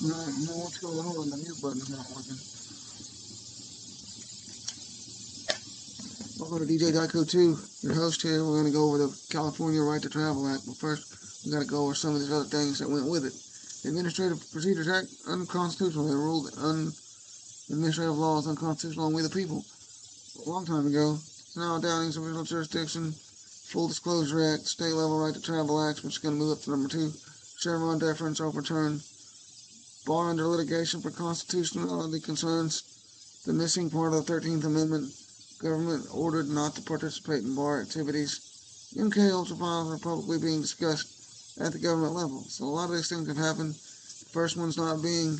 know what's going on. The mute button's not working. Welcome to DJ Daiko 2, your host here. We're going to go over the California Right to Travel Act. But first, we got to go over some of these other things that went with it. The Administrative Procedures Act, unconstitutional. They ruled administrative laws unconstitutional on We the People a long time ago. Now doubting original jurisdiction, Full Disclosure Act, State Level Right to Travel Acts, which is going to move up to number 2. Chevron deference overturned. Bar under litigation for constitutionality concerns. The missing part of the 13th Amendment. Government ordered not to participate in bar activities. MK Ultra files are publicly being discussed at the government level. So a lot of these things have happened. The first one's not being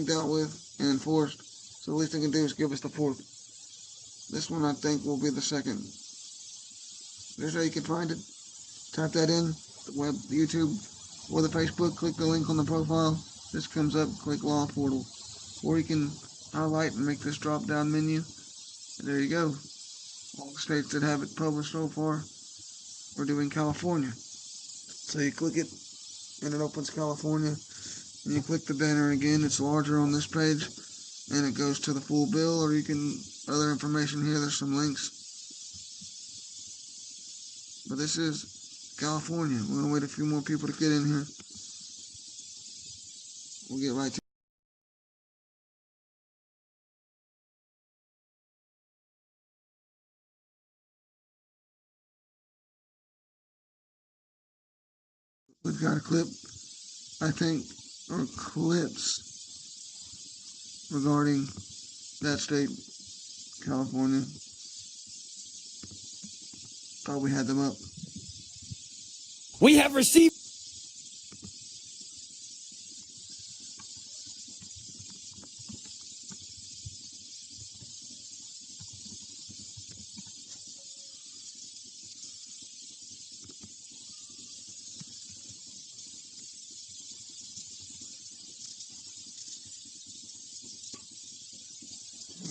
dealt with and enforced. So the least they can do is give us the fourth. This one I think will be the second. There's how you can find it. Type that in, the web, the YouTube, or the Facebook. Click the link on the profile. This comes up. Click Law Portal. Or you can highlight and make this drop-down menu. And there you go. All the states that have it published so far, we're doing California. So you click it, and it opens California. And you click the banner again. It's larger on this page, and it goes to the full bill. Or you can, other information here, there's some links. But this is California. We're going to wait a few more people to get in here. We'll get right to it. We've got a clip, I think, or clips regarding that state, California. Thought we had them up. We have received.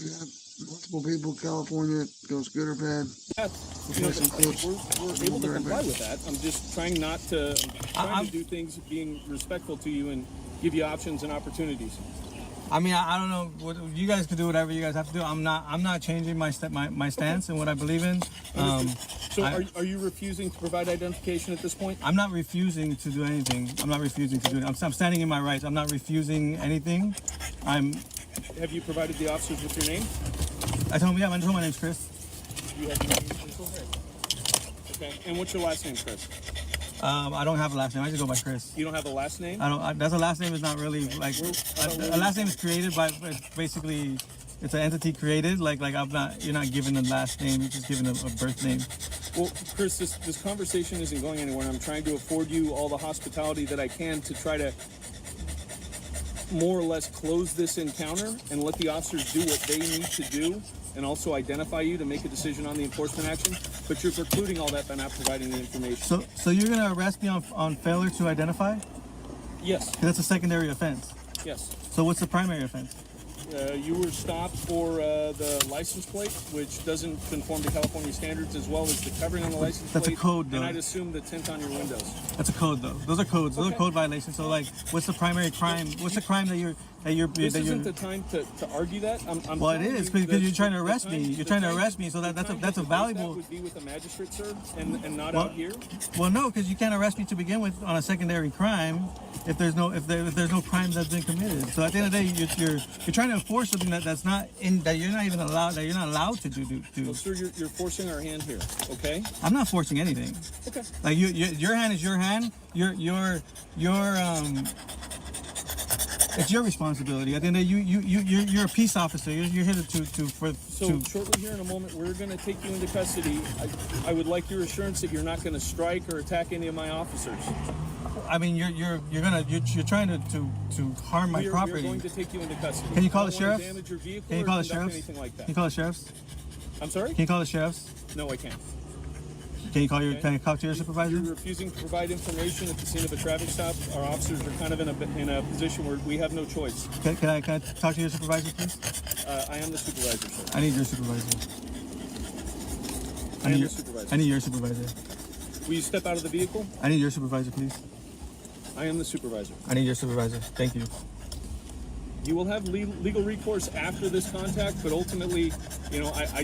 We have multiple people, California, it goes good or bad. Yeah, we're able to comply with that. I'm just trying not to, to do things being respectful to you and give you options and opportunities. I mean, I don't know. What, you guys can do whatever you guys have to do. I'm not changing my stance and what I believe in. So are you refusing to provide identification at this point? I'm not refusing to do anything. I'm not refusing to do it. I'm standing in my rights. I'm not refusing anything. Have you provided the officers with your name? I told them, yeah, my name's Chris. You have your name, Chris? Okay. And what's your last name, Chris? I don't have a last name. I just go by Chris. You don't have a last name? That's a last name is not really like a last name is created by basically it's an entity created. Like you're not given a last name. You're just given a birth name. Well, Chris, this conversation isn't going anywhere. I'm trying to afford you all the hospitality that I can to try to more or less close this encounter and let the officers do what they need to do and also identify you to make a decision on the enforcement action, but you're precluding all that by not providing the information. So you're going to arrest me on failure to identify? Yes. That's a secondary offense? Yes. So what's the primary offense? You were stopped for the license plate, which doesn't conform to California standards, as well as the covering on the license plate. That's a code, though. And I'd assume the tint on your windows. That's a code, though. Those are codes. Those are code violations. So, like, what's the primary crime? What's the crime that you're? This isn't the time to argue that. Well, it is because you're trying to arrest me. You're trying to arrest me. So that's a valuable. That would be with a magistrate, sir, and not out here. Well, no, because you can't arrest me to begin with on a secondary crime if there's no crime that's been committed. So at the end of the day, you're trying to enforce something that's not in that you're not even allowed to do. Well, sir, you're forcing our hand here. Okay. I'm not forcing anything. Okay. Like your hand is your hand. It's your responsibility. At the end of the day, you're a peace officer. You're here So shortly here in a moment, we're going to take you into custody. I would like your assurance that you're not going to strike or attack any of my officers. I mean, you're trying to harm my property. We're going to take you into custody. Can you call the sheriff? Damage your vehicle. Can you call the sheriff? sheriffs? Anything like that. Can you call the sheriffs? I'm sorry? Can you call the sheriffs? No, I can't. Can you call your? Can you talk to your supervisor? You're refusing to provide information at the scene of a traffic stop. Our officers are kind of in a position where we have no choice. Can I talk to your supervisor, please? I am the supervisor, sir. I need your supervisor. I am the supervisor. I need your supervisor. Will you step out of the vehicle? I need your supervisor, please. I am the supervisor. I need your supervisor. Thank you. You will have legal recourse after this contact, but ultimately, you know, I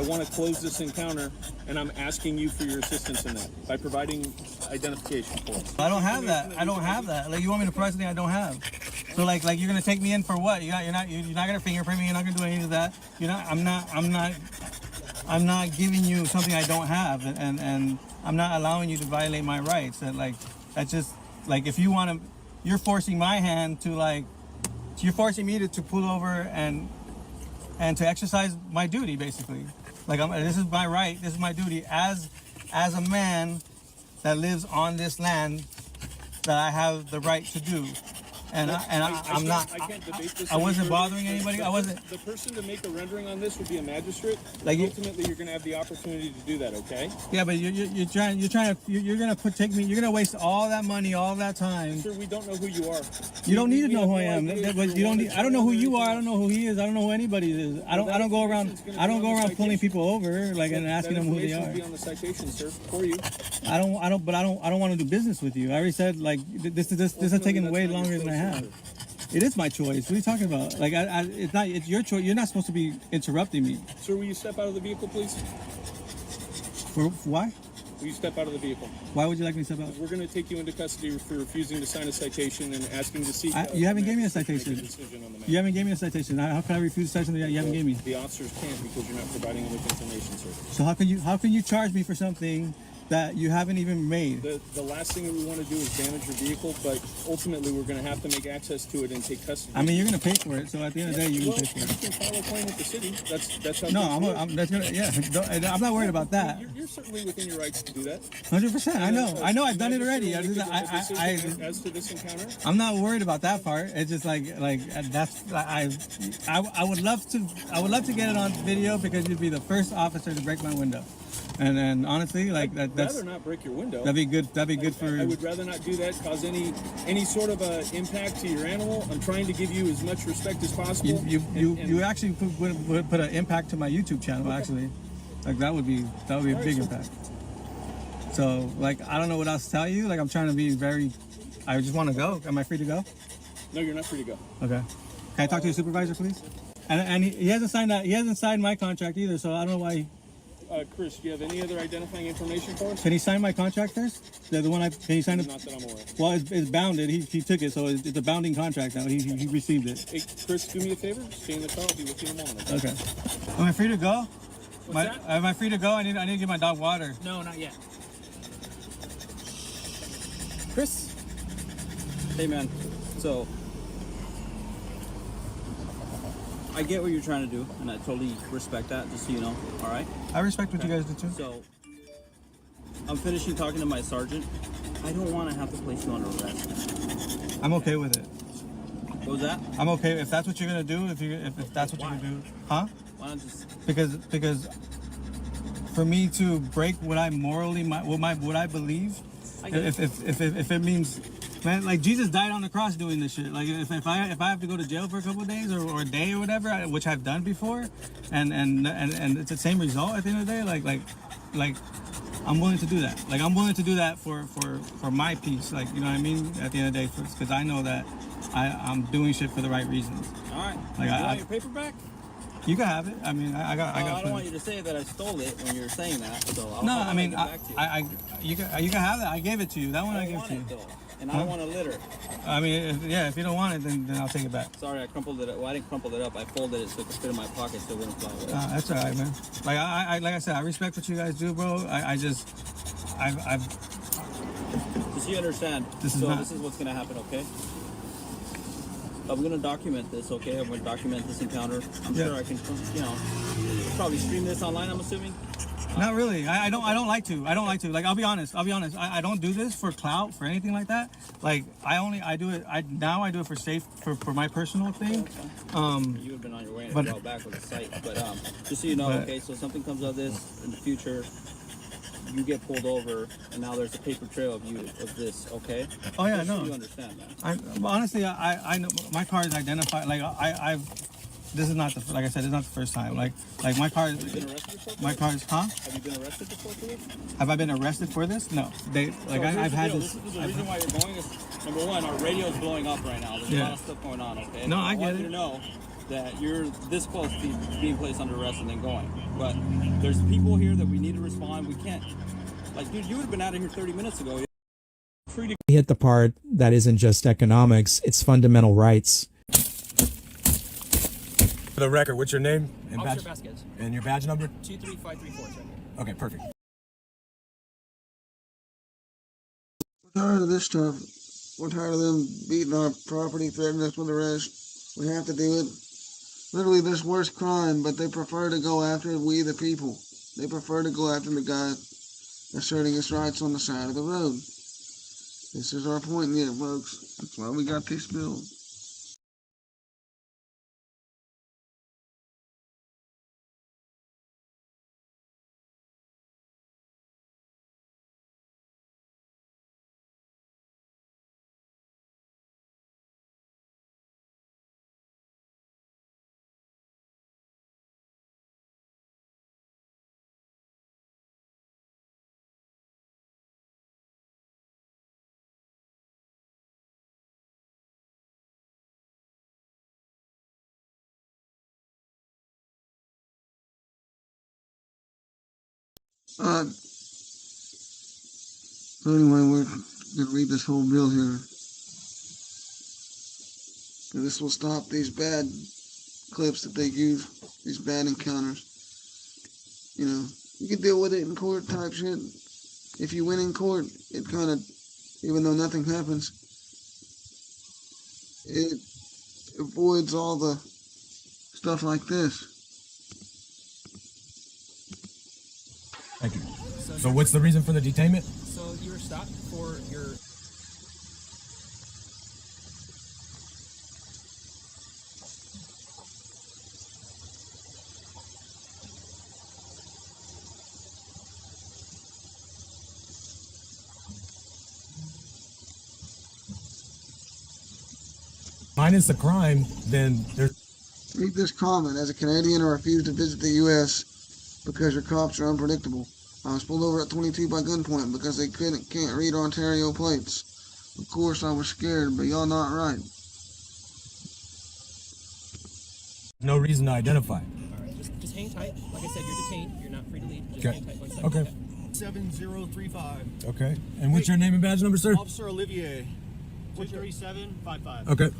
want to close this encounter, and I'm asking you for your assistance in that by providing identification for us. I don't have that. I don't have that. Like, you want me to provide something I don't have? So like you're gonna take me in for what? You're not gonna fingerprint me. You're not gonna do any of that. I'm not giving you something I don't have, and I'm not allowing you to violate my rights. And like, that's just like, if you want to, you're forcing my hand to, like, you're forcing me to pull over and to exercise my duty, basically. Like, this is my right. This is my duty as a man that lives on this land that I have the right to do. And I'm not. I can't debate this. I wasn't bothering anybody. I wasn't. The person to make a rendering on this would be a magistrate. Like, ultimately, you're going to have the opportunity to do that. Okay. Yeah, but you're gonna you're gonna waste all that money, all that time. Sir, we don't know who you are. You don't need to know who I am. But you don't need. I don't know who you are. I don't know who he is. I don't know who anybody is. I don't go around. I don't go around pulling people over, like, and asking them who they are. Be on the citation, sir, for you. I don't want to do business with you. I already said, like, this is taking way longer than I have. It is my choice. What are you talking about? Like, it's not. It's your choice. You're not supposed to be interrupting me. Sir, will you step out of the vehicle, please? Why? Will you step out of the vehicle? Why would you like me to step out? We're going to take you into custody for refusing to sign a citation and asking to see. You haven't given me a citation. You haven't given me a citation. How can I refuse a citation that you haven't given me? The officers can't because you're not providing enough information, sir. So how can you charge me for something that you haven't even made? The last thing that we want to do is damage your vehicle, but ultimately we're going to have to make access to it and take custody. I mean, you're going to pay for it, so at the end of the day, you can pay for it. You can file a claim with the city. That's how. No, I'm not worried about that. You're certainly within your rights to do that. 100%. I know. I've done it already. As to this encounter, I'm not worried about that part. It's just like that's I would love to get it on video because you'd be the first officer to break my window. And then honestly, like I'd rather not break your window. That'd be good. That'd be good for. I would rather not do that. Cause any sort of impact to your animal. I'm trying to give you as much respect as possible. You actually put an impact to my YouTube channel. Okay. Actually, like that would be a big impact. So like I don't know what else to tell you. Like I'm trying to be very. I just want to go. Am I free to go? No, you're not free to go. Okay. Can I talk to your supervisor, please? And he hasn't signed that. He hasn't signed my contract either. So I don't know why. Chris, do you have any other identifying information for us? Can he sign my contract first? Can he sign it? Not that I'm aware. Well, it's bounded. He took it, so it's a bounding contract now. He received it. Hey, Chris, do me a favor. Stay in the car. I'll be with you in a moment. Okay. Am I free to go? What's that? Am I free to go? I need to give my dog water. No, not yet. Chris? Hey, man. So, I get what you're trying to do, and I totally respect that, just so you know, all right? I respect what you guys do, too. So, I'm finishing talking to my sergeant. I don't want to have to place you on arrest. I'm okay with it. What was that? I'm okay if that's what you're gonna do. If that's what you're gonna do, huh? Why not just... Because for me to break what I morally what I believe, if it means, man, like Jesus died on the cross doing this shit. Like if I have to go to jail for a couple of days or a day or whatever, which I've done before, and it's the same result at the end of the day, like I'm willing to do that. Like I'm willing to do that for my peace. Like, you know what I mean? At the end of the day, because I know that I'm doing shit for the right reasons. All right. Like you want your paper back? You can have it. I mean, I got. I don't want you to say that I stole it when you're saying that. So you can have it. I gave it to you. That one I gave to you. And I don't want to litter. I mean, if you don't want it, then I'll take it back. Sorry, I crumpled it up. Well, I didn't crumple it up. I folded it so it could fit in my pocket so it wouldn't fly away. That's all right, man. Like I said, I respect what you guys do, bro. I've just so you understand. This is what's gonna happen, okay? I'm gonna document this, okay? I'm gonna document this encounter. I'm sure I can, probably stream this online, I'm assuming. Not really. I don't like to. Like I'll be honest. I don't do this for clout, for anything like that. Like I do it for my personal thing. You have been on your way a while back with the site, but just so you know, okay, so something comes of this in the future, you get pulled over, and now there's a paper trail of this, okay? Oh yeah, just no. So you understand that. Honestly, I know my car is identified. Like this is not the, like I said, it's not the first time. Like my car, Have you been arrested before? my car's, huh? Have you been arrested before for this? Have I been arrested for this? No. They like I've had this. This is the reason why you're going is, number one, our radio's blowing up right now. There's a lot of stuff going on. Okay. No, I get want it. you to know that you're this close to being placed under arrest and then going. But there's people here that we need to respond. We can't. Like, dude, you would have been out of here 30 minutes ago. Free to hit the part that isn't just economics, it's fundamental rights. For the record, what's your name and badge? Officer Vasquez. And your badge number? 23534, sir. Okay, perfect. We're tired of this stuff. We're tired of them beating our property, threatening us with arrest. We have to do it. Literally this worst crime, but they prefer to go after we, the people. They prefer to go after the guy asserting his rights on the side of the road. This is our point here, folks. That's why we got this bill. So anyway, we're gonna read this whole bill here. And this will stop these bad clips that they use, these bad encounters. You know, you can deal with it in court type shit. If you win in court, it kind of, even though nothing happens, it avoids all the stuff like this. Thank you. So what's the reason for the detainment? So you were stopped for your... Minus the crime, then there's... Read this comment. As a Canadian, I refuse to visit the U.S. because your cops are unpredictable. I was pulled over at 22 by gunpoint because they can't read Ontario plates. Of course, I was scared, but y'all not right. no reason to identify. All right, just hang tight. Like I said, you're detained. You're not free to leave. Just Okay. hang tight 1 second. Okay. 7035. Okay. And what's your name and badge number, sir? Officer Olivier. 23755. Okay.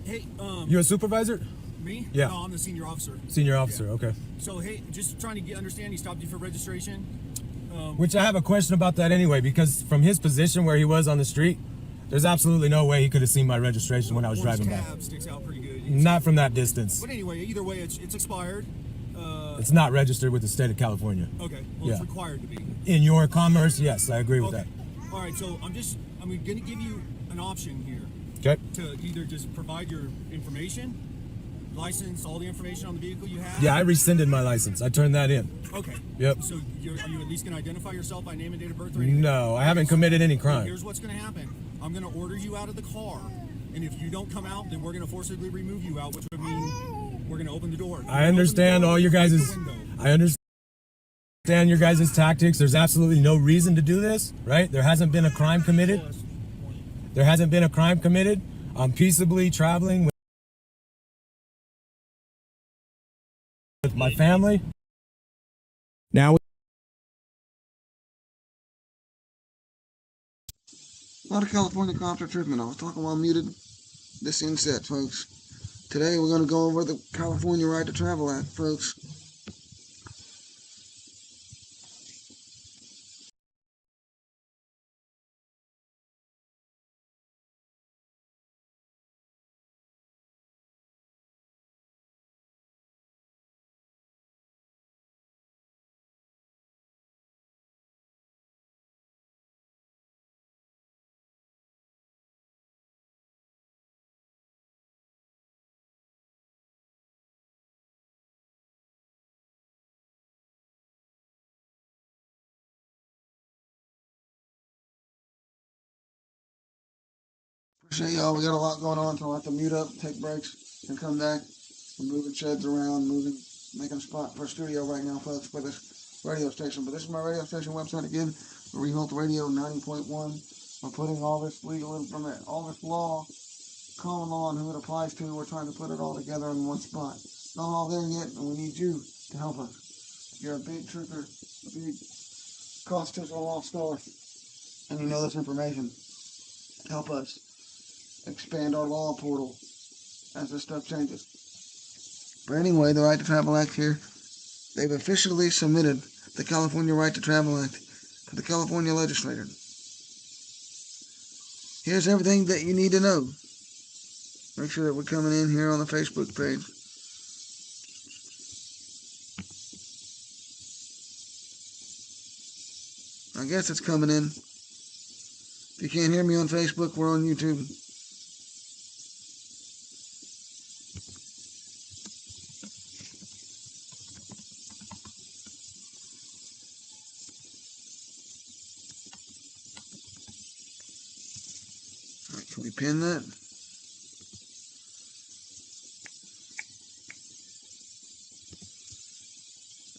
Hey, You a supervisor? me? Yeah. No, I'm the senior officer. Senior officer, okay. So, hey, just trying to understand, he stopped you for registration. Which I have a question about that anyway, because from his position where he was on the street, there's absolutely no way he could have seen my registration when I was Well, driving his by. cab sticks out pretty good. Not from that distance. But anyway, either way, it's expired. It's not registered with the state of California. Okay, well, Yeah. it's required to be. In your commerce, yes, I agree with Okay. All right, so I'm going to give you an option here that. Okay. to either just provide your information, license, all the information on the vehicle you have. Yeah, I rescinded my license. I turned that in. Okay. Yep. So are you at least going to identify yourself by name and date of birth or anything? No, I haven't committed any Well, crime. here's what's going to happen. I'm going to order you out of the car. And if you don't come out, then we're going to forcibly remove you out, which would mean we're going to open the door. I understand all your guys' I understand your guys' tactics. There's absolutely no reason to do this, right? There hasn't been a crime committed. There hasn't been a crime committed. I'm peaceably traveling with my family. Now A lot of California cops are tripping. I was talking while muted. This inset, folks. Today we're going to go over the California Right to Travel Act, folks. Appreciate y'all. We got a lot going on, so I'll have to mute up, take breaks, and come back. We're moving sheds around, making a spot for a studio right now, folks, for this radio station. But this is my radio station website again, Revolt Radio 90.1. We're putting all this legal information, all this law, common law, and who it applies to. We're trying to put it all together in one spot. Not all there yet, and we need you to help us. If you're a big truther, a big constitutional law scholar, and you know this information, help us expand our law portal as this stuff changes. But anyway, the Right to Travel Act here, they've officially submitted the California Right to Travel Act to the California legislature. Here's everything that you need to know. Make sure that we're coming in here on the Facebook page. I guess it's coming in. If you can't hear me on Facebook, we're on YouTube. Alright, can we pin that?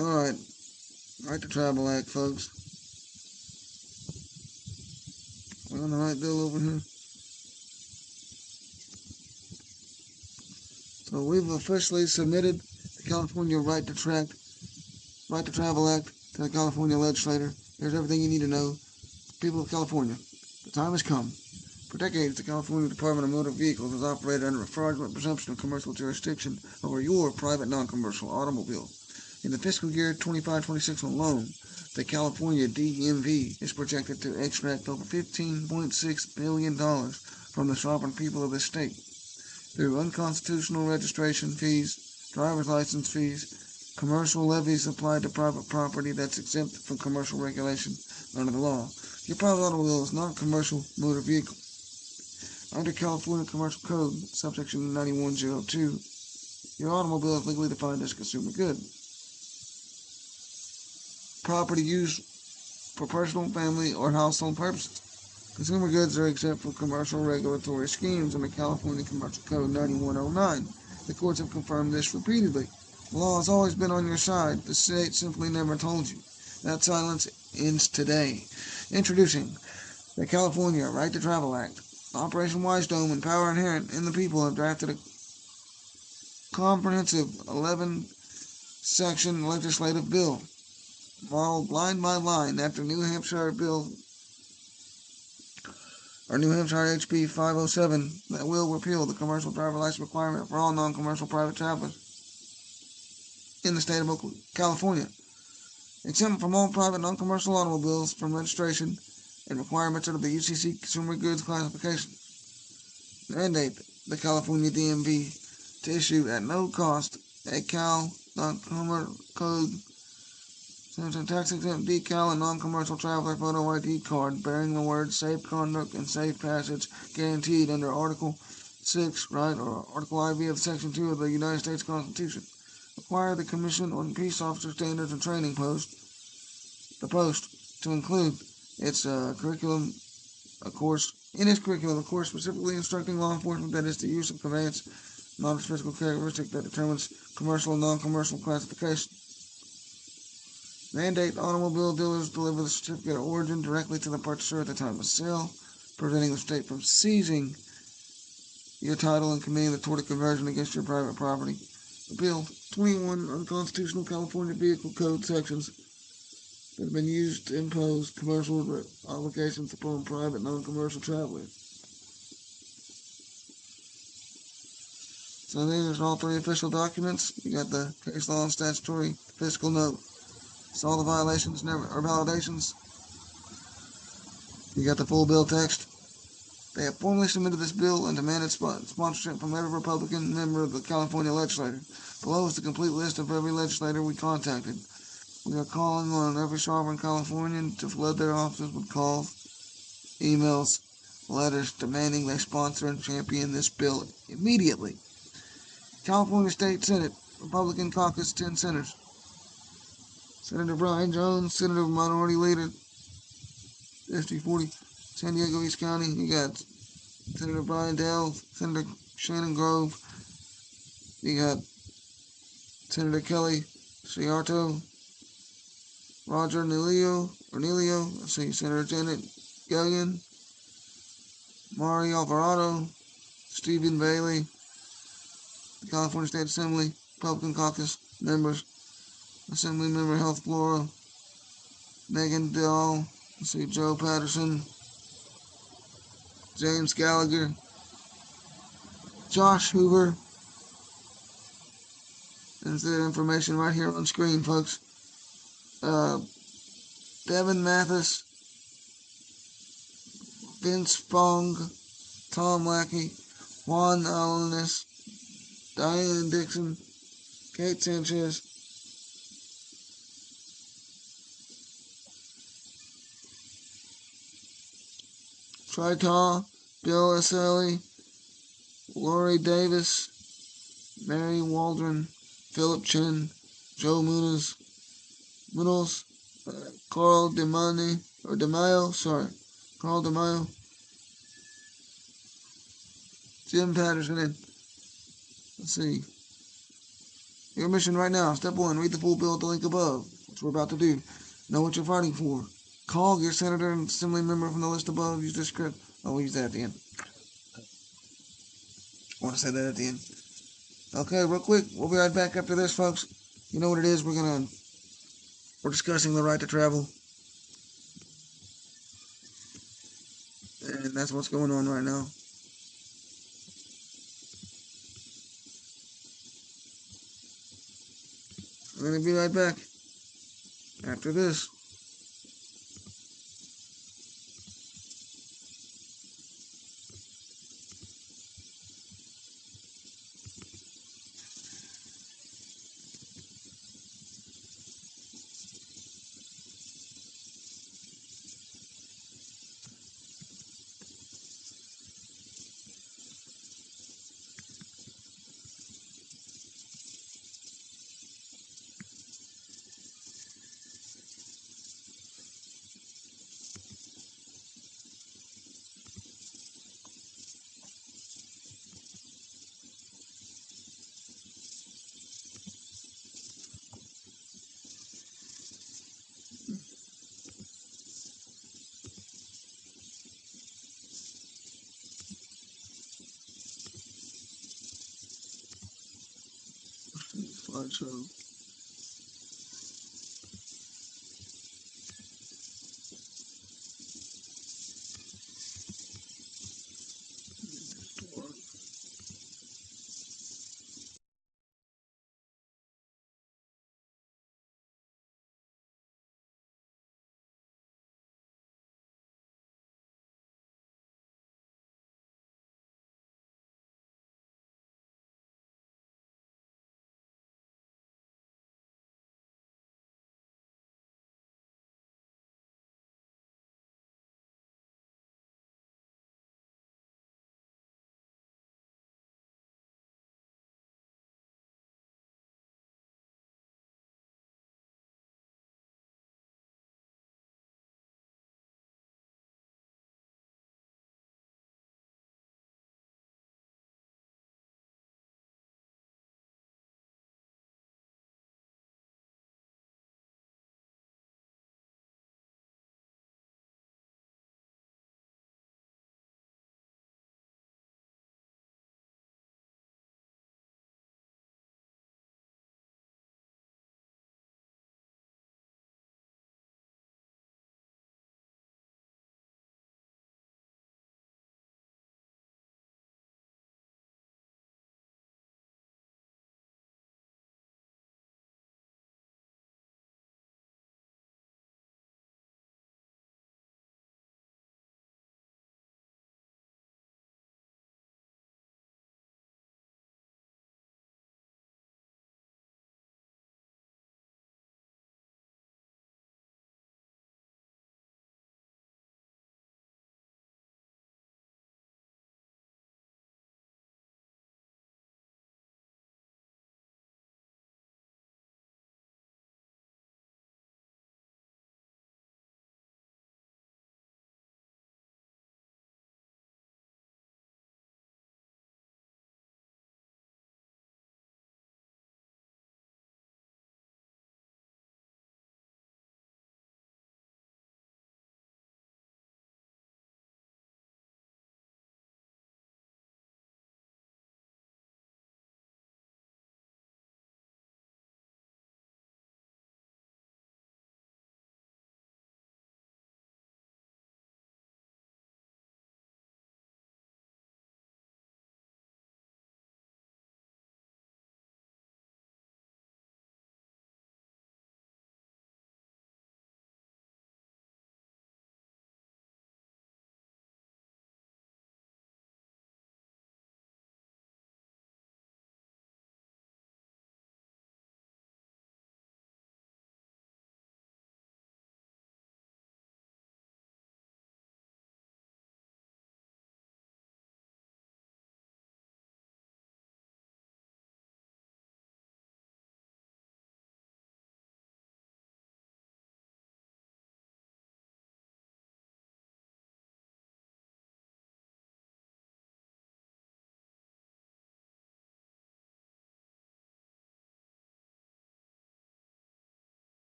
Alright, Right to Travel Act, folks. We're on the right bill over here. So we've officially submitted the California Right to Travel Act to the California legislature. Here's everything you need to know. People of California, the time has come. For decades, the California Department of Motor Vehicles has operated under a fraudulent presumption of commercial jurisdiction over your private non-commercial automobile. In the fiscal year 25-26 alone, the California DMV is projected to extract over $15.6 billion from the sovereign people of the state through unconstitutional registration fees, driver's license fees, commercial levies applied to private property that's exempt from commercial regulation under the law. Your private automobile is not a commercial motor vehicle. Under California Commercial Code, subsection 9102, your automobile is legally defined as a consumer good. Property used for personal, family, or household purposes. Consumer goods are exempt from commercial regulatory schemes under California Commercial Code 9109. The courts have confirmed this repeatedly. The law has always been on your side. The state simply never told you. That silence ends today. Introducing the California Right to Travel Act. Operation Wise Dome and power inherent in the people have drafted a comprehensive 11-section legislative bill, modeled line by line after New Hampshire Bill or New Hampshire HB 507 that will repeal the commercial driver license requirement for all non-commercial private travelers in the state of California, exempt from all private non-commercial automobiles from registration and requirements under the UCC Consumer Goods Classification. Mandate the California DMV to issue at no cost a Cal Code tax exempt decal and non-commercial traveler photo ID card bearing the words safe conduct and safe passage guaranteed under Article 6, right, or Article IV of Section 2 of the United States Constitution. Require the Commission on Peace Officer Standards and Training Post to include its curriculum, a course specifically instructing law enforcement that is the use of conveyance, not a physical characteristic that determines commercial and non-commercial classification. Mandate automobile dealers deliver the certificate of origin directly to the purchaser at the time of sale, preventing the state from seizing your title and committing the tort of conversion against your private property. Repeal 21 unconstitutional California Vehicle Code sections that have been used to impose commercial obligations upon private non-commercial travelers. So there's all three official documents. You got the case law and statutory fiscal note. It's all the violations or validations. You got the full bill text. They have formally submitted this bill and demanded sponsorship from every Republican member of the California legislature. Below is the complete list of every legislator we contacted. We are calling on every sovereign Californian to flood their offices with calls, emails, letters demanding they sponsor and champion this bill immediately. California State Senate, Republican Caucus, 10 senators. Senator Brian Jones, Senator Minority Leader, District 40, San Diego East County. You got Senator Brian Dale, Senator Shannon Grove. You got Senator Kelly Ciarto, Roger Neilio, let's see, Senator Janet Gillian, Mari Alvarado, Stephen Bailey, the California State Assembly, Republican Caucus members, Assembly Member Health Flora, Megan Dahl, let's see, Joe Patterson, James Gallagher, Josh Hoover. There's the information right here on screen, folks. Devin Mathis, Vince Fong, Tom Lackey, Juan Alanis, Diane Dixon, Kate Sanchez, Tritaw, Bill Eseli, Lori Davis, Mary Waldron, Philip Chen, Joe Munoz, Carl DeMaio, Jim Patterson, and let's see. Your mission right now, step 1, read the full bill at the link above, which we're about to do. Know what you're fighting for. Call your senator and assembly member from the list above. Use this script. Oh, we'll use that at the end. I want to say that at the end. Okay, real quick, we'll be right back after this, folks. You know what it is, we're discussing the right to travel. And that's what's going on right now. We're going to be right back after this. Slideshow.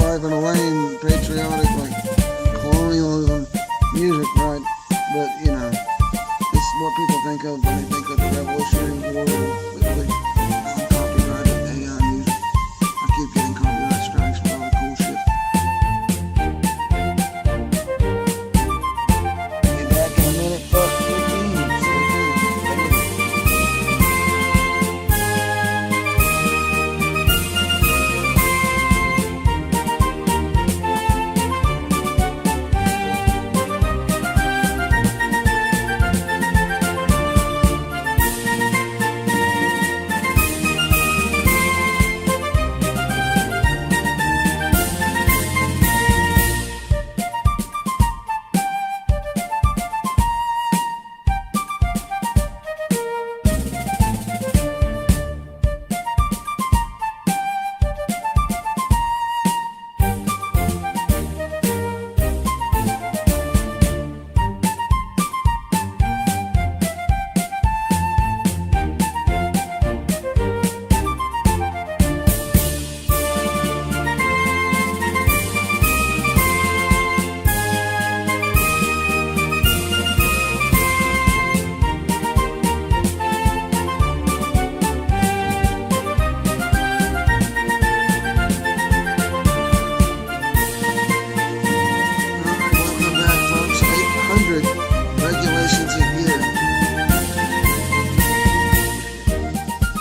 drive in a lane, patriotic, like colonialism music, right? But, you know, it's what people think of when they think of the Revolutionary War with really uncopyrighted AI music. I keep getting copyright strikes for all the cool shit. Be back in a minute, fuck 15. Stay tuned.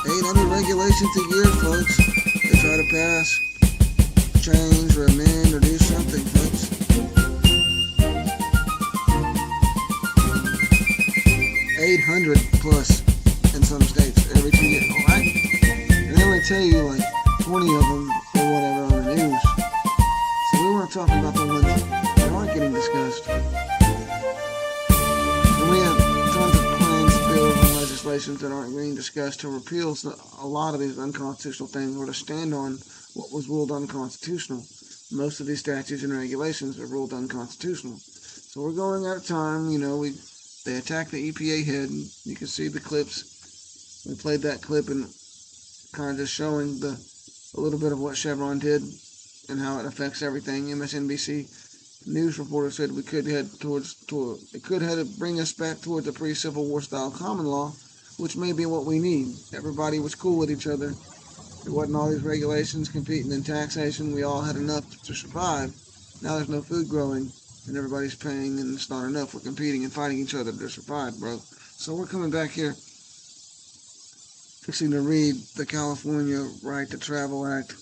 800 regulations a year, folks. They try to pass, change, or amend, or do something, folks. 800 plus in some states every 2 years, alright? And they only tell you like 20 of them or whatever on the news. So we weren't talking about the ones that aren't getting discussed. And we have tons of plans, bills, and legislations that aren't being discussed to repeal a lot of these unconstitutional things or to stand on what was ruled unconstitutional. Most of these statutes and regulations are ruled unconstitutional. So we're going at a time, you know, they attacked the EPA head, and you can see the clips. We played that clip and kind of just showing a little bit of what Chevron did and how it affects everything. MSNBC news reporter said we could head bring us back towards a pre-Civil War style common law, which may be what we need. Everybody was cool with each other. There wasn't all these regulations competing in taxation. We all had enough to survive. Now there's no food growing, and everybody's paying, and it's not enough. We're competing and fighting each other to survive, bro. So we're coming back here, fixing to read the California Right to Travel Act.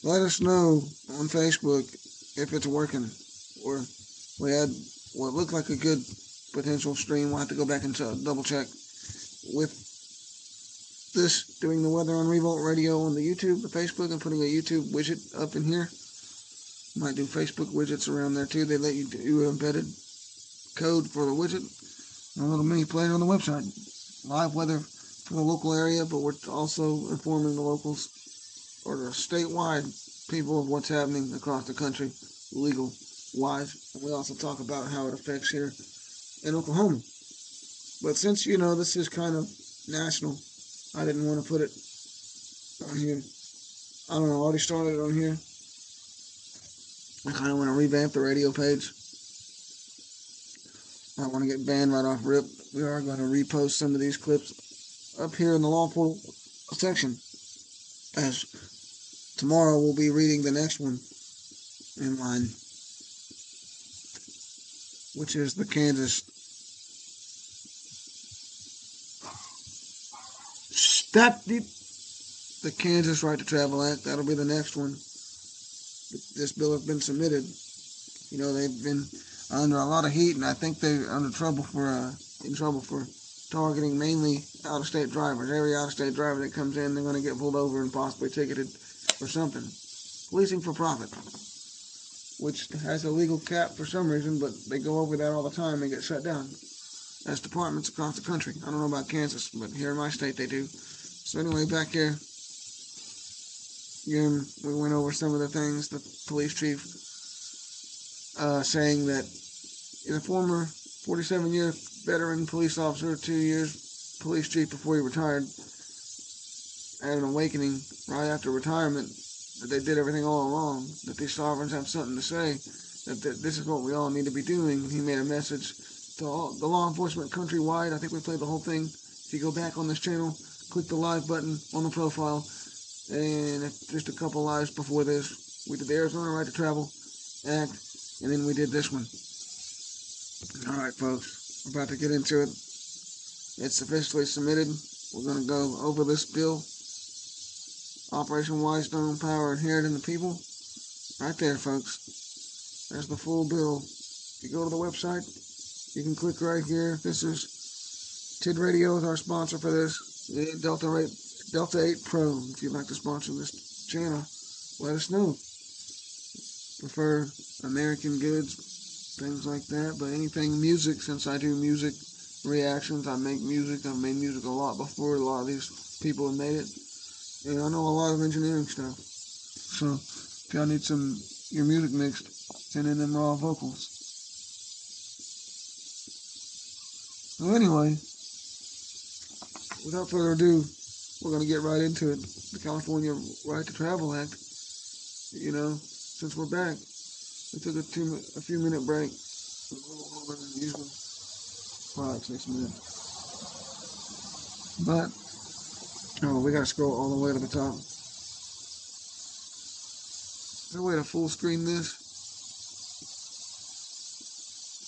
Let us know on Facebook if it's working, or we had what looked like a good potential stream. We'll have to go back and double check with this, doing the weather on Revolt Radio on the YouTube, the Facebook, and putting a YouTube widget up in here. Might do Facebook widgets around there too. They let you do embedded code for the widget. A little mini player on the website. Live weather for the local area, but we're also informing the locals or the statewide people of what's happening across the country, legal wise. And we also talk about how it affects here in Oklahoma. But since, you know, this is kind of national, I didn't want to put it on here. I don't know, I already started it on here. I kind of want to revamp the radio page. I don't want to get banned right off rip. We are going to repost some of these clips up here in the Law Portal section, as tomorrow we'll be reading the next one in line, which is the Kansas the Kansas Right to Travel Act. That'll be the next one. This bill has been submitted. You know, they've been under a lot of heat, and I think they're in trouble for targeting mainly out-of-state drivers. Every out-of-state driver that comes in, they're going to get pulled over and possibly ticketed for something. Policing for profit, which has a legal cap for some reason, but they go over that all the time and get shut down. That's departments across the country. I don't know about Kansas, but here in my state they do. So anyway, back here, again, we went over some of the things. The police chief saying that the former 47-year veteran police officer, 2 years police chief before he retired, had an awakening right after retirement that they did everything all wrong, that these sovereigns have something to say, that this is what we all need to be doing. He made a message to all the law enforcement countrywide. I think we played the whole thing. If you go back on this channel, click the live button on the profile, and just a couple lives before this, we did the Arizona Right to Travel Act, and then we did this one. Alright folks, we're about to get into it. It's officially submitted. We're going to go over this bill. Operation Wisdom, Power Inherent in the People. Right there, folks. There's the full bill. If you go to the website, you can click right here. This is TID Radio is our sponsor for this. And Delta 8 Pro. If you'd like to sponsor this channel, let us know. Prefer American goods, things like that. But anything music, since I do music reactions, I make music. I've made music a lot before. A lot of these people have made it. And I know a lot of engineering stuff. So if y'all need your music mixed, send in them raw vocals. So anyway, without further ado, we're going to get right into it. The California Right to Travel Act. You know, since we're back, we took a few minute break. A little longer than usual. 5-6 minutes. But oh, we gotta scroll all the way to the top. Is there a way to full screen this?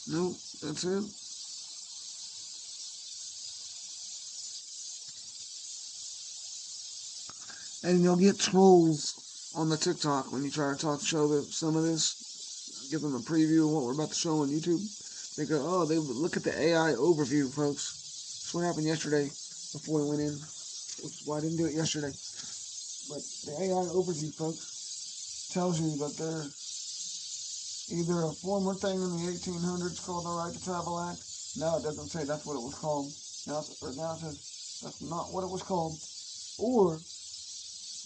Nope, that's it. And you'll get trolls on the TikTok when you try to show some of this. Give them a preview of what we're about to show on YouTube. They go, oh, they look at the AI overview, folks. That's what happened yesterday before we went in. Which is why I didn't do it yesterday. But the AI overview, folks, tells you that there's either a former thing in the 1800s called the Right to Travel Act. Now it doesn't say that's what it was called. Now it says that's not what it was called. Or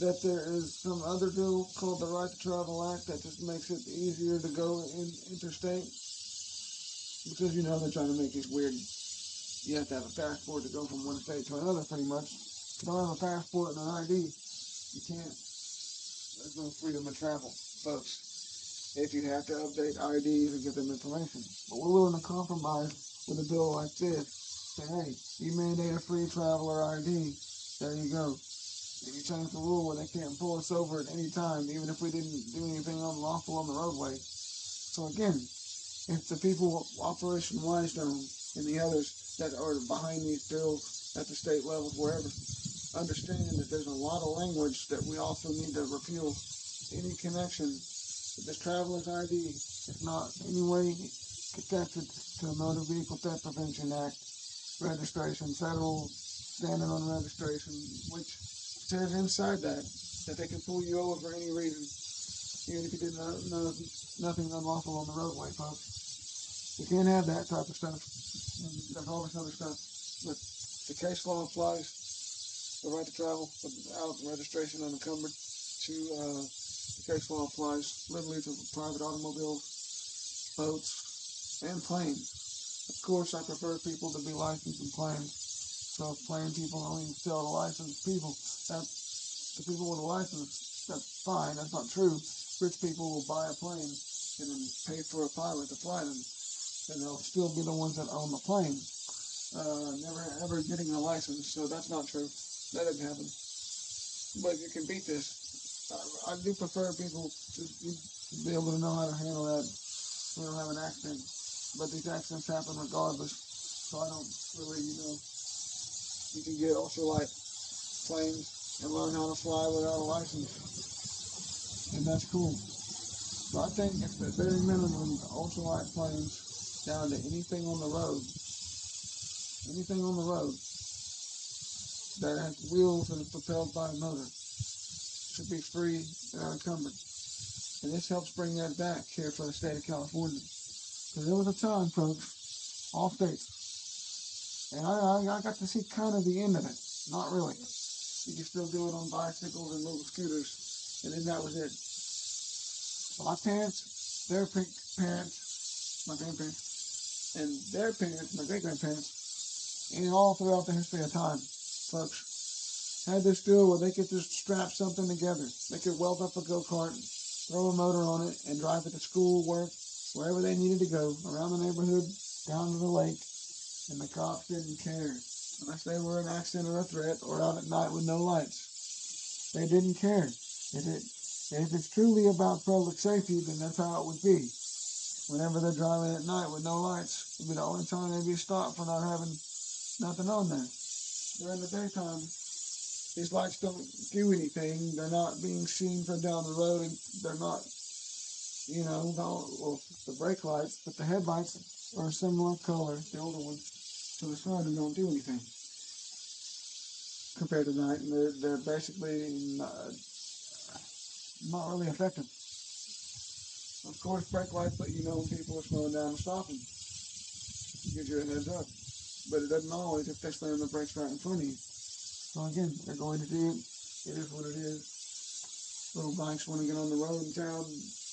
that there is some other bill called the Right to Travel Act that just makes it easier to go interstate. Because, you know, they're trying to make it weird. You have to have a passport to go from one state to another, pretty much. If you don't have a passport and an ID, you can't. There's no freedom of travel, folks. If you have to update IDs and give them information. But we're willing to compromise with a bill like this. Say, hey, you mandate a free traveler ID. There you go. And you change the rule where they can't pull us over at any time, even if we didn't do anything unlawful on the roadway. So again, if the people, Operation Wisdom and the others that are behind these bills at the state level, wherever, understand that there's a lot of language that we also need to repeal. Any connection with this traveler's ID is not in any way connected to the Motor Vehicle Theft Prevention Act registration, federal standard on registration, which says inside that they can pull you over for any reason, even if you did nothing unlawful on the roadway, folks. You can't have that type of stuff. There's all this other stuff. But the case law applies. The right to travel without registration unencumbered to the case law applies literally to private automobiles, boats, and planes. Of course, I prefer people to be licensed in planes. So if plane people only sell to licensed people, the people with a license, that's fine. That's not true. Rich people will buy a plane and then pay for a pilot to fly them. And they'll still be the ones that own the plane. Never ever getting a license, so that's not true. That didn't happen. But you can beat this. I do prefer people to be able to know how to handle that. We don't have an accident. But these accidents happen regardless. So I don't really, you can get ultralight planes and learn how to fly without a license. And that's cool. So I think at the very minimum, ultralight planes down to anything on the road that has wheels and is propelled by a motor should be free and unencumbered. And this helps bring that back here for the state of California. Because there was a time, folks, all states, and I got to see kind of the end of it. Not really. You can still do it on bicycles and little scooters, and then that was it. So my parents, their parents, my grandparents, and their parents, my great-grandparents, and all throughout the history of time, folks, had this deal where they could just strap something together. They could weld up a go-kart, throw a motor on it, and drive it to school, work, wherever they needed to go, around the neighborhood, down to the lake, and the cops didn't care. Unless they were an accident or a threat, or out at night with no lights. They didn't care. If it's truly about public safety, then that's how it would be. Whenever they're driving at night with no lights, it'd be the only time they'd be stopped for not having nothing on there. During the daytime, these lights don't do anything. They're not being seen from down the road, and they're not, well, the brake lights, but the headlights are a similar color, the older ones, to the sun and don't do anything compared to night, and they're basically not really effective. Of course, brake lights let you know when people are slowing down and stopping. Gives you a heads up. But it doesn't always if they slam the brakes right in front of you. So again, they're going to do it. It is what it is. Little bikes want to get on the road in town,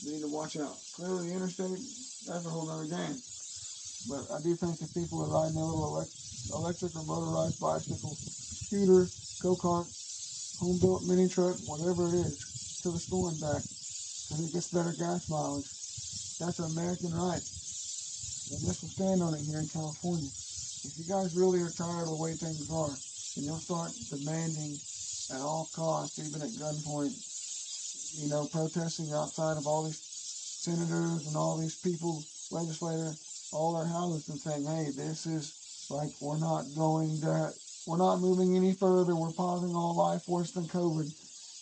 they need to watch out. Clearly the interstate, that's a whole other game. But I do think if people are riding their little electric or motorized bicycle, scooter, go-kart, home-built mini truck, whatever it is, to the store and back, because it gets better gas mileage. That's an American right. And this will stand on it here in California. If you guys really are tired of the way things are, then you'll start demanding at all costs, even at gunpoint, protesting outside of all these senators and all these people, legislators, all their houses, and saying, hey, this is like, we're not moving any further, we're pausing all life worse than COVID.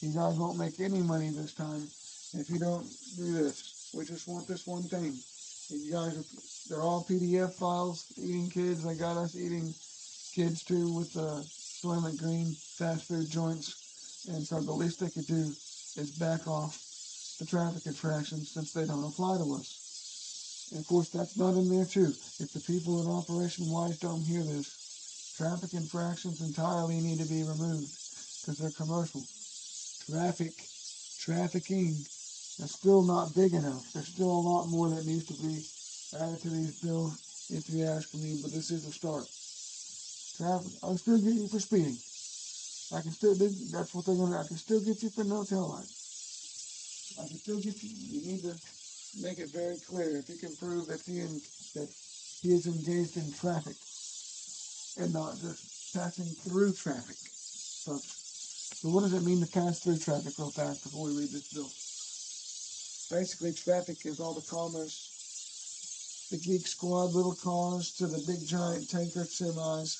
You guys won't make any money this time if you don't do this. We just want this one thing. You guys, they're all PDF files, eating kids. They got us eating kids too with the Soylent Green fast food joints. And so the least they could do is back off the traffic infractions since they don't apply to us. And of course, that's not in there too. If the people in Operation Wise don't hear this, traffic infractions entirely need to be removed because they're commercial. Trafficking is still not big enough. There's still a lot more that needs to be added to these bills, if you ask me, but this is a start. I'll still get you for speeding. That's what they're gonna, I can still get you for no tail light. I can still get you, you need to make it very clear. If you can prove that he is engaged in traffic and not just passing through traffic. So what does it mean to pass through traffic real fast before we read this bill? Basically, traffic is all the commerce, the geek squad little cars to the big giant tanker semis,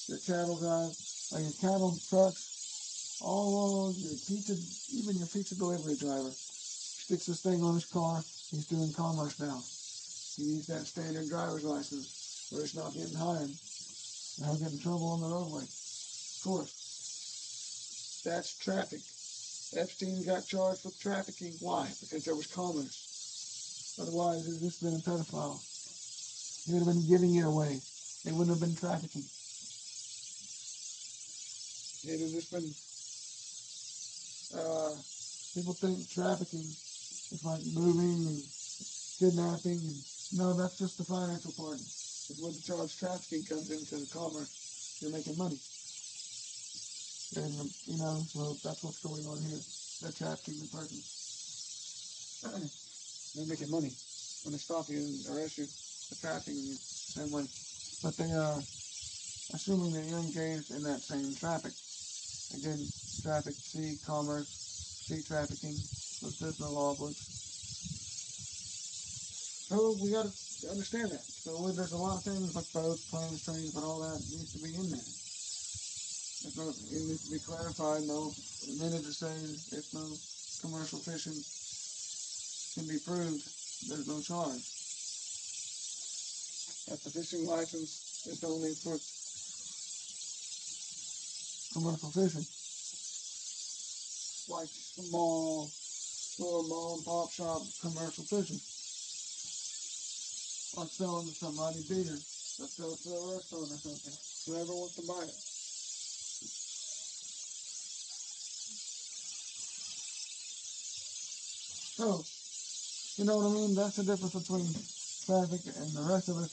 your cattle guys, your cattle trucks, all your pizza, even your pizza delivery driver sticks this thing on his car. He's doing commerce now. He needs that standard driver's license, or it's not getting hired. And he'll get in trouble on the roadway. Of course, that's traffic. Epstein got charged with trafficking. Why? Because there was commerce. Otherwise, he'd just been a pedophile. He would have been giving it away. It wouldn't have been trafficking. It would have just been, people think trafficking is like moving and kidnapping. And no, that's just the financial part. It's when the charge trafficking comes into the commerce, you're making money. And, so that's what's going on here. They're trafficking the person. They're making money. When they stop you and arrest you, they're trafficking you, same way. But they are assuming that you're engaged in that same traffic. Again, traffic, C, commerce, C, trafficking, so there's no law books. So we got to understand that. So there's a lot of things like boats, planes, trains, but all that needs to be in there. It needs to be clarified. No minute to say if no commercial fishing can be proved, there's no charge. That the fishing license is only for commercial fishing. Like small, little mom and pop shop commercial fishing. Like selling to somebody bigger. Let's sell it to a restaurant or something. Whoever wants to buy it. So, you know what I mean? That's the difference between traffic and the rest of it.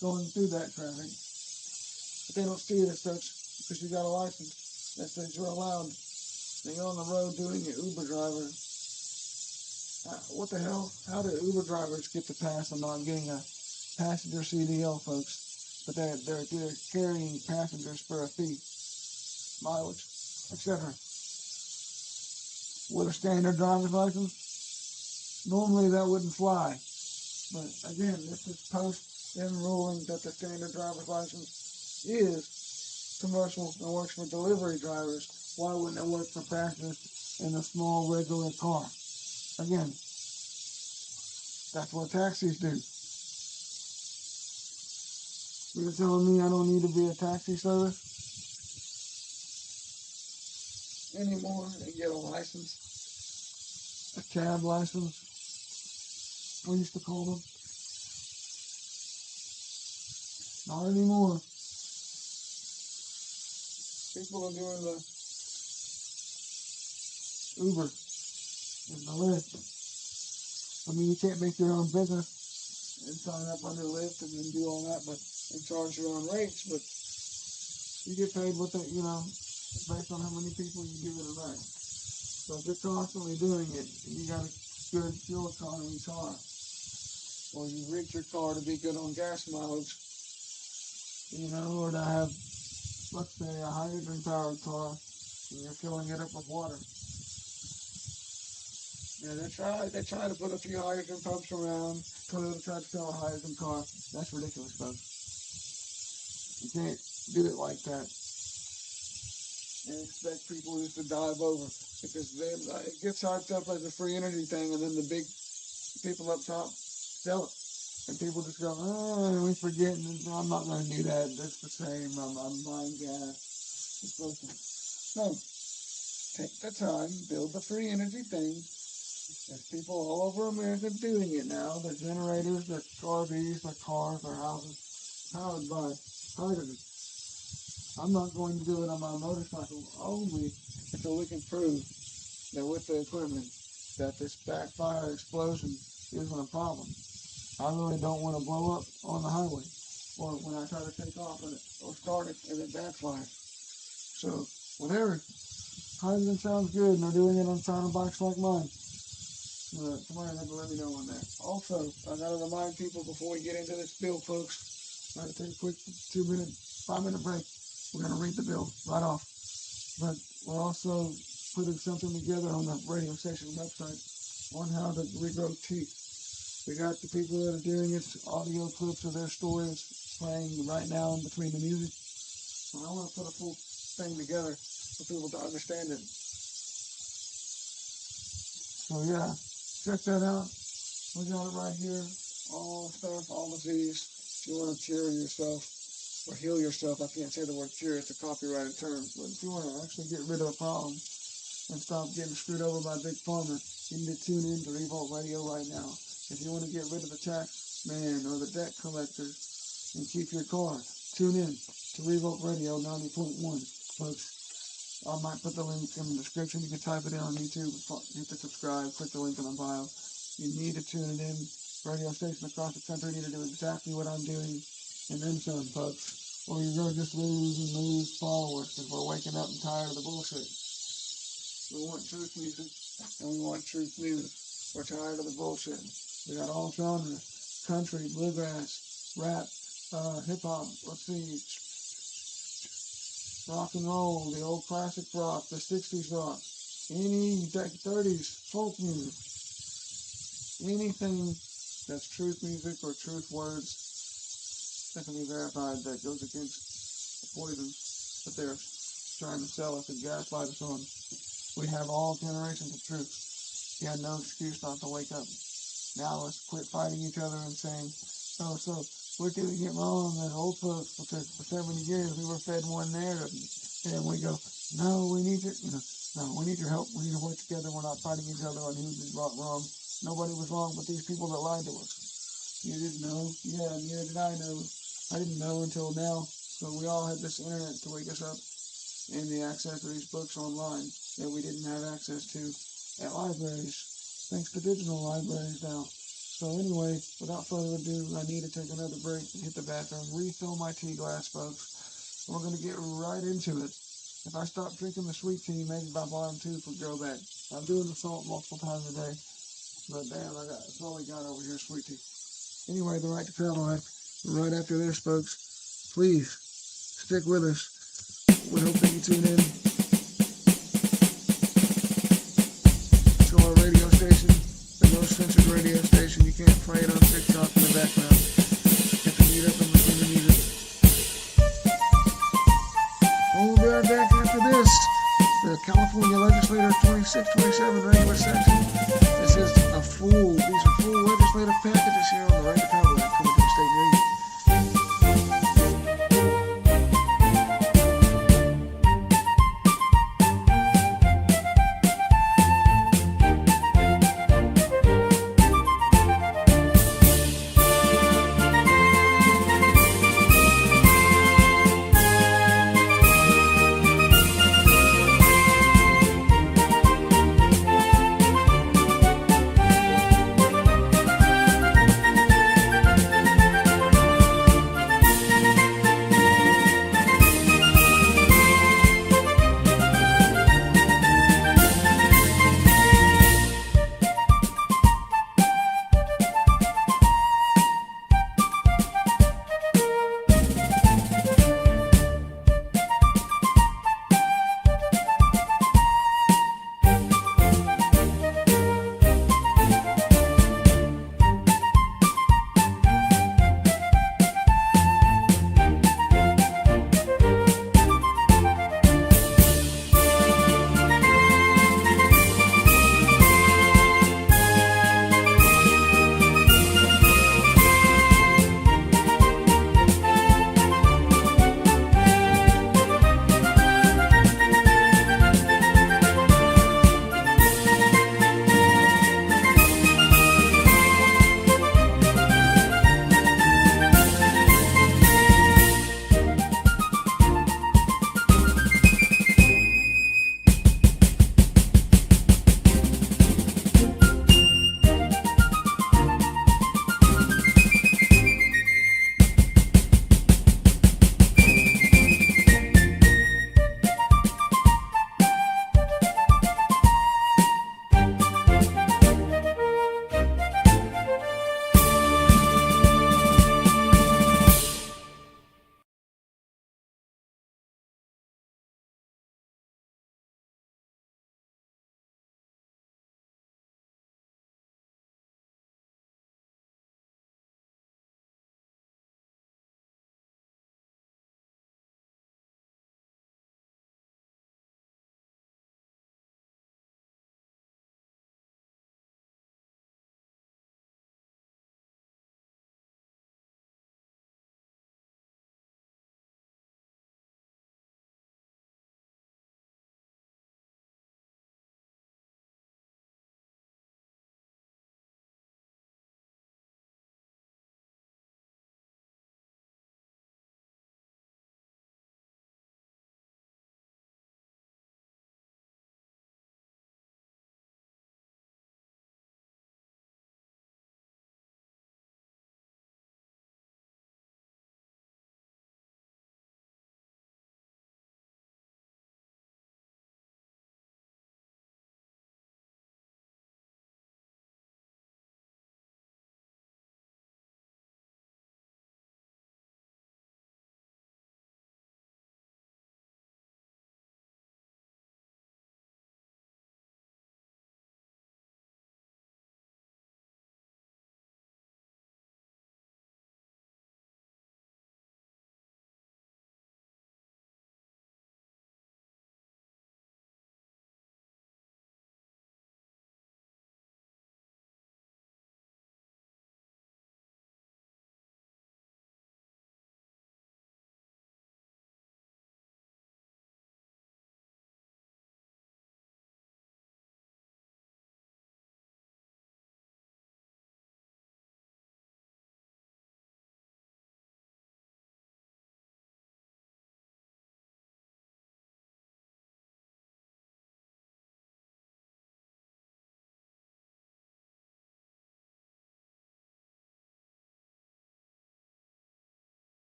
going through that traffic. But they don't see it as such because you got a license that says you're allowed. Now you're on the road doing your Uber driver. What the hell? How do Uber drivers get the pass on not getting a passenger CDL, folks? But they're carrying passengers for a fee, mileage, etc. With a standard driver's license, normally that wouldn't fly. But again, this is post them ruling that the standard driver's license is commercial and works for delivery drivers. Why wouldn't it work for passengers in a small regular car? Again, that's what taxis do. You're telling me I don't need to be a taxi service anymore and get a license, a cab license, we used to call them. Not anymore. People are doing the Uber and the Lyft. I mean, you can't make your own business and sign up under Lyft and then do all that, but and charge your own rates. But you get paid what based on how many people you give it a ride. So if you're constantly doing it, and you got a good fuel economy car, or you rig your car to be good on gas mileage, or to have, let's say, a hydrogen-powered car, and you're filling it up with water. Yeah, they try to put a few hydrogen pumps around. Toyota tried to sell a hydrogen car. That's ridiculous, folks. You can't do it like that and expect people just to dive over, because it gets hyped up as a free energy thing, and then the big people up top sell it. And people just go, oh, we forget, and I'm not going to do that. That's the same. I'm buying gas. No, take the time, build the free energy thing. There's people all over America doing it now. Their generators, their RVs, their cars, their houses, powered by hydrogen. I'm not going to do it on my motorcycle only until we can prove that with the equipment that this backfire explosion isn't a problem. I really don't want to blow up on the highway or when I try to take off in it or start it and it backfires. So whatever, hydrogen sounds good and they're doing it on sound bikes like mine. Somebody had to let me know on that. Also, I got to remind people before we get into this bill, folks, I'm going to take a quick 5-minute break. We're going to read the bill right off. But we're also putting something together on the radio station website on how to regrow teeth. We got the people that are doing it, audio clips of their stories playing right now in between the music. And I want to put a full thing together for people to understand it. So yeah, check that out. We got it right here. All stuff, all disease. If you want to cure yourself or heal yourself, I can't say the word cure, it's a copyrighted term. But if you want to actually get rid of a problem and stop getting screwed over by Big Pharma, you need to tune in to Revolt Radio right now. If you want to get rid of the tax man or the debt collectors and keep your car, tune in to Revolt Radio 90.1, folks. I might put the link in the description. You can type it in on YouTube, hit the subscribe, click the link in the bio. You need to tune it in. Radio stations across the country need to do exactly what I'm doing, and then some, folks. Or you're going to just lose followers because we're waking up and tired of the bullshit. We want truth music, and we want truth news. We're tired of the bullshit. We got all genres: country, bluegrass, rap, hip-hop, let's see, rock and roll, the old classic rock, the 60s rock, any 30s folk music, anything that's truth music or truth words that can be verified that goes against the poison that they're trying to sell us and gaslight us on. We have all generations of truth. You had no excuse not to wake up. Now let's quit fighting each other and saying, oh, so we're doing it wrong as old folks because for 70 years we were fed one narrative. And we go, no, we need your help. We need to work together. We're not fighting each other on who did wrong. Nobody was wrong but these people that lied to us. You didn't know? Yeah, neither did I know. I didn't know until now. So we all had this internet to wake us up and the access to these books online that we didn't have access to at libraries. Thanks to digital libraries now. So anyway, without further ado, I need to take another break, hit the bathroom, refill my tea glass, folks. We're going to get right into it. If I stop drinking the sweet tea, maybe my bottom tooth will grow back. I'm doing the salt multiple times a day, but damn, that's all we got over here, sweet tea. Anyway, the Right to Travel Act, right after this, folks. Please, stick with us. We hope that you tune in to our radio station, the most censored radio station. You can't play it on TikTok in the background. You have to mute up and listen to music. We'll be right back after this. The California Legislature 2627 regular session. These are full legislative packages here on the Right to Travel Act coming to the state near you.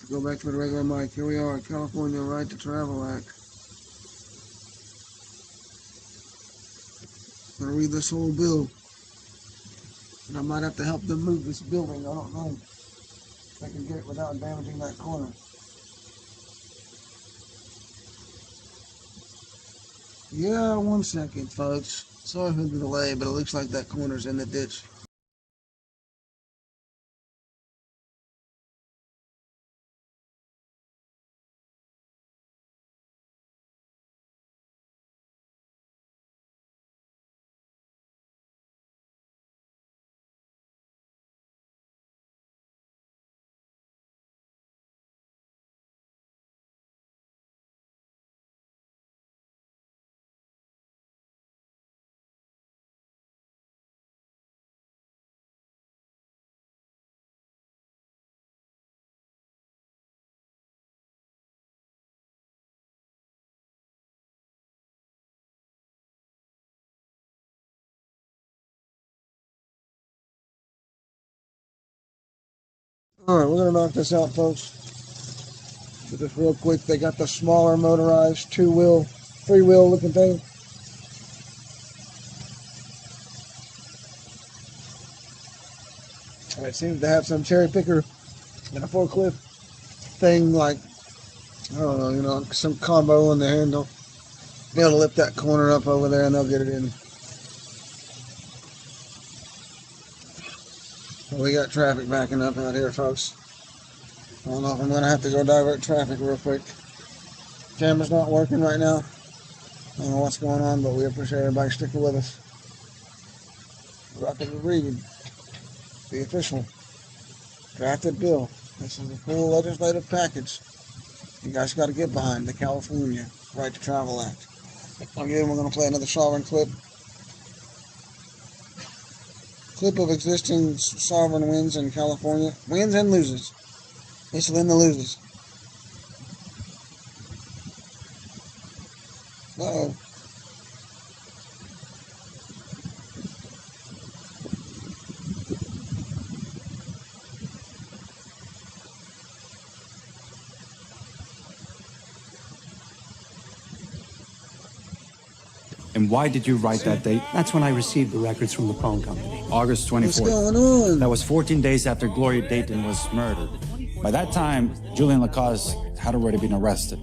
Go back to the regular mic. Here we are, California Right to Travel Act. I'm going to read this whole bill. And I might have to help them move this building. I don't know if I can get it without damaging that corner. Yeah, 1 second, folks. Sorry for the delay, but it looks like that corner's in the ditch. Alright, we're going to knock this out, folks. But just real quick, they got the smaller motorized 2-wheel, 3-wheel looking thing. It seems to have some cherry picker and a forklift thing, like, I don't know, you know, some combo on the handle. Be able to lift that corner up over there and they'll get it in. We got traffic backing up out here, folks. I don't know if I'm going to have to go divert traffic real quick. Camera's not working right now. I don't know what's going on, but we appreciate everybody sticking with us. We're about to read the official drafted bill. This is the full legislative package you guys got to get behind, the California Right to Travel Act. Again, we're going to play another sovereign clip. Clip of existing sovereign wins in California. Wins and loses. This will end the loses. Uh-oh. And why did you write that date? That's when I received the records from the phone company. August 24th. What's going on? That was 14 days after Gloria Dayton was murdered. By that time, Julian Lacaze had already been arrested,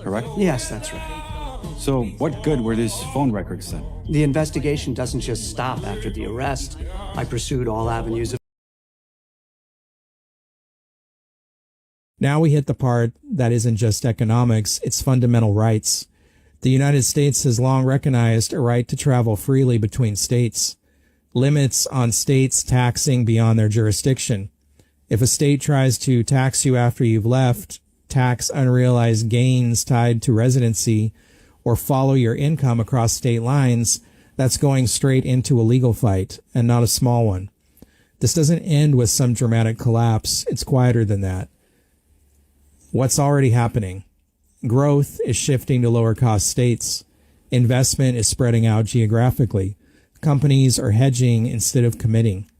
correct? Yes, that's right. So what good were these phone records then? The investigation doesn't just stop after the arrest. I pursued all avenues of... Now we hit the part that isn't just economics, it's fundamental rights. The United States has long recognized a right to travel freely between states. Limits on states taxing beyond their jurisdiction. If a state tries to tax you after you've left, tax unrealized gains tied to residency, or follow your income across state lines, that's going straight into a legal fight, and not a small one. This doesn't end with some dramatic collapse. It's quieter than that. What's already happening? Growth is shifting to lower-cost states. Investment is spreading out geographically. Companies are hedging instead of committing.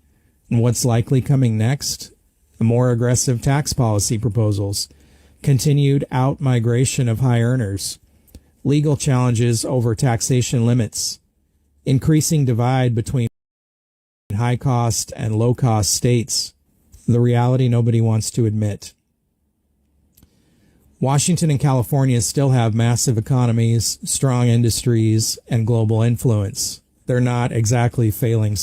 And what's likely coming next? More aggressive tax policy proposals, continued out-migration of high earners, legal challenges over taxation limits, increasing divide between high-cost and low-cost states, the reality nobody wants to admit. Washington and California still have massive economies, strong industries, and global influence. They're not exactly failing.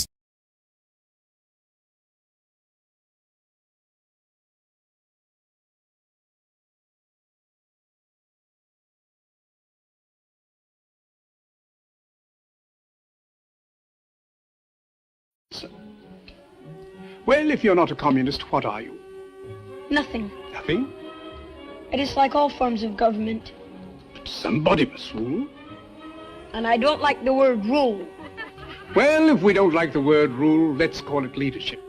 Well, if you're not a communist, what are you? Nothing. Nothing? I dislike all forms of government. But somebody must rule. And I don't like the word rule. Well, if we don't like the word rule, let's call it leadership.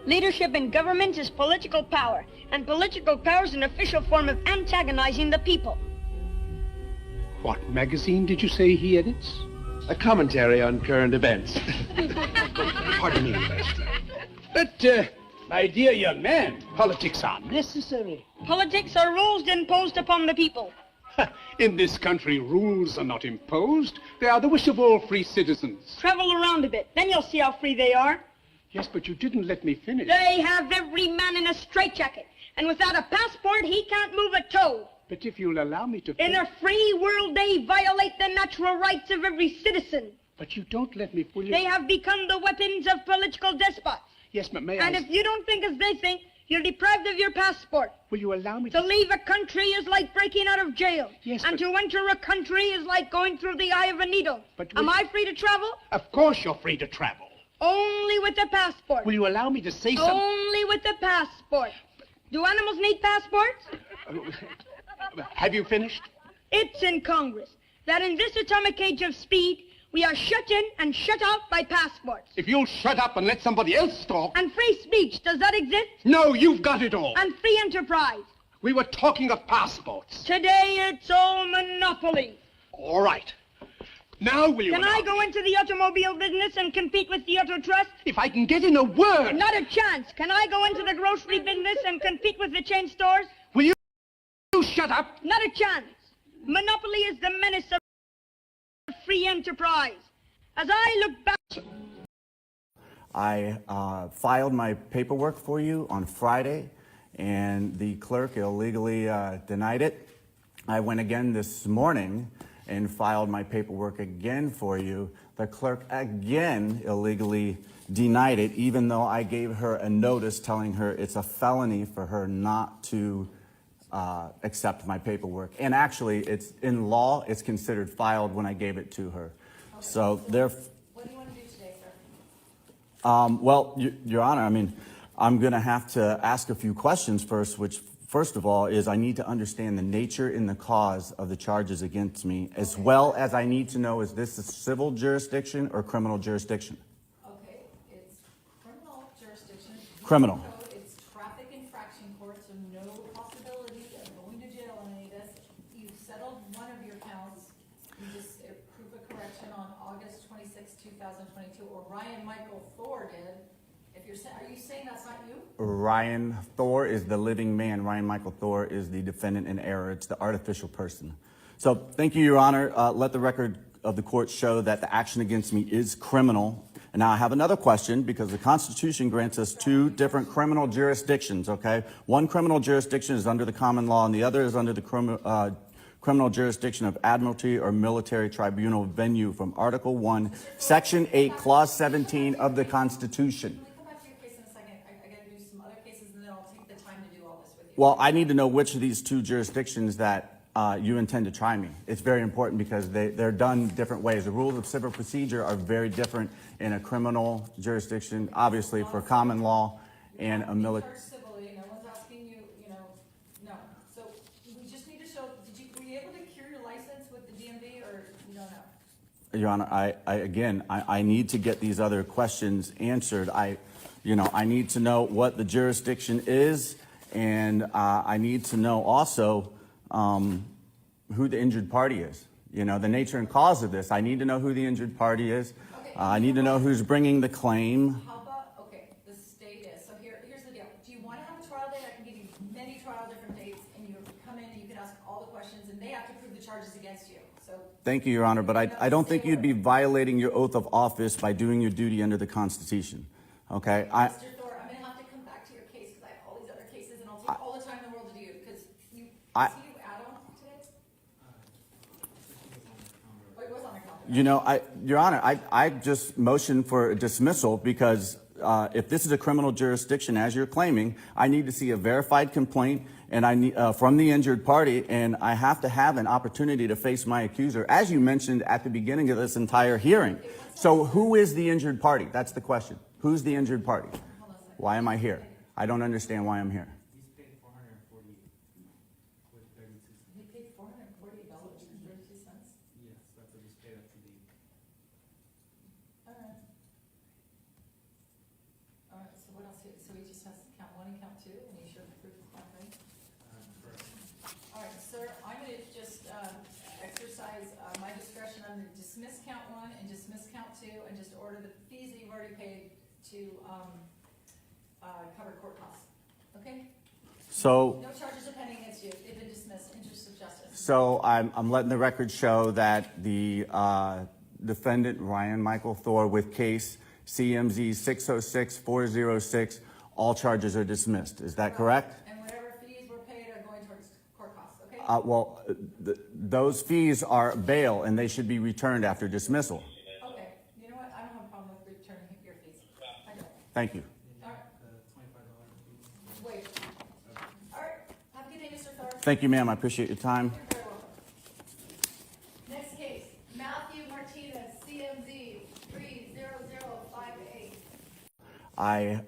Leadership in government is political power, and political power is an official form of antagonizing the people. What magazine did you say he edits? A commentary on current events. Pardon me, Master. But My dear young man, politics are necessary. Politics are rules imposed upon the people. In this country, rules are not imposed. They are the wish of all free citizens. Travel around a bit, then you'll see how free they are. Yes, but you didn't let me finish. They have every man in a straitjacket, and without a passport, he can't move a toe. But if you'll allow me to... In a free world, they violate the natural rights of every citizen. But you don't let me fully... They have become the weapons of political despots. Yes, but may I... And if you don't think as they think, you're deprived of your passport. Will you allow me to leave a country is like breaking out of jail. Yes, and to enter a country is like going through the eye of a needle. But am I free to travel? Of course you're free to travel. Only with a passport. Will you allow me to say something? Only with a passport. Do animals need passports? Have you finished? It's in Congress that in this atomic age of speed, we are shut in and shut out by passports. If you'll shut up and let somebody else talk... And free speech, does that exist? No, you've got it all. And free enterprise. We were talking of passports. Today it's all monopoly. All right. Now will you... Can I go into the automobile business and compete with the Auto Trust? If I can get in a word... Not a chance. Can I go into the grocery business and compete with the chain stores? Will you shut up? Not a chance. Monopoly is the menace of free enterprise. As I look back... I filed my paperwork for you on Friday, and the clerk illegally denied it. I went again this morning and filed my paperwork again for you. The clerk again illegally denied it, even though I gave her a notice telling her it's a felony for her not to accept my paperwork. And actually, it's in law, it's considered filed when I gave it to her. Okay. So there. What do you want to do today, sir? Well, Your Honor, I mean, I'm going to have to ask a few questions first, which, first of all, is I need to understand the nature and the cause of the charges against me, as well as I need to know, is this a civil jurisdiction or criminal jurisdiction? Okay, it's criminal jurisdiction. Criminal. It's traffic infraction court, so no possibility of going to jail on any of this. You settled one of your counts. You just approved a correction on August 26, 2022, or Ryan Michael Thor did. If you're saying, are you saying that's not you? Ryan Thor is the living man. Ryan Michael Thor is the defendant in error. It's the artificial person. So thank you, Your Honor. Let the record of the court show that the action against me is criminal. And now I have another question, because the Constitution grants us two different criminal jurisdictions, okay? One criminal jurisdiction is under the common law, and the other is under the criminal jurisdiction of admiralty or military tribunal venue from Article 1, Section 8, Clause 17 of the Constitution. Well, I need to know which of these two jurisdictions that you intend to try me. It's very important because they're done different ways. The rules of civil procedure are very different in a criminal jurisdiction, obviously for common law, and a military. Civilly, no one's asking you, no. So we just need to show, were you able to cure your license with the DMV, or you don't know? Your Honor, I need to get these other questions answered. I need to know what the jurisdiction is. And I need to know also who the injured party is. The nature and cause of this. I need to know who the injured party is. Okay. I need to know who's bringing the claim. How about, okay, the state is. So here's the deal. Do you want to have a trial date? I can give you many trial different dates, and you come in and you can ask all the questions, and they have to prove the charges against you. So. Thank you, Your Honor, but I don't think you'd be violating your oath of office by doing your duty under the Constitution. Okay? Mr. Thor, I'm going to have to come back to your case because I have all these other cases, and I'll take all the time in the world to do you, because you see you Adam today? Oh, it was on the calendar. Your Honor, I just motioned for a dismissal because if this is a criminal jurisdiction, as you're claiming, I need to see a verified complaint and I need, from the injured party, and I have to have an opportunity to face my accuser, as you mentioned at the beginning of this entire hearing. So who is the injured party? That's the question. Who's the injured party? Why am I here? I don't understand why I'm here. He paid $448.32. Yes, that's what he's paid up to date. All right. So what else? So he just has count 1 and count 2, and he showed the proof of count 3? Correct. All right, sir, I'm going to just exercise my discretion. I'm going to dismiss count 1 and dismiss count 2 and just order the fees that you've already paid to cover court costs, okay? So, No charges are pending against you, they've been dismissed, interest of justice. so I'm letting the record show that the defendant, Ryan Michael Thor, with case CMZ 606406, all charges are dismissed. Is that correct? And whatever fees were paid are going towards court costs, okay? Well, those fees are bail, and they should be returned after dismissal. Okay, you know what, I don't have a problem with returning your fees. I don't. Thank you. All right. Wait. All right, have a good day, Mr. Thor. Thank you, ma'am. I appreciate your time. You're very welcome. Next case, Matthew Martinez, CMZ 30058. I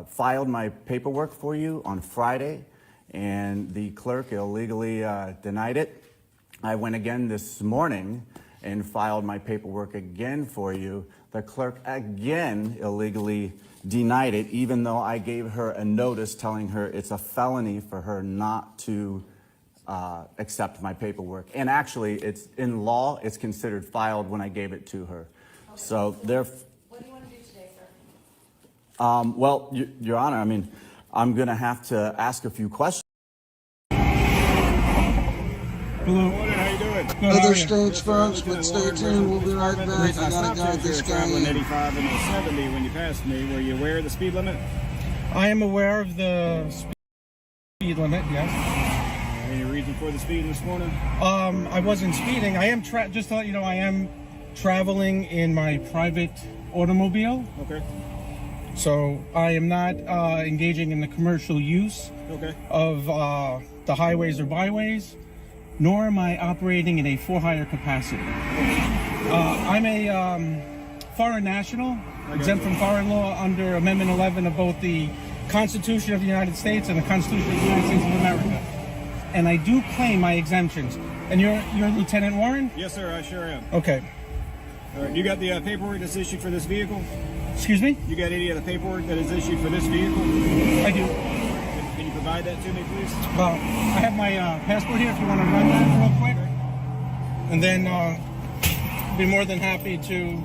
filed my paperwork for you on Friday, and the clerk illegally denied it. I went again this morning and filed my paperwork again for you. The clerk again illegally denied it, even though I gave her a notice telling her it's a felony for her not to accept my paperwork. And actually, it's in law, it's considered filed when I gave it to her. Okay. So there. What do you want to do today, sir? Well, Your Honor, I mean, I'm going to have to ask a few questions. Hello. How you doing? Other states, folks, but stay tuned. We'll be right back. I gotta guide this guy in. 85 and 70 when you passed me. Were you aware of the speed limit? I am aware of the speed limit, yes. Any reason for the speed this morning? I wasn't speeding. I am just to let you know, I am traveling in my private automobile. Okay. So I am not engaging in the commercial use of the highways or byways, nor am I operating in a for-hire capacity. I'm a foreign national, exempt from foreign law under Amendment 11 of both the Constitution of the United States and the Constitution of the United States of America. And I do claim my exemptions. And you're Lieutenant Warren? Yes, sir, I sure am. Okay. All right, you got the paperwork that's issued for this vehicle? Excuse me? You got any of the paperwork that is issued for this vehicle? I do. Can you provide that to me, please? Well, I have my passport here if you want to run that real quick. And then be more than happy to...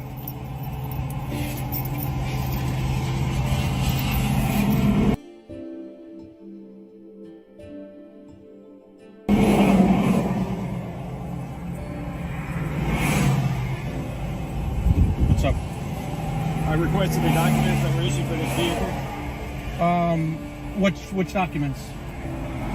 What's up? I requested the documents that were issued for this vehicle. Which documents?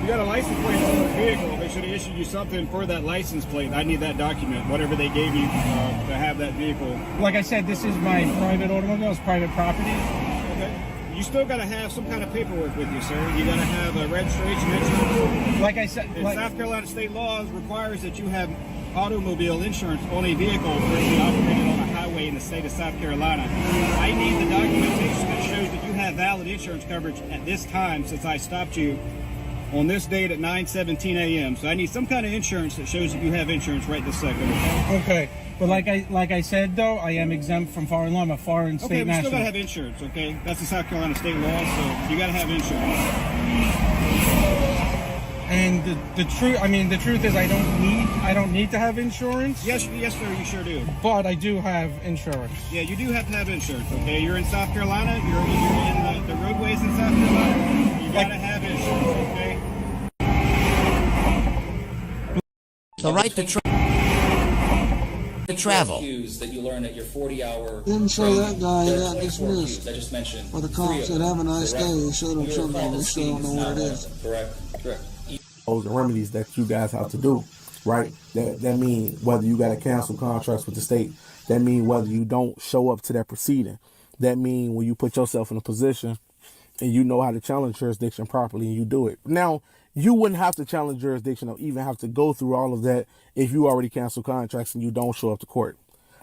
You got a license plate on the vehicle. They should have issued you something for that license plate. I need that document, whatever they gave you to have that vehicle. Like I said, this is my private automobile. It's private property. Okay. You still got to have some kind of paperwork with you, sir. You got to have a registration insurance. Like I said, South Carolina state law requires that you have automobile insurance on a vehicle for it to be operated on a highway in the state of South Carolina. I need the documentation that shows that you have valid insurance coverage at this time, since I stopped you on this date at 9:17 a.m. So I need some kind of insurance that shows that you have insurance right this second. Okay. But like I said though, I am exempt from foreign law. I'm a foreign state national. Okay, we still gotta national. have insurance. Okay, that's the South Carolina state law, so you gotta have insurance. And the truth is, I don't need to have insurance. Yes, sir, you sure do. But I do have insurance. Yeah, you do have to have insurance. Okay, you're in South Carolina. You're in the roadways in South Carolina. You gotta have insurance. Okay. The right to travel. That you learn at your 40-hour. Didn't show that guy, he got dismissed. I just mentioned. Or the cop said, have a nice day. He showed him something, they still don't know what it is. Correct. Those are remedies that you guys have to do, right? That mean whether you got to cancel contracts with the state. That mean whether you don't show up to that proceeding. That mean when you put yourself in a position and you know how to challenge jurisdiction properly and you do it. Now, you wouldn't have to challenge jurisdiction or even have to go through all of that if you already cancel contracts and you don't show up to court.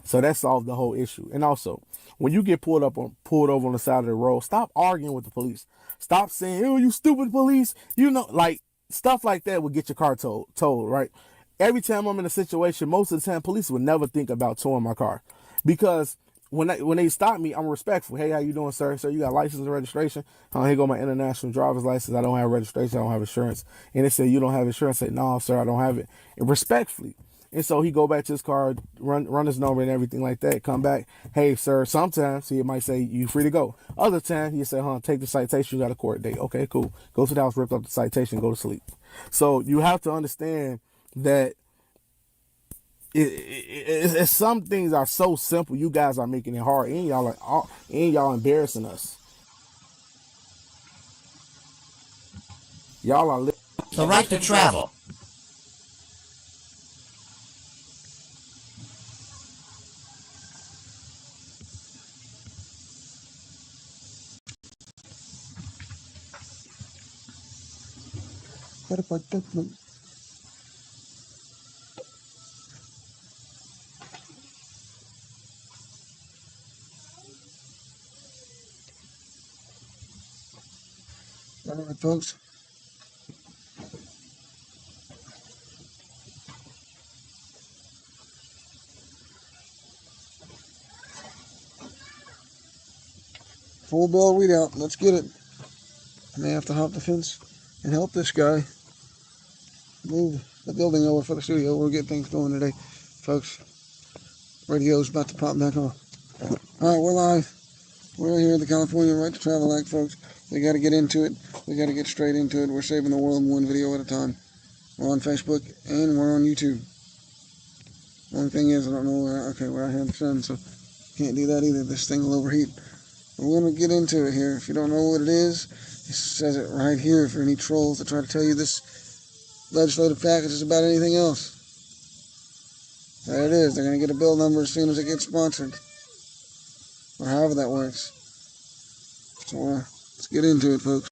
So that solved the whole issue. And also, when you get pulled over on the side of the road, stop arguing with the police. Stop saying, "Oh, you stupid police." You know, like stuff like that would get your car towed, right? Every time I'm in a situation, most of the time, police would never think about towing my car because when they stop me, I'm respectful. Hey, how you doing, sir? Sir, you got license and registration? Here go my international driver's license. I don't have registration. I don't have insurance. And they say, you don't have insurance. I say, no, sir, I don't have it. And respectfully. And so he go back to his car, run his number and everything like that. Come back, hey sir. Sometimes he might say you free to go. Other times he say, take the citation. You got a court date. Okay, cool. Go to the house, rip up the citation, go to sleep. So you have to understand that some things are so simple. You guys are making it hard, and y'all embarrassing us. Y'all are the right to travel. All right, folks. Full bill readout. Let's get it. I may have to hop the fence and help this guy move the building over for the studio. We'll get things going today, folks. Radio's about to pop back on. All right, we're live. We're here at the California Right to Travel Act, folks. We got to get into it. We got to get straight into it. We're saving the world one video at a time. We're on Facebook and we're on YouTube. One thing is, I don't know where I have the sun, so can't do that either. This thing will overheat. We're going to get into it here. If you don't know what it is, it says it right here for any trolls that try to tell you this legislative package is about anything else. There it is. They're going to get a bill number as soon as it gets sponsored, or however that works. So let's get into it, folks.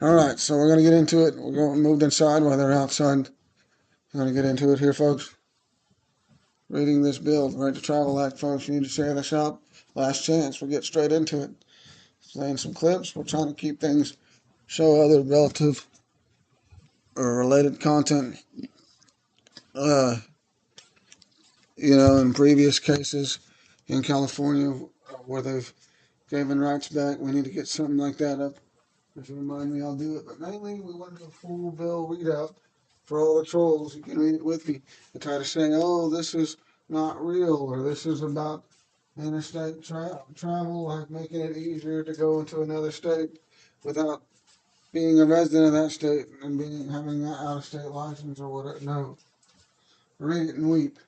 Alright, so we're going to get into it. We're going to move inside while they're outside. We're going to get into it here, folks. Reading this bill, the Right to Travel Act, folks. You need to share this out. Last chance. We'll get straight into it. Playing some clips. We're trying to keep things, show other relative or related content. In previous cases in California where they've given rights back, we need to get something like that up. If you remind me, I'll do it. But mainly, we want to do a full bill readout for all the trolls. You can read it with me and try to say, oh, this is not real, or this is about interstate travel, like making it easier to go into another state without being a resident of that state and having that out-of-state license or whatever. No. Read it and weep.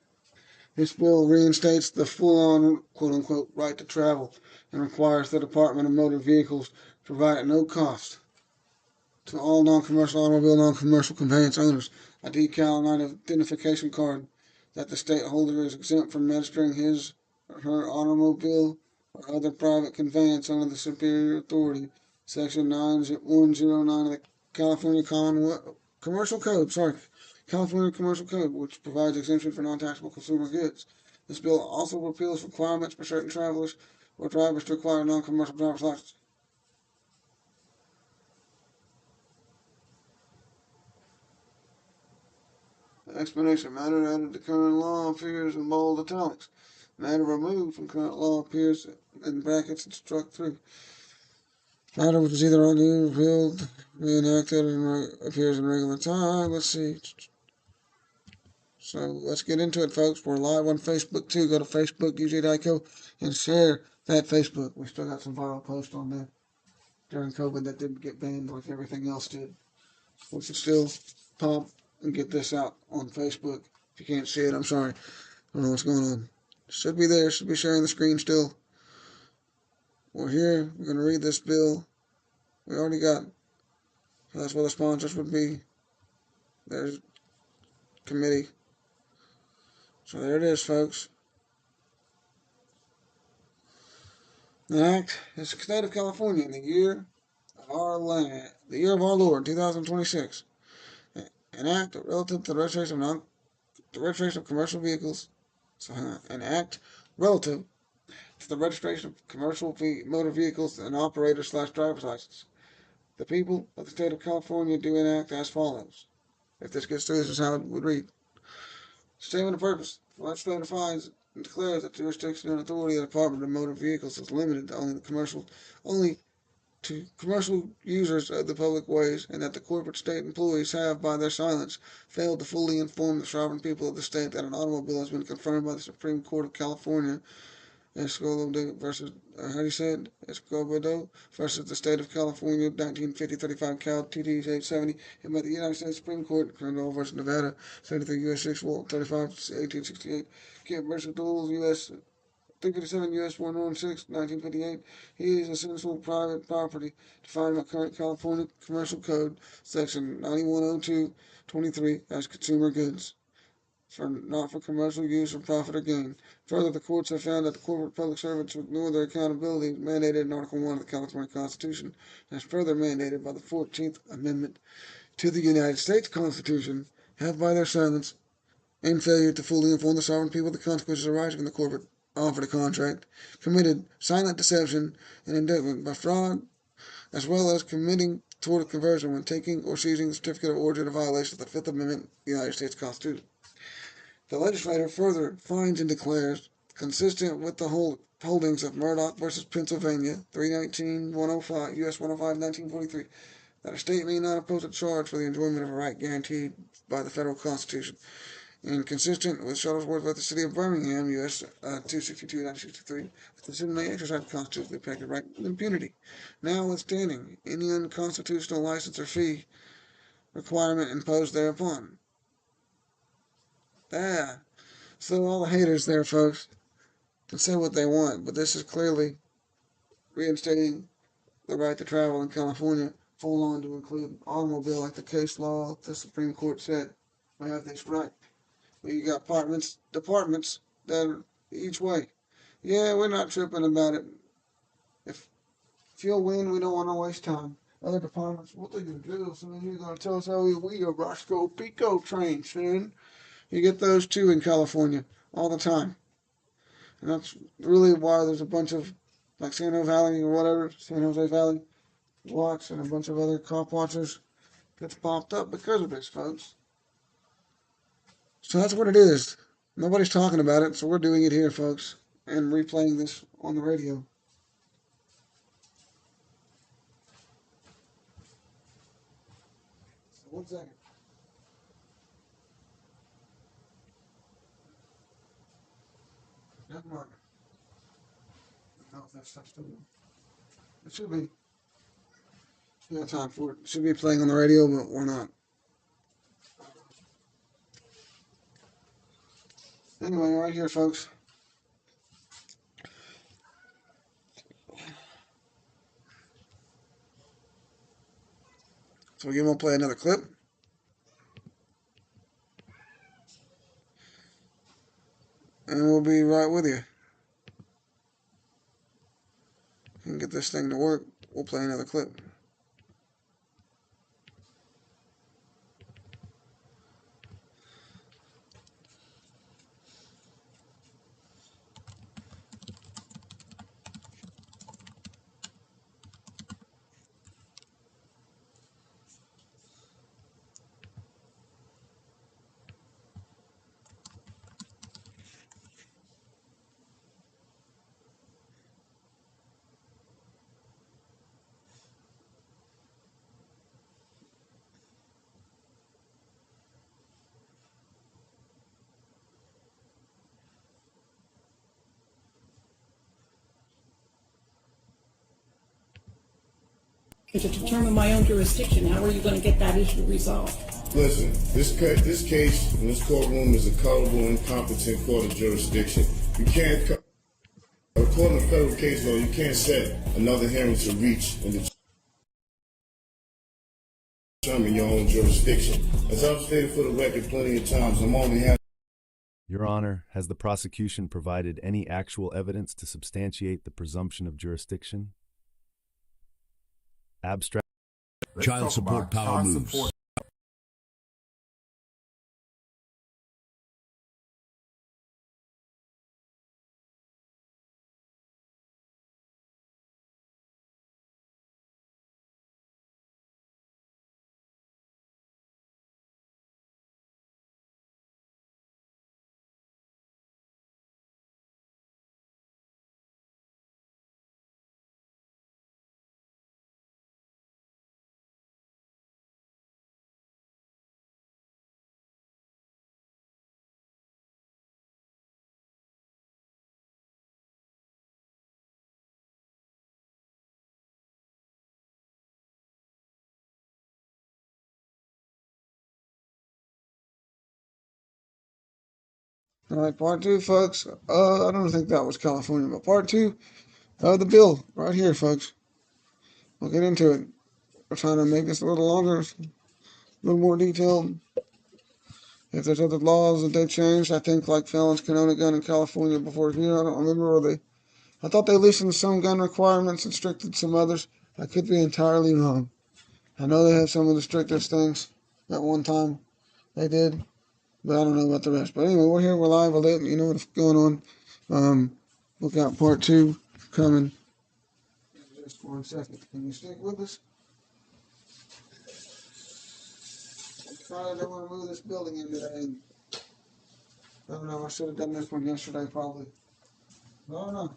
This bill reinstates the full-on, quote-unquote, right to travel and requires the Department of Motor Vehicles to provide at no cost to all non-commercial automobile, non-commercial conveyance owners a decal and identification card that the state holder is exempt from registering his or her automobile or other private conveyance under the superior authority, Section 9109 of the California Commercial Code, California Commercial Code, which provides exemption for non-taxable consumer goods. This bill also repeals requirements for certain travelers or drivers to acquire a non-commercial driver's license. The explanation: matter added to current law appears in bold italics. Matter removed from current law appears in brackets and struck through. Matter which is either undue, repealed, reenacted, and appears in regular time. Let's see. So let's get into it, folks. We're live on Facebook too. Go to Facebook, DJ and share that Facebook. We still got some viral posts on there during COVID that didn't get banned like everything else did. We should still pump and get this out on Facebook. If you can't see it, I'm sorry. I don't know what's going on. Should be there. Should be sharing the screen still. We're here. We're going to read this bill. We already got. That's what the sponsors would be. There's committee. So there it is, folks. The act is the state of California in the year of our land, the year of our Lord, 2026. An act relative to the registration of commercial vehicles. So an act relative to the registration of commercial motor vehicles and operator/driver's license. The people of the state of California do enact as follows. If this gets through, this is how it would read. Statement of purpose. The legislature defines and declares that jurisdiction and authority of the Department of Motor Vehicles is limited to only to commercial users of the public ways, and that the corporate state employees have, by their silence, failed to fully inform the sovereign people of the state that an automobile has been confirmed by the Supreme Court of California, Escobedo versus, Escobedo versus the state of California, 1950, 35 Cal TD 870, and by the United States Supreme Court, Crandall versus Nevada, 73 U.S. 6 Volt 35, 1868, Kent versus Dole, U.S. 357 U.S. 116, 1958. He is essential private property defined by current California Commercial Code, Section 9102-23 as consumer goods, not for commercial use or profit or gain. Further, the courts have found that the corporate public servants who ignore their accountability mandated in Article 1 of the California Constitution, and is further mandated by the 14th Amendment to the United States Constitution, have by their silence and failure to fully inform the sovereign people of the consequences arising from the corporate offered a contract, committed silent deception and indictment by fraud, as well as committing tort of conversion when taking or seizing the certificate of origin in violation of the Fifth Amendment of the United States Constitution. The legislature further finds and declares, consistent with the holdings of Murdoch versus Pennsylvania, 319-105, U.S. 105, 1943, that a state may not oppose a charge for the enjoyment of a right guaranteed by the federal Constitution, and consistent with Shuttlesworth v. the City of Birmingham, U.S. 262, 1963, the citizen may exercise the constitutionally protected right with impunity, notwithstanding any unconstitutional license or fee requirement imposed thereupon. So all the haters there, folks, can say what they want, but this is clearly reinstating the right to travel in California, full on to include automobile, like the case law the Supreme Court said. We have this right. You got departments that are each way. Yeah, we're not tripping about it. If you'll win, we don't want to waste time. Other departments, what they gonna do? So then you're gonna tell us how we are Roscoe Pico trained, son. You get those too in California all the time. And that's really why there's a bunch of, like San Jose Valley or whatever, San Jose Valley Watch and a bunch of other cop watchers gets popped up because of this, folks. So that's what it is. Nobody's talking about it, so we're doing it here, folks, and replaying this on the radio. So 1 second. Never mind. I don't know if that stuff's still going. It should be. We have time for it. It should be playing on the radio, but we're not. Anyway, right here, folks. So we're going to play another clip. And we'll be right with you. If we can get this thing to work, we'll play another clip. To determine my own jurisdiction, how are you going to get that issue resolved? Listen, this case in this courtroom is a culpable, incompetent court of jurisdiction. You can't, according to federal case law, you can't set another hearing to reach and determine your own jurisdiction. As I've stated for the record plenty of times, I'm only having. Your Honor, has the prosecution provided any actual evidence to substantiate the presumption of jurisdiction? Abstract. Child support power moves. All right, part two, folks. I don't think that was California, but part two of the bill right here, folks. We'll get into it. We're trying to make this a little longer, a little more detailed. If there's other laws that they've changed, I think like felons can own a gun in California before here. I don't remember, or I thought they loosened some gun requirements and restricted some others. I could be entirely wrong. I know they have some of the strictest things at one time. They did, but I don't know about the rest. But anyway, we're here, we're live, we're lit, you know what's going on. Look out, part two coming. Just 1 second. Can you stick with us? I don't want to move this building in today. I don't know, I should have done this one yesterday probably. No, no.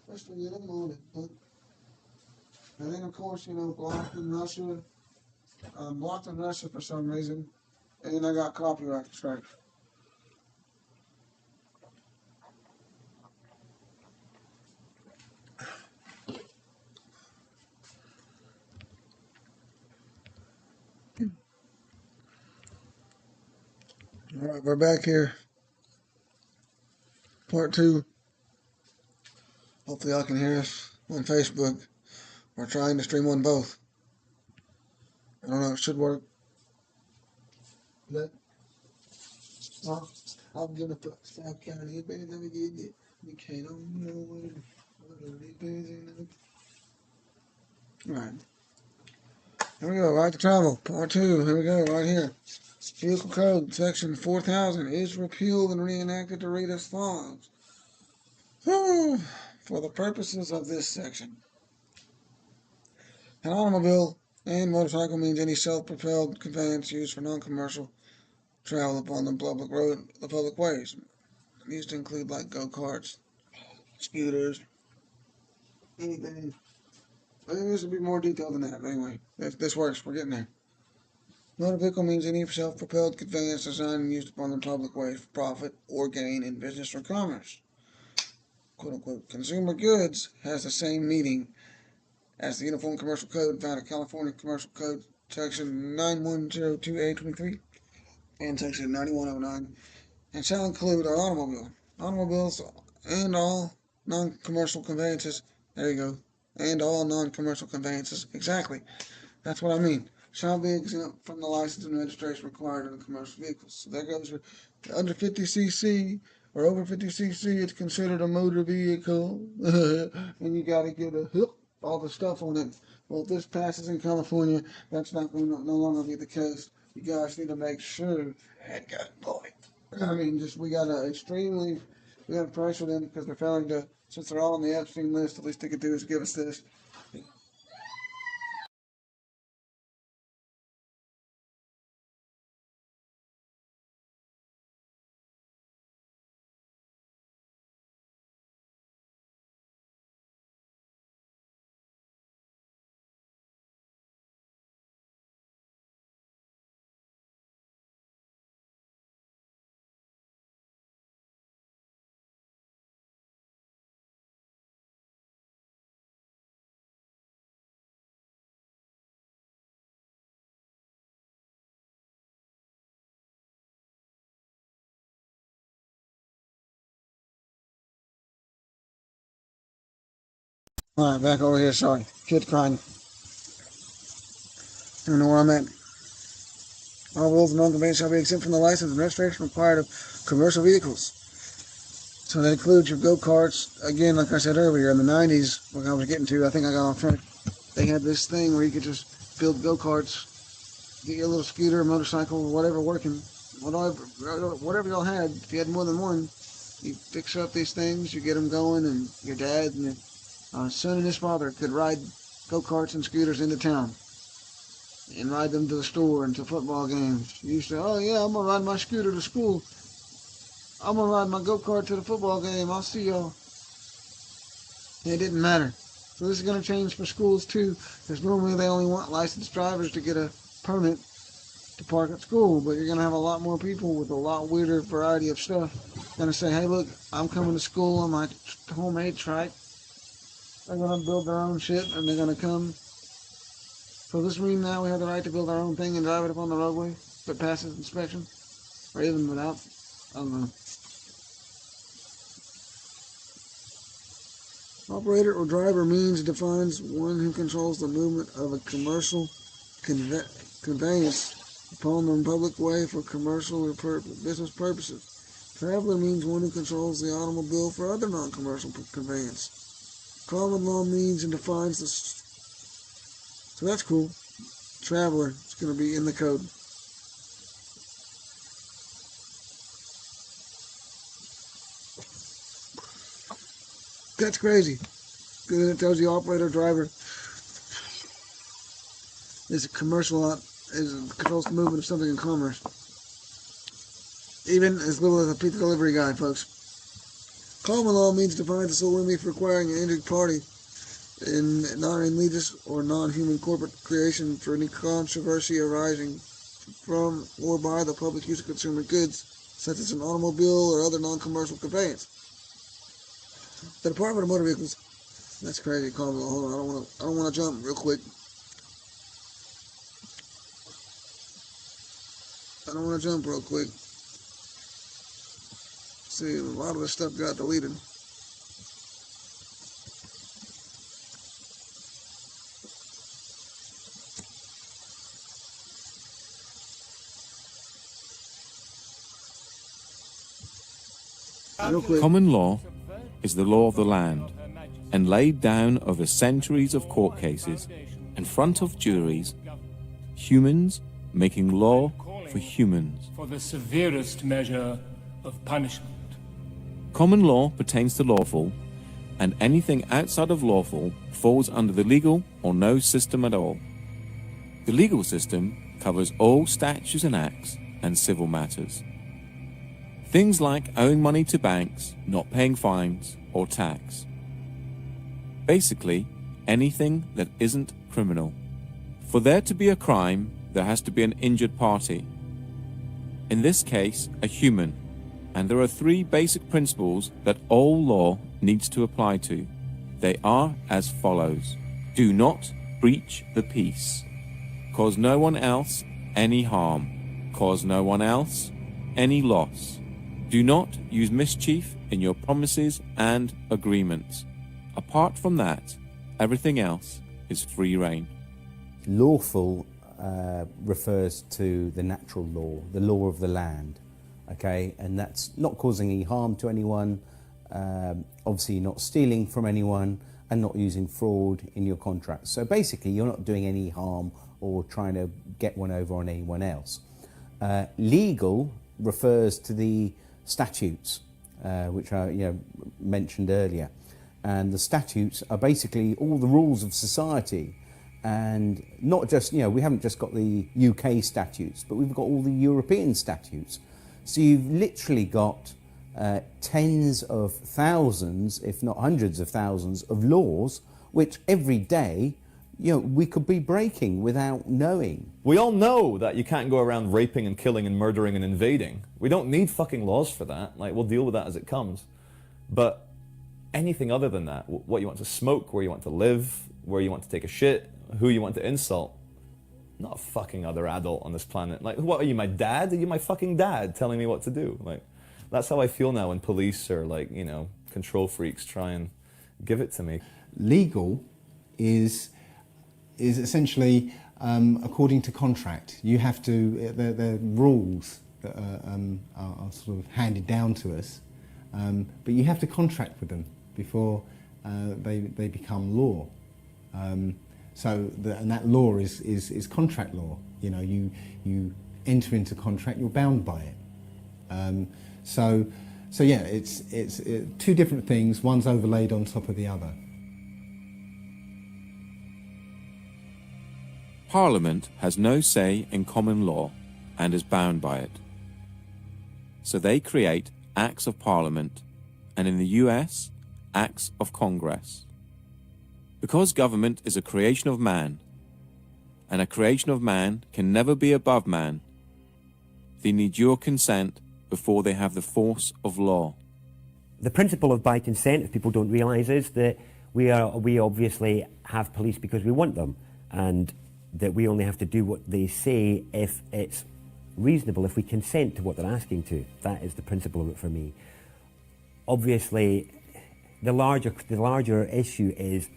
Especially in the morning. And then of course, you know, blocked in Russia for some reason. And then I got copyright strikes. Alright, we're back here. Part two. Hopefully y'all can hear us on Facebook. We're trying to stream on both. I don't know, it should work. But, I'm gonna put South County up and let me get it. We can't know what it is. Alright. Here we go, right to travel. Part two. Here we go, right here. Vehicle Code, Section 4000 is repealed and reenacted to read as follows. For the purposes of this section, an automobile and motorcycle means any self-propelled conveyance used for non-commercial travel upon the public road, the public ways. These to include like go-karts, scooters, anything. I think this would be more detailed than that, but anyway, this works, we're getting there. Motor vehicle means any self-propelled conveyance designed and used upon the public way for profit or gain in business or commerce. Quote-unquote, consumer goods has the same meaning as the Uniform Commercial Code found in California Commercial Code Section 9102A23 and Section 9109, and shall include an automobile, automobiles, and all non-commercial conveyances. There you go. And all non-commercial conveyances. Exactly. That's what I mean. Shall be exempt from the license and registration required in commercial vehicles. So there goes under 50cc or over 50cc. It's considered a motor vehicle, and you got to get all the stuff on it. Well, if this passes in California, that's not going to no longer be the case. You guys need to make sure. I mean, we got to pressure them because they're failing to, since they're all on the Epstein list, the least they could do is give us this. Alright, back over here, sorry. Kid crying. I don't know where I'm at. All wheels and non-conveyance shall be exempt from the license and registration required of commercial vehicles. So that includes your go-karts. Again, like I said earlier, in the 90s, what I was getting to, I think I got off track. They had this thing where you could just build go-karts, get your little scooter, motorcycle, whatever working. Whatever y'all had, if you had more than one, you fix up these things, you get them going, and your dad and your son and his father could ride go-karts and scooters into town and ride them to the store and to football games. You used to, oh yeah, I'm going to ride my scooter to school. I'm going to ride my go-kart to the football game. I'll see y'all. It didn't matter. So this is going to change for schools too, because normally they only want licensed drivers to get a permit to park at school, but you're going to have a lot more people with a lot weirder variety of stuff going to say, hey look, I'm coming to school on my homemade trike. They're gonna build their own shit, and they're gonna come. So this mean now we have the right to build our own thing and drive it up on the roadway if it passes inspection, or even without. I don't know. Operator or driver means defines one who controls the movement of a commercial conveyance upon the public way for commercial or business purposes. Traveler means one who controls the automobile for other non-commercial conveyance. Common law means and defines the... So that's cool. Traveler, it's going to be in the code. That's crazy. Because then it tells you operator, driver is a commercial, controls the movement of something in commerce. Even as little as a pizza delivery guy, folks. Common law means defines the sole remedy for requiring an injured party in non-religious or non-human corporate creation for any controversy arising from or by the public use of consumer goods, such as an automobile or other non-commercial conveyance. The Department of Motor Vehicles. That's crazy. Common law. Hold on, I don't want to jump real quick. See, a lot of this stuff got deleted. Common law is the law of the land, and laid down over centuries of court cases in front of juries, humans making law for humans. For the severest measure of punishment. Common law pertains to lawful, and anything outside of lawful falls under the legal or no system at all. The legal system covers all statutes and acts and civil matters. Things like owing money to banks, not paying fines, or tax. Basically, anything that isn't criminal. For there to be a crime, there has to be an injured party. In this case, a human. And there are three basic principles that all law needs to apply to. They are as follows. Do not breach the peace. Cause no one else any harm. Cause no one else any loss. Do not use mischief in your promises and agreements. Apart from that, everything else is free rein. Lawful refers to the natural law, the law of the land, okay? And that's not causing any harm to anyone, obviously not stealing from anyone, and not using fraud in your contracts. So basically, you're not doing any harm or trying to get one over on anyone else. Legal refers to the statutes, which I mentioned earlier. And the statutes are basically all the rules of society. And not just, we haven't just got the UK statutes, but we've got all the European statutes. So you've literally got tens of thousands, if not hundreds of thousands of laws, which every day, we could be breaking without knowing. We all know that you can't go around raping and killing and murdering and invading. We don't need fucking laws for that. Like, we'll deal with that as it comes. But anything other than that, what you want to smoke, where you want to live, where you want to take a shit, who you want to insult, not a fucking other adult on this planet. Like, what are you, my dad? Are you my fucking dad telling me what to do? Like, that's how I feel now when police are like, control freaks try and give it to me. Legal is essentially according to contract. You have to, the rules that are sort of handed down to us, but you have to contract with them before they become law. And that law is contract law. You enter into contract, you're bound by it. So yeah, it's two different things. One's overlaid on top of the other. Parliament has no say in common law and is bound by it. So they create Acts of Parliament, and in the US, Acts of Congress. Because government is a creation of man, and a creation of man can never be above man, they need your consent before they have the force of law. The principle of by consent, if people don't realise, is that We obviously have police because we want them, and that we only have to do what they say if it's reasonable, if we consent to what they're asking to. That is the principle of it for me. Obviously, the larger issue is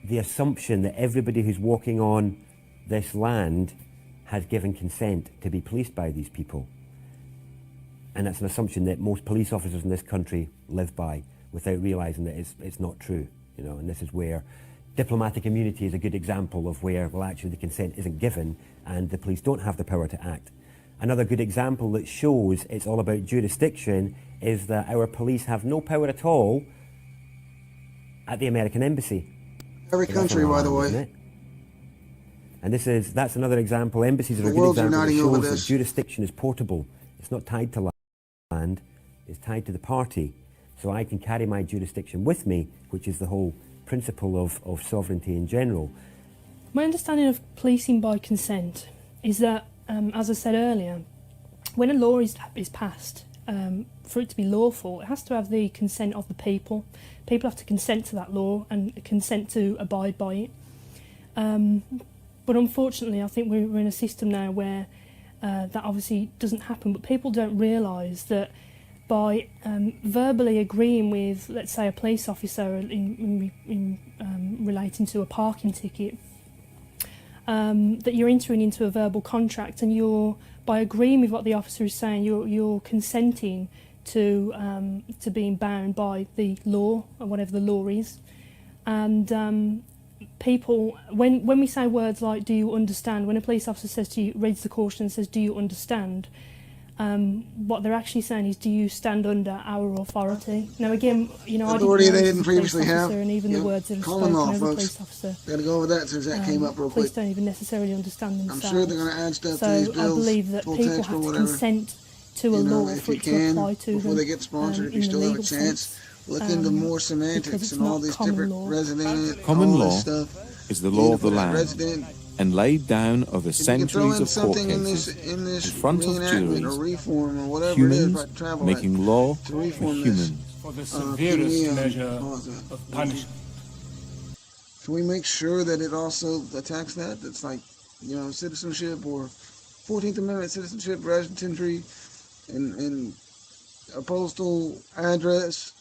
the assumption that everybody who's walking on this land has given consent to be policed by these people. And that's an assumption that most police officers in this country live by without realising that it's not true. You know, and this is where diplomatic immunity is a good example of where, well, actually the consent isn't given and the police don't have the power to act. Another good example that shows it's all about jurisdiction is that our police have no power at all at the American embassy. Every country, by the way. And that's another example. Embassies are a good example that shows that jurisdiction is portable. It's not tied to land, it's tied to the party. So I can carry my jurisdiction with me, which is the whole principle of sovereignty in general. My understanding of policing by consent is that, as I said earlier, when a law is passed, for it to be lawful, it has to have the consent of the people. People have to consent to that law and consent to abide by it. But unfortunately, I think we're in a system now where that obviously doesn't happen, but people don't realise that by verbally agreeing with, let's say, a police officer in relating to a parking ticket, that you're entering into a verbal contract, and by agreeing with what the officer is saying, you're consenting to being bound by the law, or whatever the law is. And people, when we say words like "do you understand," when a police officer says to you, reads the caution and says "do you understand," what they're actually saying is, do you stand under our authority? Now again, you know, authority they didn't previously have, and even the words that are spoken over the police officer. Got to go over that since that came up real quick. Police don't even necessarily understand themselves. I'm sure they're going to add stuff to these bills. So I believe that people have to consent to a law for it to apply to them. Before they get sponsored, if you still have a chance, look into more semantics and all these different resident, Common all law this stuff. is the law of the land, and laid down over centuries of court cases in front of juries, humans making law for humans. For the severest measure of punishment. Can we make sure that it also attacks that? That's like, you know, citizenship or 14th Amendment citizenship, residency, and a postal address,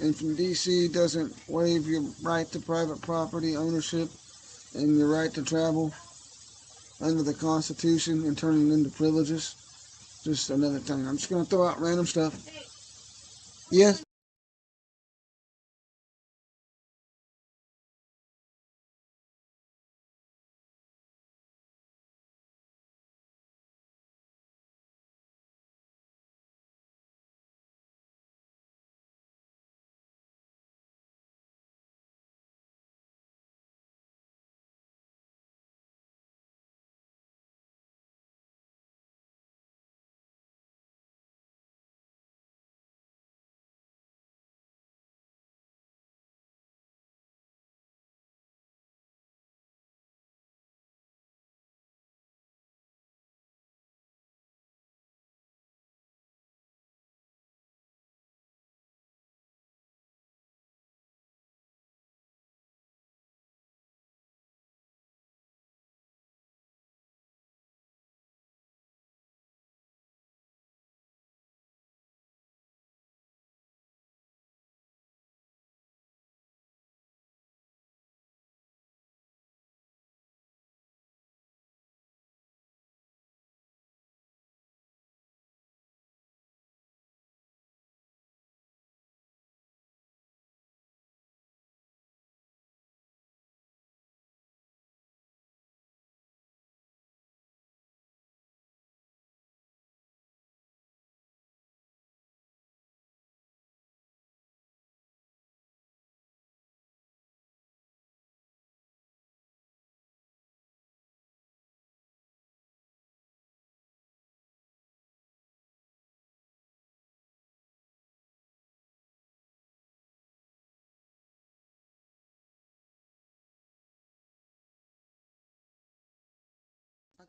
and from DC doesn't waive your right to private property ownership and your right to travel under the Constitution and turn it into privileges. Just another thing. I'm just going to throw out random stuff. Yes?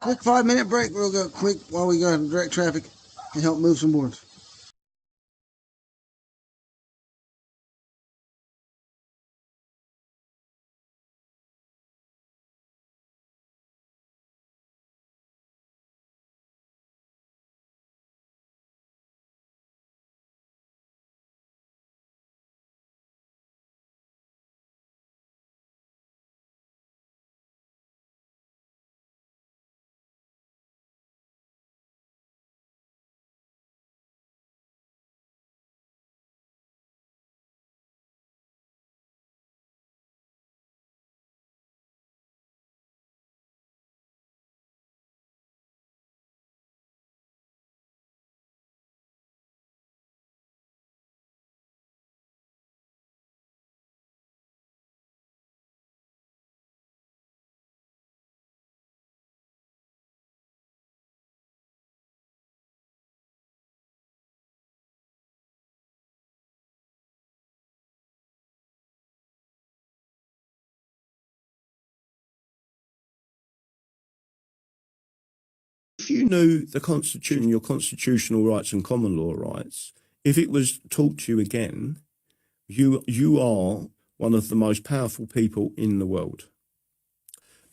Quick 5-minute break. We'll go quick while we go direct traffic and help move some boards. you knew the Constitution, your constitutional rights and common law rights, if it was taught to you again, you are one of the most powerful people in the world.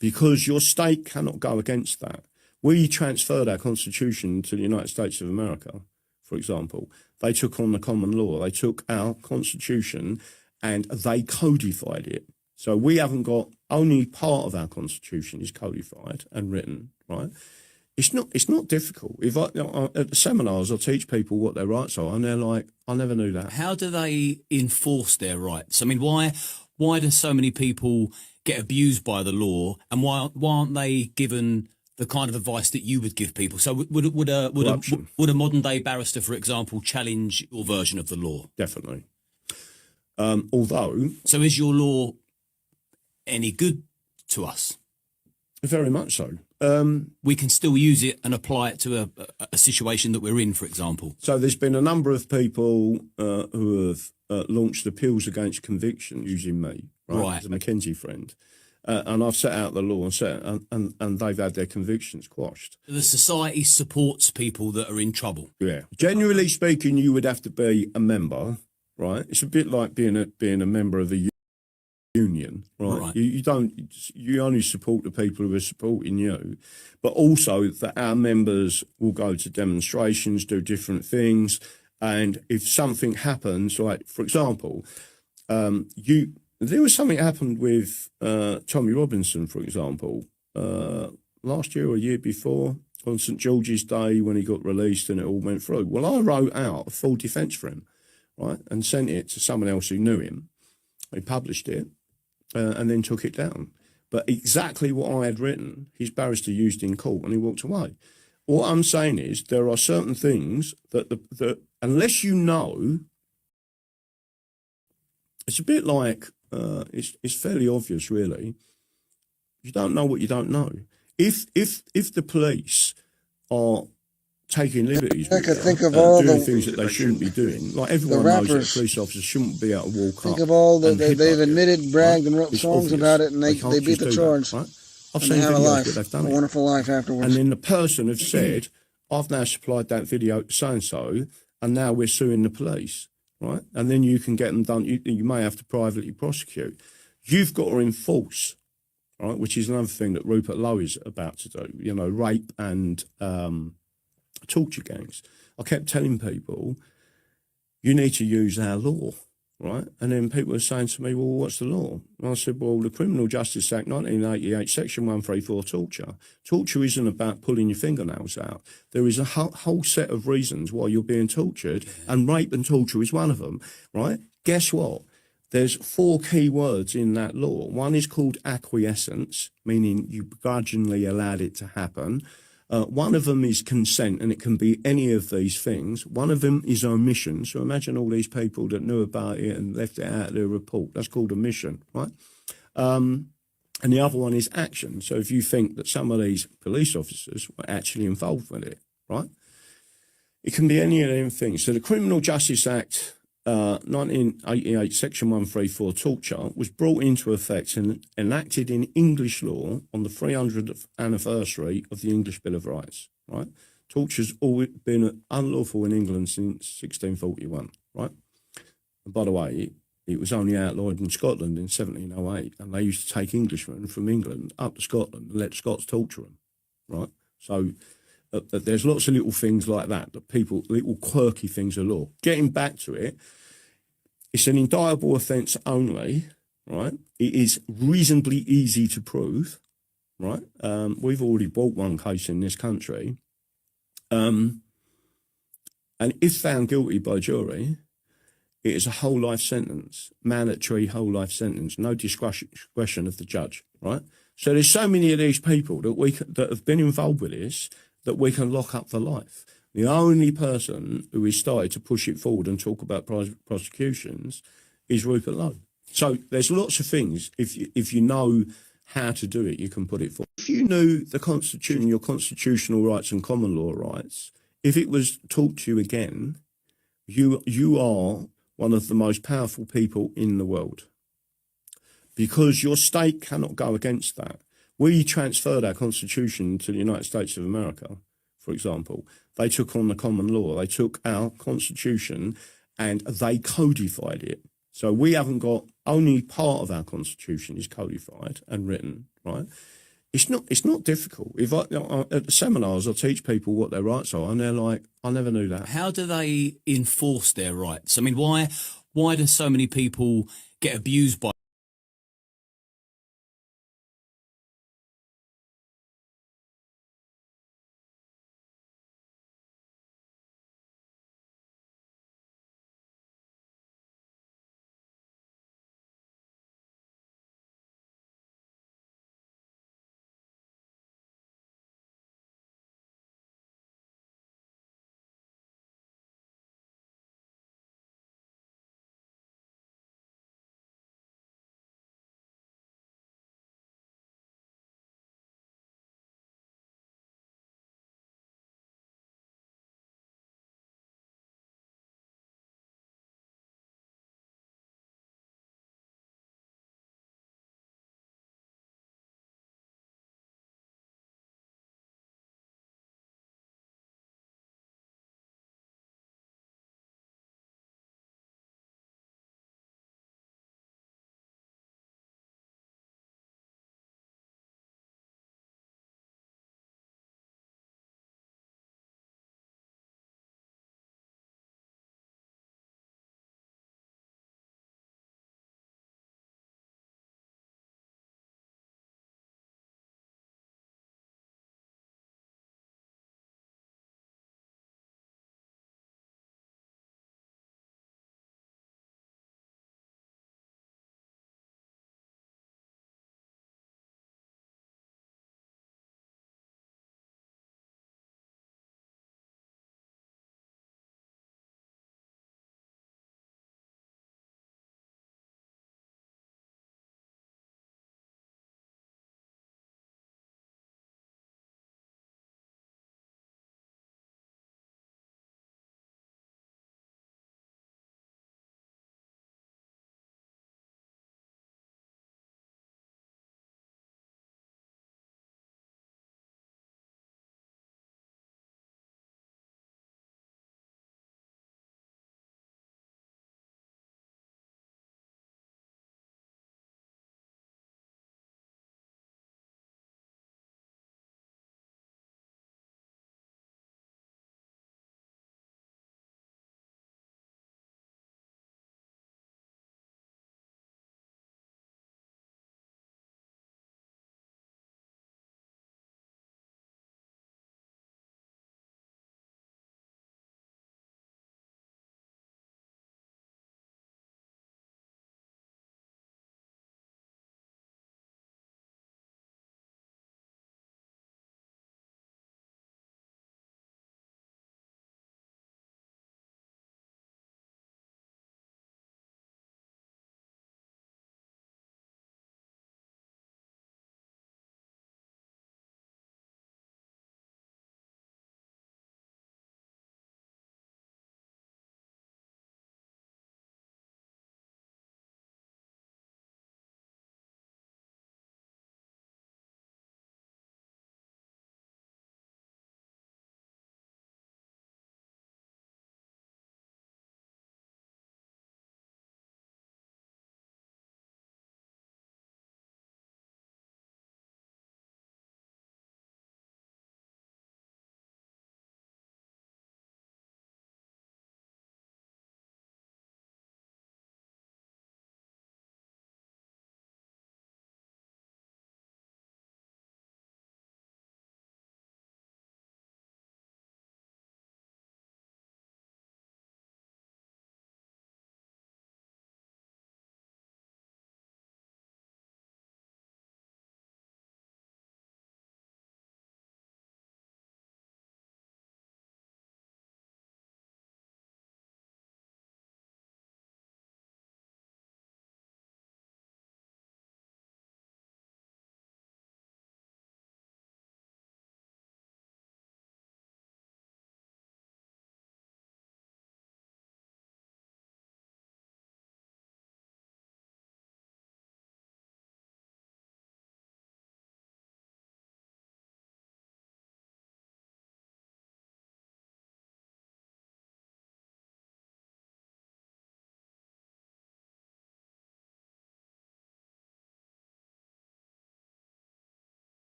Because your state cannot go against that. We transferred our constitution to the United States of America, for example. They took on the common law. They took our constitution and they codified it. So we haven't got, only part of our constitution is codified and written, right? It's not difficult. If at the seminars, I teach people what their rights are, and they're like, I never knew that. How do they enforce their rights? I mean, why do so many people get abused by the law, and why aren't they given the kind of advice that you would give people? So would a modern day barrister, for example, challenge your version of the law? Definitely. Although, so is your law any good to us? Very much so. We can still use it and apply it to a situation that we're in, for example. So there's been a number of people who have launched appeals against conviction using me, right. As a Mackenzie friend. And I've set out the law and they've had their convictions quashed. The society supports people that are in trouble. Yeah. Generally speaking, you would have to be a member, right? It's a bit like being a member of a union, right? You only support the people who are supporting you, but also that our members will go to demonstrations, do different things, and if something happens, like for example, there was something happened with Tommy Robinson, for example, last year or a year before on St George's Day when he got released and it all went through. Well, I wrote out a full defence for him, right, and sent it to someone else who knew him. He published it. And then took it down. But exactly what I had written, his barrister used in court and he walked away. What I'm saying is there are certain things that unless you know, it's a bit like, it's fairly obvious really. You don't know what you don't know. If the police are taking liberties with doing things that they shouldn't be doing. Like everyone knows that a police officer shouldn't be able to walk up. Think of all that they've admitted, bragged, and wrote songs about it, and they beat the charge. Right? I've seen videos where they've done it. A wonderful life afterwards. And then the person have said, I've now supplied that video to so-and-so, and now we're suing the police, right? And then you can get them done. You may have to privately prosecute. You've got to enforce, right? Which is another thing that Rupert Lowe is about to do. You know, rape and torture gangs. I kept telling people, you need to use our law, right? And then people were saying to me, well, what's the law? And I said, well, the Criminal Justice Act 1988, Section 134, torture. Torture isn't about pulling your fingernails out. There is a whole set of reasons why you're being tortured, and rape and torture is one of them, right? Guess what? There's 4 key words in that law. One is called acquiescence, meaning you begrudgingly allowed it to happen. One of them is consent, and it can be any of these things. One of them is omission. So imagine all these people that knew about it and left it out of their report. That's called omission, right? And the other one is action. So if you think that some of these police officers were actually involved with it, right? It can be any of them things. So the Criminal Justice Act 1988, Section 134, torture, was brought into effect and enacted in English law on the 300th anniversary of the English Bill of Rights, right? Torture's always been unlawful in England since 1641, right? And by the way, it was only outlawed in Scotland in 1708, and they used to take Englishmen from England up to Scotland and let Scots torture them, right? So there's lots of little things like that little quirky things of law. Getting back to it, it's an indictable offence only, right? It is reasonably easy to prove, right? We've already brought one case in this country. And if found guilty by jury, it is a whole life sentence, mandatory whole life sentence, no discretion of the judge, right? So there's so many of these people that have been involved with this that we can lock up for life. The only person who has started to push it forward and talk about prosecutions is Rupert Lowe. So there's lots of things. If you know how to do it, you can put it forward. If you knew the Constitution, your constitutional rights and common law rights, if it was taught to you again, you are one of the most powerful people in the world. Because your state cannot go against that. We transferred our Constitution to the United States of America, for example. They took on the common law. They took our constitution and they codified it. So we haven't got, only part of our constitution is codified and written, right? It's not difficult. If at the seminars, I teach people what their rights are, and they're like, I never knew that. How do they enforce their rights? I mean, why do so many people get abused by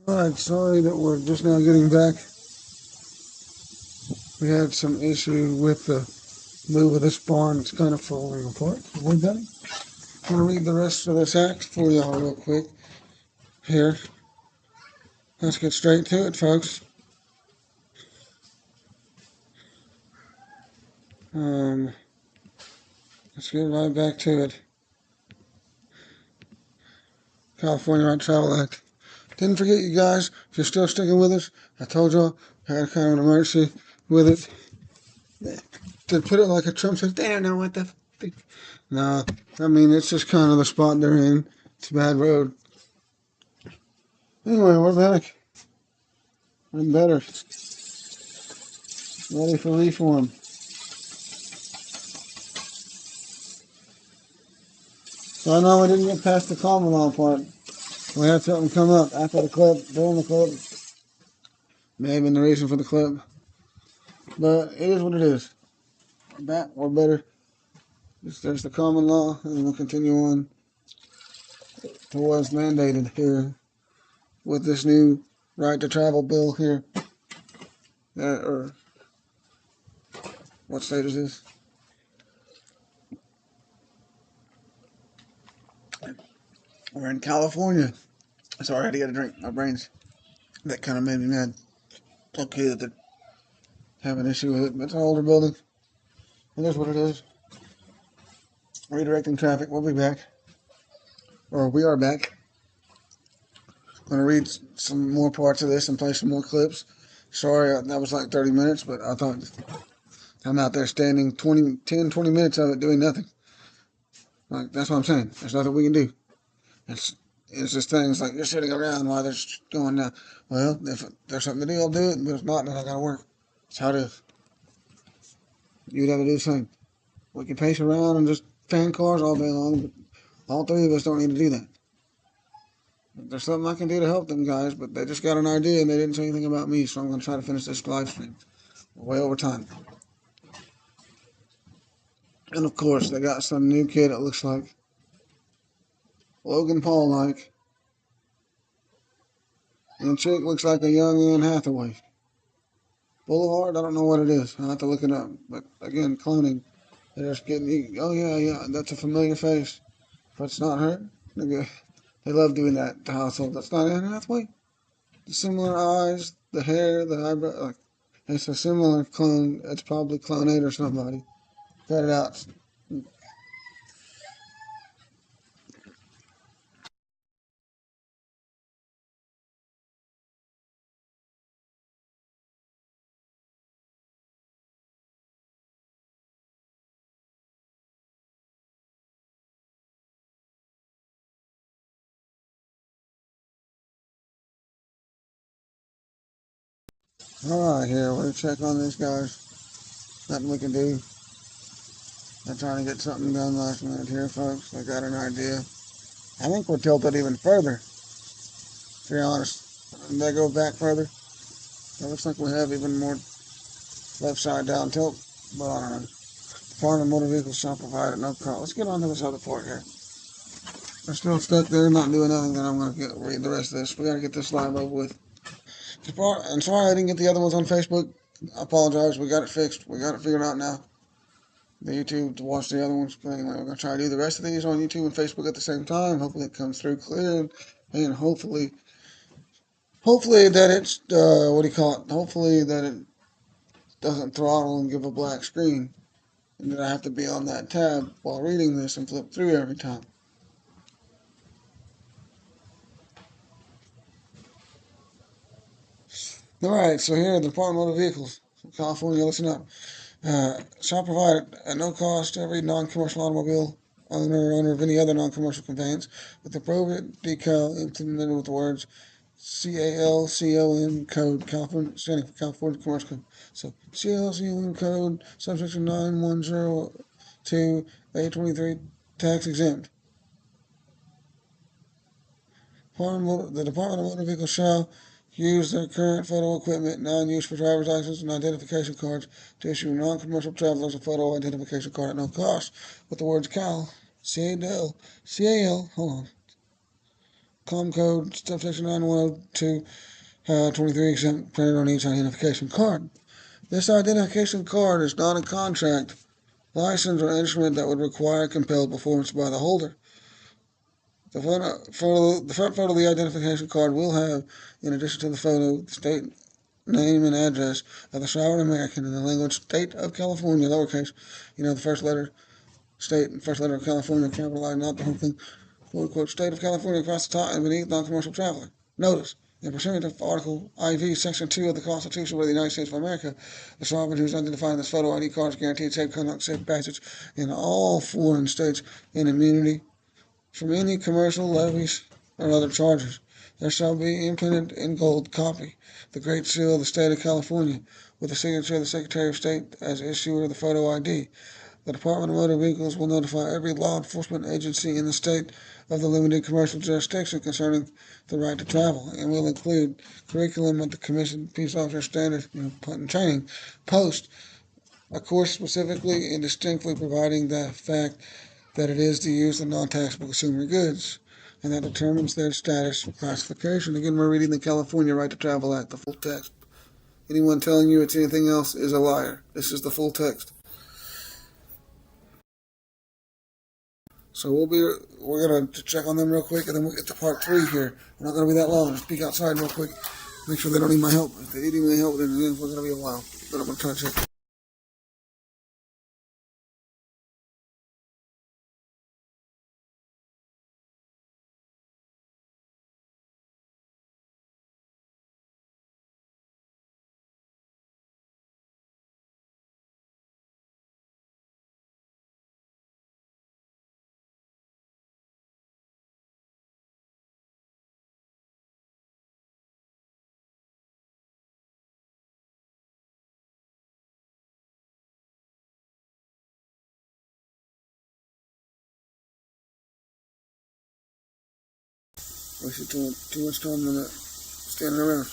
Alright, sorry that we're just now getting back. We had some issue with the move of this barn. It's kind of falling apart. We're done. I'm going to read the rest of this act for y'all real quick. Here. Let's get straight to it, folks. Let's get right back to it. California Right to Travel Act. Didn't forget, you guys, if you're still sticking with us, I told y'all I had kind of an emergency with it. To put it like a Trump says, they don't know what the f. No, I mean, it's just kind of the spot they're in. It's a bad road. Anyway, we're back. I'm better. Ready for reform. So I know we didn't get past the common law part. We had something come up after the clip, during the clip. May have been the reason for the clip. But it is what it is. We're back, we're better. There's the common law, and we'll continue on to what's mandated here with this new right to travel bill here. Or what state is this? We're in California. Sorry, I had to get a drink. My brain's, that kind of made me mad. It's okay that they have an issue with it, but it's an older building. It is what it is. Redirecting traffic. We'll be back. Or we are back. I'm going to read some more parts of this and play some more clips. Sorry, that was like 30 minutes, but I thought I'm out there standing 10, 20 minutes of it doing nothing. Like, that's what I'm saying. There's nothing we can do. It's just things like you're sitting around while they're going down. Well, if there's something to do, I'll do it. But if not, then I gotta work. That's how it is. You'd have to do the same. We can pace around and just fan cars all day long, but all three of us don't need to do that. There's something I can do to help them guys, but they just got an idea and they didn't say anything about me, so I'm going to try to finish this live stream. We're way over time. And of course, they got some new kid that looks like Logan Paul-like. And the chick looks like a young Anne Hathaway. Boulevard, I don't know what it is. I'll have to look it up. But again, cloning. They're just getting, oh yeah, that's a familiar face. If it's not her, they love doing that to household. That's not Anne Hathaway. The similar eyes, the hair, the eyebrow. Like, it's a similar clone. It's probably Clone8 or somebody. Cut it out. Alright, here, we're going to check on these guys. Nothing we can do. They're trying to get something done last minute here, folks. They got an idea. I think we're tilted even further, to be honest. And they go back further. It looks like we have even more left side down tilt, but I don't know. Foreign and motor vehicles shall provide at no cost. Let's get on to this other part here. They're still stuck there, not doing nothing, then I'm going to read the rest of this. We got to get this live over with. I'm sorry I didn't get the other ones on Facebook. I apologize. We got it fixed. We got it figured out now. The YouTube to watch the other ones. But anyway, we're going to try to do the rest of these on YouTube and Facebook at the same time. Hopefully it comes through clear. And hopefully that it's, hopefully that it doesn't throttle and give a black screen. And that I have to be on that tab while reading this and flip through every time. Alright, so here, the Department of Motor Vehicles, California, listen up. Shall provide at no cost to every non-commercial automobile owner or owner of any other non-commercial conveyance with the appropriate decal implemented with the words CALCON code, California, standing for California Commercial Code. So CALCON code, subsection 9102, A23, tax exempt. The Department of Motor Vehicles shall use their current photo equipment, non-use for driver's license and identification cards to issue non-commercial travelers a photo identification card at no cost with the words CAL, hold on, Com Code, subsection 9102, 23 exempt printed on each identification card. This identification card is not a contract, license, or instrument that would require compelled performance by the holder. The front photo of the identification card will have, in addition to the photo, the state name and address of the sovereign American in the language State of California, lowercase, the first letter, state, and first letter of California, capitalized, not the whole thing, quote, State of California across the top and beneath non-commercial traveler. Notice, in pursuant of Article IV, Section 2 of the Constitution of the United States of America, the sovereign who is identified in this photo ID card is guaranteed safe conduct, safe passage in all foreign states and immunity from any commercial levies or other charges. There shall be imprinted in gold copy the Great Seal of the State of California with the signature of the Secretary of State as issuer of the photo ID. The Department of Motor Vehicles will notify every law enforcement agency in the state of the limited commercial jurisdiction concerning the right to travel, and will include curriculum of the Commission Peace Officer Standard and Training post, a course specifically and distinctly providing the fact that it is the use of non-taxable consumer goods, and that determines their status for classification. Again, we're reading the California Right to Travel Act, the full text. Anyone telling you it's anything else is a liar. This is the full text. So we're gonna check on them real quick, and then we'll get to part 3 here. We're not gonna be that long. Just peek outside real quick, make sure they don't need my help. If they need my help, then we're gonna be a while. But I'm gonna try to check. Wasting too much time on that standing around.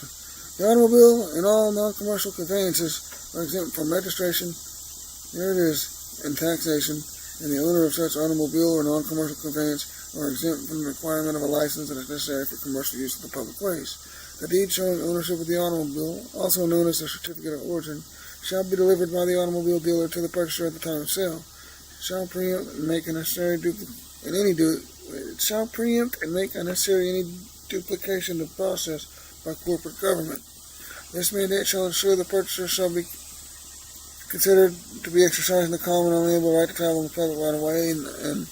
The automobile and all non-commercial conveyances are exempt from registration, here it is, and taxation, and the owner of such automobile or non-commercial conveyance are exempt from the requirement of a license that is necessary for commercial use of the public ways. A deed showing ownership of the automobile, also known as a certificate of origin, shall be delivered by the automobile dealer to the purchaser at the time of sale. Shall preempt and make a necessary any duplication of process by corporate government. This mandate shall ensure the purchaser shall be considered to be exercising the common and unalienable right to travel in the public right of way and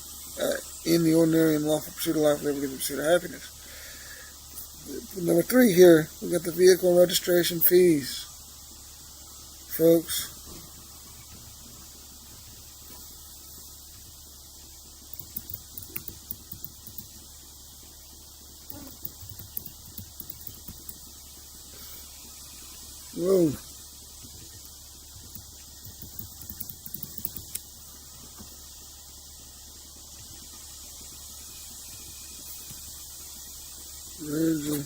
in the ordinary and lawful pursuit of life, liberty, and pursuit of happiness. Number 3 here, we got the vehicle registration fees. Folks, whoa. There's a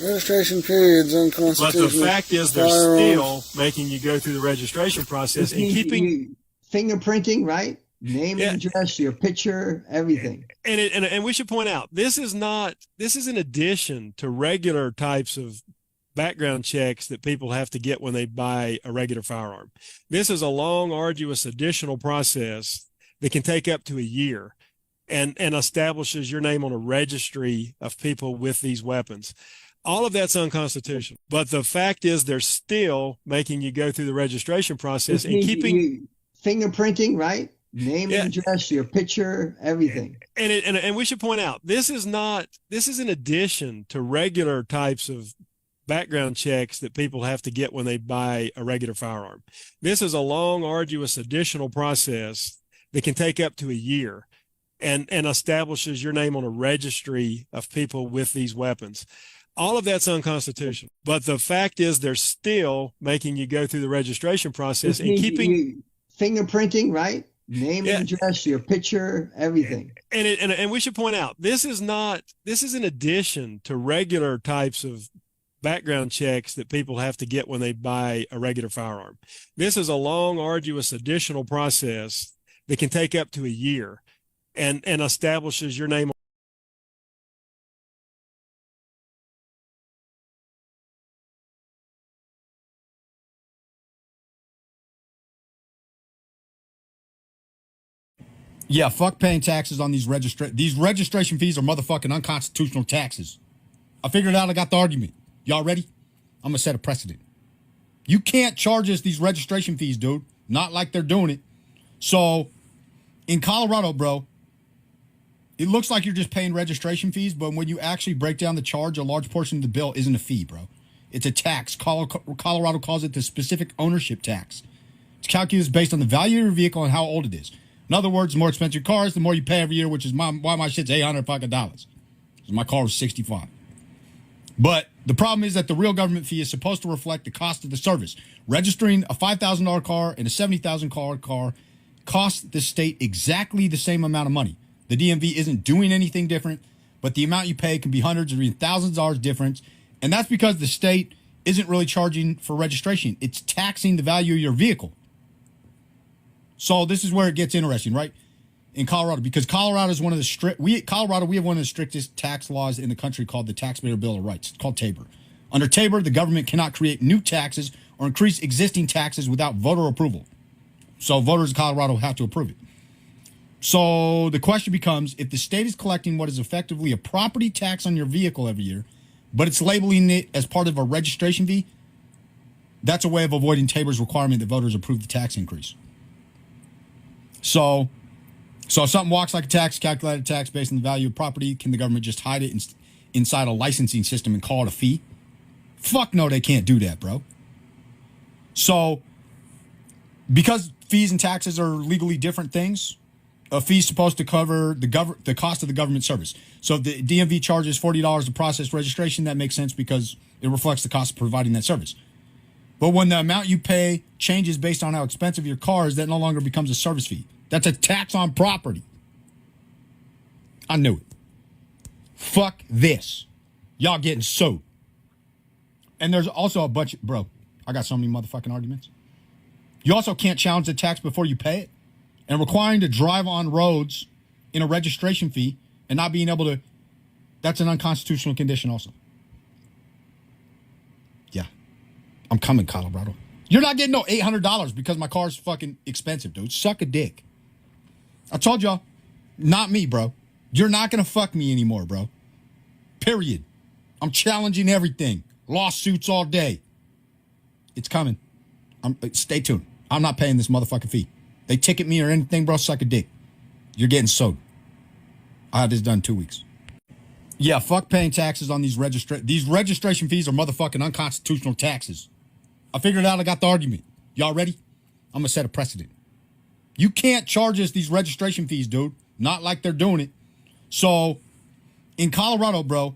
registration periods unconstitutional. But the fact is, they're still making you go through the registration process and keeping fingerprinting, right? Name and address, your picture, everything. And we should point out, this is in addition to regular types of background checks that people have to get when they buy a regular firearm. This is a long, arduous additional process that can take up to a year and establishes your name on a registry of people with these weapons. All of that's unconstitutional. But the fact is, they're still making you go through the registration process and keeping fingerprinting, right? Name and address, your picture, everything. And we should point out, this is in addition to regular types of background checks that people have to get when they buy a regular firearm. This is a long, arduous additional process that can take up to a year and establishes your name on a registry of people with these weapons. All of that's unconstitutional. But the fact is, they're still making you go through the registration process and keeping fingerprinting, right? Name and address, your picture, everything. And we should point out, this is in addition to regular types of background checks that people have to get when they buy a regular firearm. This is a long, arduous additional process that can take up to a year and establishes your name. Yeah, fuck paying taxes on these registration fees are motherfucking unconstitutional taxes. I figured it out. I got the argument. Y'all ready? I'm gonna set a precedent. You can't charge us these registration fees, dude. Not like they're doing it. So, in Colorado, bro, it looks like you're just paying registration fees, but when you actually break down the charge, a large portion of the bill isn't a fee, bro. It's a tax. Colorado calls it the specific ownership tax. It's calculated based on the value of your vehicle and how old it is. In other words, the more expensive cars, the more you pay every year, which is why my shit's $800 fucking dollars. My car was $65. But the problem is that the real government fee is supposed to reflect the cost of the service. Registering a $5,000 car and a $70,000 car costs the state exactly the same amount of money. The DMV isn't doing anything different, but the amount you pay can be hundreds or even thousands of dollars difference. And that's because the state isn't really charging for registration. It's taxing the value of your vehicle. So this is where it gets interesting, right? In Colorado, because Colorado is one of the we have one of the strictest tax laws in the country called the Taxpayer Bill of Rights. It's called TABOR. Under TABOR, the government cannot create new taxes or increase existing taxes without voter approval. So voters in Colorado have to approve it. So the question becomes, if the state is collecting what is effectively a property tax on your vehicle every year, but it's labeling it as part of a registration fee, that's a way of avoiding TABOR's requirement that voters approve the tax increase. So if something walks like a tax, calculated tax based on the value of property, can the government just hide it inside a licensing system and call it a fee? Fuck no, they can't do that, bro. So, because fees and taxes are legally different things, a fee is supposed to cover the cost of the government service. So if the DMV charges $40 to process registration, that makes sense because it reflects the cost of providing that service. But when the amount you pay changes based on how expensive your car is, that no longer becomes a service fee. That's a tax on property. I knew it. Fuck this. Y'all getting sued. And there's also a bunch of, bro, I got so many motherfucking arguments. You also can't challenge the tax before you pay it. And requiring to drive on roads in a registration fee and not being able to, that's an unconstitutional condition also. Yeah. I'm coming, Colorado. You're not getting no $800 because my car's fucking expensive, dude. Suck a dick. I told y'all, not me, bro. You're not going to fuck me anymore, bro. Period. I'm challenging everything. Lawsuits all day. It's coming. Stay tuned. I'm not paying this motherfucking fee. They ticket me or anything, bro, suck a dick. You're getting sued. I had this done 2 weeks. Yeah, fuck paying taxes on these registration fees are motherfucking unconstitutional taxes. I figured it out. I got the argument. Y'all ready? I'm going to set a precedent. You can't charge us these registration fees, dude. Not like they're doing it. So, in Colorado, bro,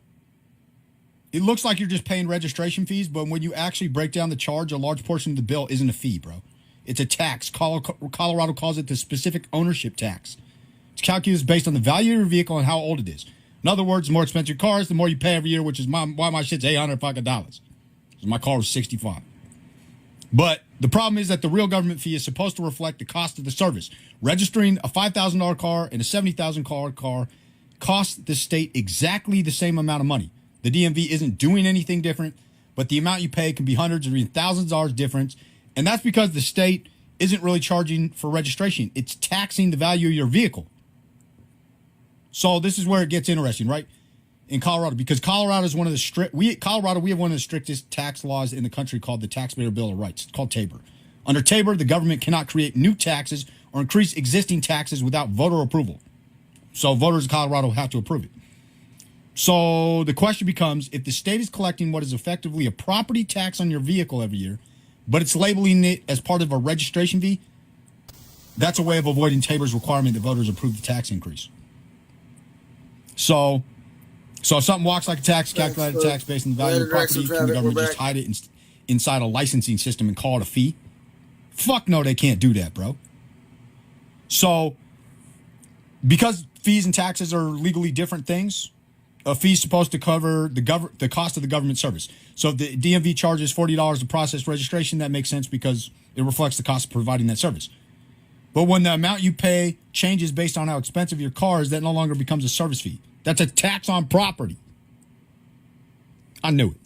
it looks like you're just paying registration fees, but when you actually break down the charge, a large portion of the bill isn't a fee, bro. It's a tax. Colorado calls it the specific ownership tax. It's calculated based on the value of your vehicle and how old it is. In other words, the more expensive cars, the more you pay every year, which is why my shit's $800 fucking dollars. My car was $65. But the problem is that the real government fee is supposed to reflect the cost of the service. Registering a $5,000 car and a $70,000 car costs the state exactly the same amount of money. The DMV isn't doing anything different, but the amount you pay can be hundreds or even thousands of dollars difference. And that's because the state isn't really charging for registration. It's taxing the value of your vehicle. So this is where it gets interesting, right? In Colorado, because Colorado is one of the we have one of the strictest tax laws in the country called the Taxpayer Bill of Rights. It's called TABOR. Under TABOR, the government cannot create new taxes or increase existing taxes without voter approval. So voters in Colorado have to approve it. So the question becomes, if the state is collecting what is effectively a property tax on your vehicle every year, but it's labeling it as part of a registration fee, that's a way of avoiding TABOR's requirement that voters approve the tax increase. So if something walks like a tax, calculated tax based on the value of property, can the government just hide it inside a licensing system and call it a fee? Fuck no, they can't do that, bro. So, because fees and taxes are legally different things, a fee is supposed to cover the cost of the government service. So if the DMV charges $40 to process registration, that makes sense because it reflects the cost of providing that service. But when the amount you pay changes based on how expensive your car is, that no longer becomes a service fee. That's a tax on property. I knew it.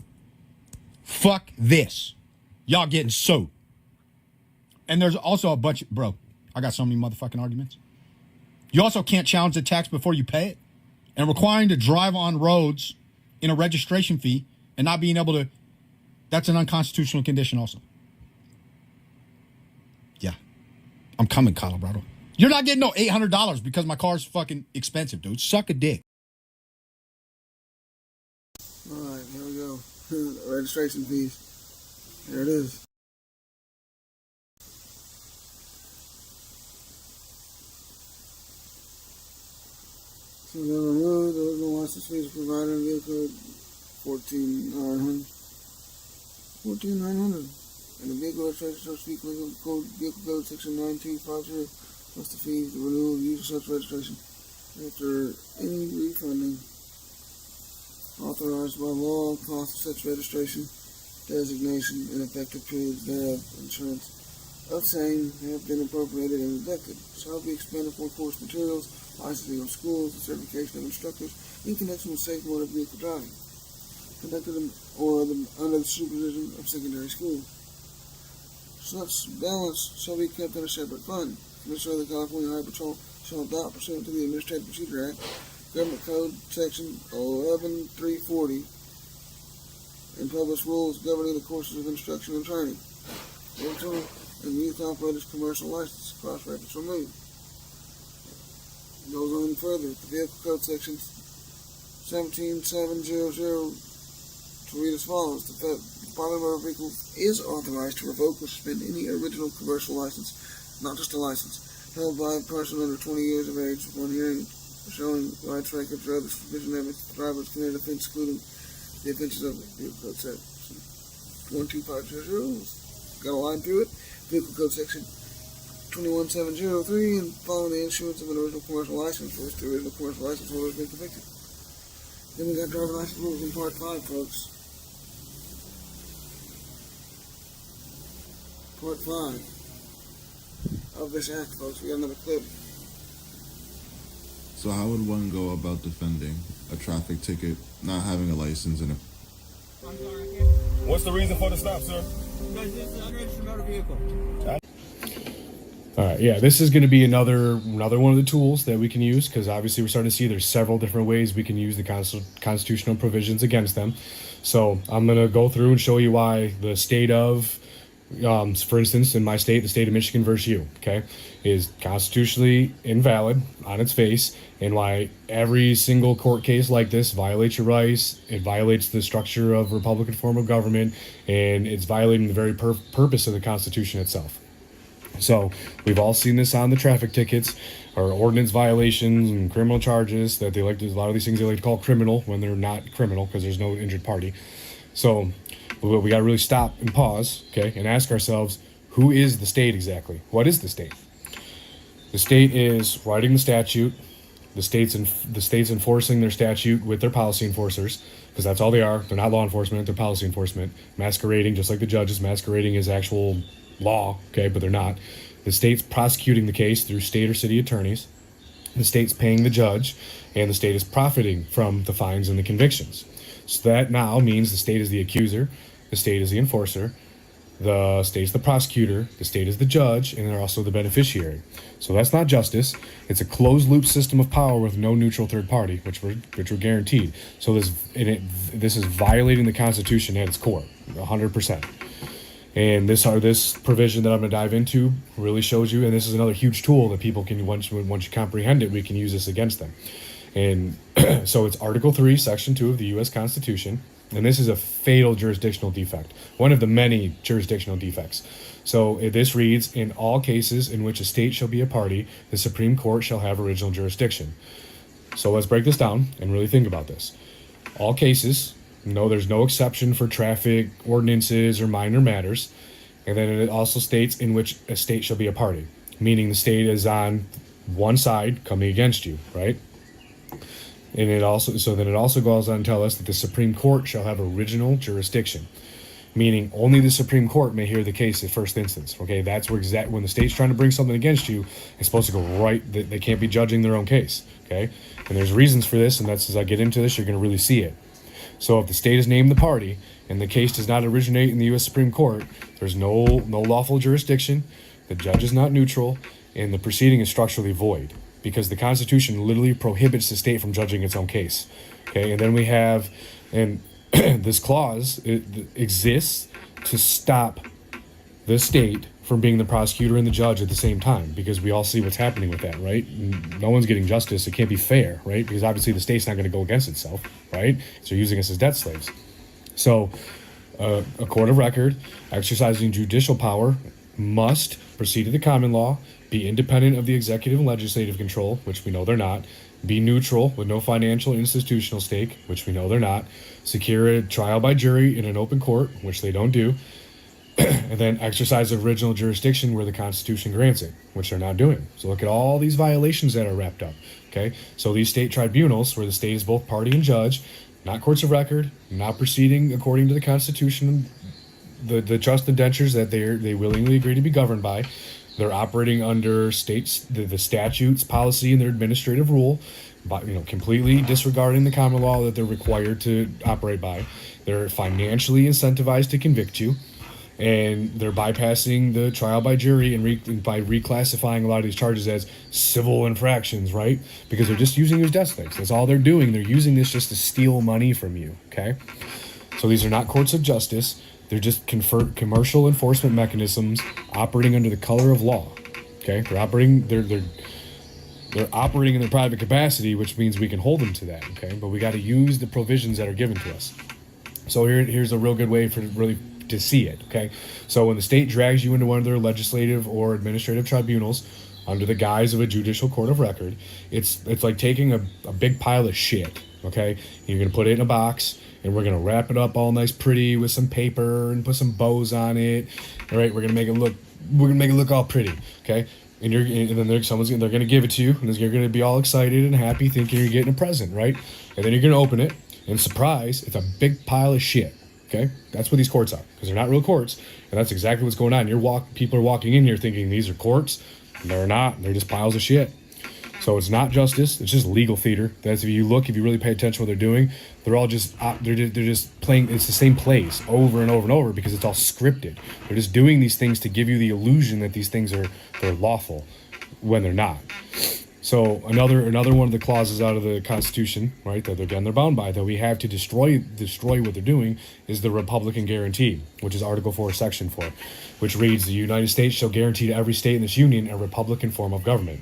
Fuck this. Y'all getting sued. And there's also a bunch, bro, I got so many motherfucking arguments. You also can't challenge the tax before you pay it. And requiring to drive on roads in a registration fee and not being able to, that's an unconstitutional condition also. Yeah. I'm coming, Colorado. You're not getting no $800 because my car's fucking expensive, dude. Suck a dick. All right, here we go. Registration fees. Here it is. So they removed the original license fees provided in vehicle code 14900. 14900. And the vehicle registration such vehicle code section 9250 plus the fees, the renewal of use of such registration after any refunding authorized by law, cost of such registration, designation, and effective periods thereof, insurance of same have been appropriated and deducted, shall be expended for course materials, licensing of schools, and certification of instructors in connection with safe motor vehicle driving, conducted under the supervision of secondary school. Such balance shall be kept in a separate fund. Commissioner of the California Highway Patrol shall adopt, pursuant to the Administrative Procedure Act, Government Code Section 11340, and publish rules governing the courses of instruction and training. Rental and youth operators commercial license, cross-reference removed. It goes on further. The Vehicle Code Section 17700 to read as follows. The Department of Motor Vehicles is authorized to revoke or suspend any original commercial license, not just a license, held by a person under 20 years of age upon hearing showing rights, records, or other suspicion that the driver has committed offense, including the offenses of Vehicle Code Section 12500. Got a line through it. Vehicle Code Section 21703, and following the issuance of an original commercial license for which the original commercial license holder has been convicted. Then we got driver license rules in Part 5, folks. Part 5 of this act, folks. We got another clip. So how would one go about defending a traffic ticket, not having a license, and a... What's the reason for the stop, sir? Because this is an unregistered motor vehicle. All right, yeah, this is going to be another one of the tools that we can use, because obviously we're starting to see there's several different ways we can use the constitutional provisions against them. So I'm going to go through and show you why the state of, for instance, in my state, the state of Michigan versus you, okay, is constitutionally invalid on its face, and why every single court case like this violates your rights, it violates the structure of Republican form of government, and it's violating the very purpose of the Constitution itself. So we've all seen this on the traffic tickets or ordinance violations and criminal charges that they like to, a lot of these things they like to call criminal when they're not criminal because there's no injured party. So we got to really stop and pause, okay, and ask ourselves, who is the state exactly? What is the state? The state is writing the statute. The state's enforcing their statute with their policy enforcers, because that's all they are. They're not law enforcement, they're policy enforcement, masquerading just like the judges masquerading as actual law, okay, but they're not. The state's prosecuting the case through state or city attorneys. The state's paying the judge, and the state is profiting from the fines and the convictions. So that now means the state is the accuser, the state is the enforcer, the state's the prosecutor, the state is the judge, and they're also the beneficiary. So that's not justice. It's a closed loop system of power with no neutral third party, which we're guaranteed. So this is violating the Constitution at its core, 100%. And this provision that I'm going to dive into really shows you, and this is another huge tool that people can, once you comprehend it, we can use this against them. And so it's Article 3, Section 2 of the U.S. Constitution, and this is a fatal jurisdictional defect, one of the many jurisdictional defects. So this reads, in all cases in which a state shall be a party, the Supreme Court shall have original jurisdiction. So let's break this down and really think about this. All cases... No, there's no exception for traffic ordinances or minor matters. And then it also states in which a state shall be a party, meaning the state is on one side coming against you, right? And it also goes on to tell us that the Supreme Court shall have original jurisdiction, meaning only the Supreme Court may hear the case at first instance. Okay, that's where when the state's trying to bring something against you, it's supposed to go right. They can't be judging their own case. Okay, and there's reasons for this, and that's as I get into this, you're going to really see it. So if the state is named the party and the case does not originate in the U.S. Supreme Court, there's no lawful jurisdiction, the judge is not neutral, and the proceeding is structurally void because the Constitution literally prohibits the state from judging its own case. Okay, and then we have, and this clause exists to stop the state from being the prosecutor and the judge at the same time, because we all see what's happening with that, right? No one's getting justice. It can't be fair, right? Because obviously the state's not going to go against itself, right? So they're using us as debt slaves. So a court of record exercising judicial power must proceed to the common law, be independent of the executive and legislative control, which we know they're not, be neutral with no financial or institutional stake, which we know they're not, secure a trial by jury in an open court, which they don't do, and then exercise original jurisdiction where the Constitution grants it, which they're not doing. So look at all these violations that are wrapped up. Okay, so these state tribunals, where the state is both party and judge, not courts of record, not proceeding according to the Constitution, the trust indentures that they willingly agree to be governed by. They're operating under the statutes, policy, and their administrative rule, but completely disregarding the common law that they're required to operate by. They're financially incentivized to convict you. And they're bypassing the trial by jury and by reclassifying a lot of these charges as civil infractions, right? Because they're just using you as death slaves. That's all they're doing. They're using this just to steal money from you, okay? So these are not courts of justice. They're just commercial enforcement mechanisms operating under the color of law, okay? They're operating in their private capacity, which means we can hold them to that, okay? But we got to use the provisions that are given to us. So here's a real good way to see it, okay? So when the state drags you into one of their legislative or administrative tribunals under the guise of a judicial court of record, it's like taking a big pile of shit, okay? You're going to put it in a box, and we're going to wrap it up all nice pretty with some paper and put some bows on it, all right? We're going to make it look all pretty, okay? And then they're going to give it to you, and you're going to be all excited and happy thinking you're getting a present, right? And then you're going to open it, and surprise, it's a big pile of shit. Okay, that's what these courts are, because they're not real courts, and that's exactly what's going on. People are walking in here thinking these are courts, and they're not. They're just piles of shit. So it's not justice. It's just legal theater. That's if you really pay attention to what they're doing, they're all just they're just playing. It's the same plays over and over and over because it's all scripted. They're just doing these things to give you the illusion that these things they're lawful when they're not. So another one of the clauses out of the Constitution, right, that they're bound by, that we have to destroy what they're doing, is the Republican guarantee, which is Article 4, Section 4, which reads, the United States shall guarantee to every state in this union a republican form of government.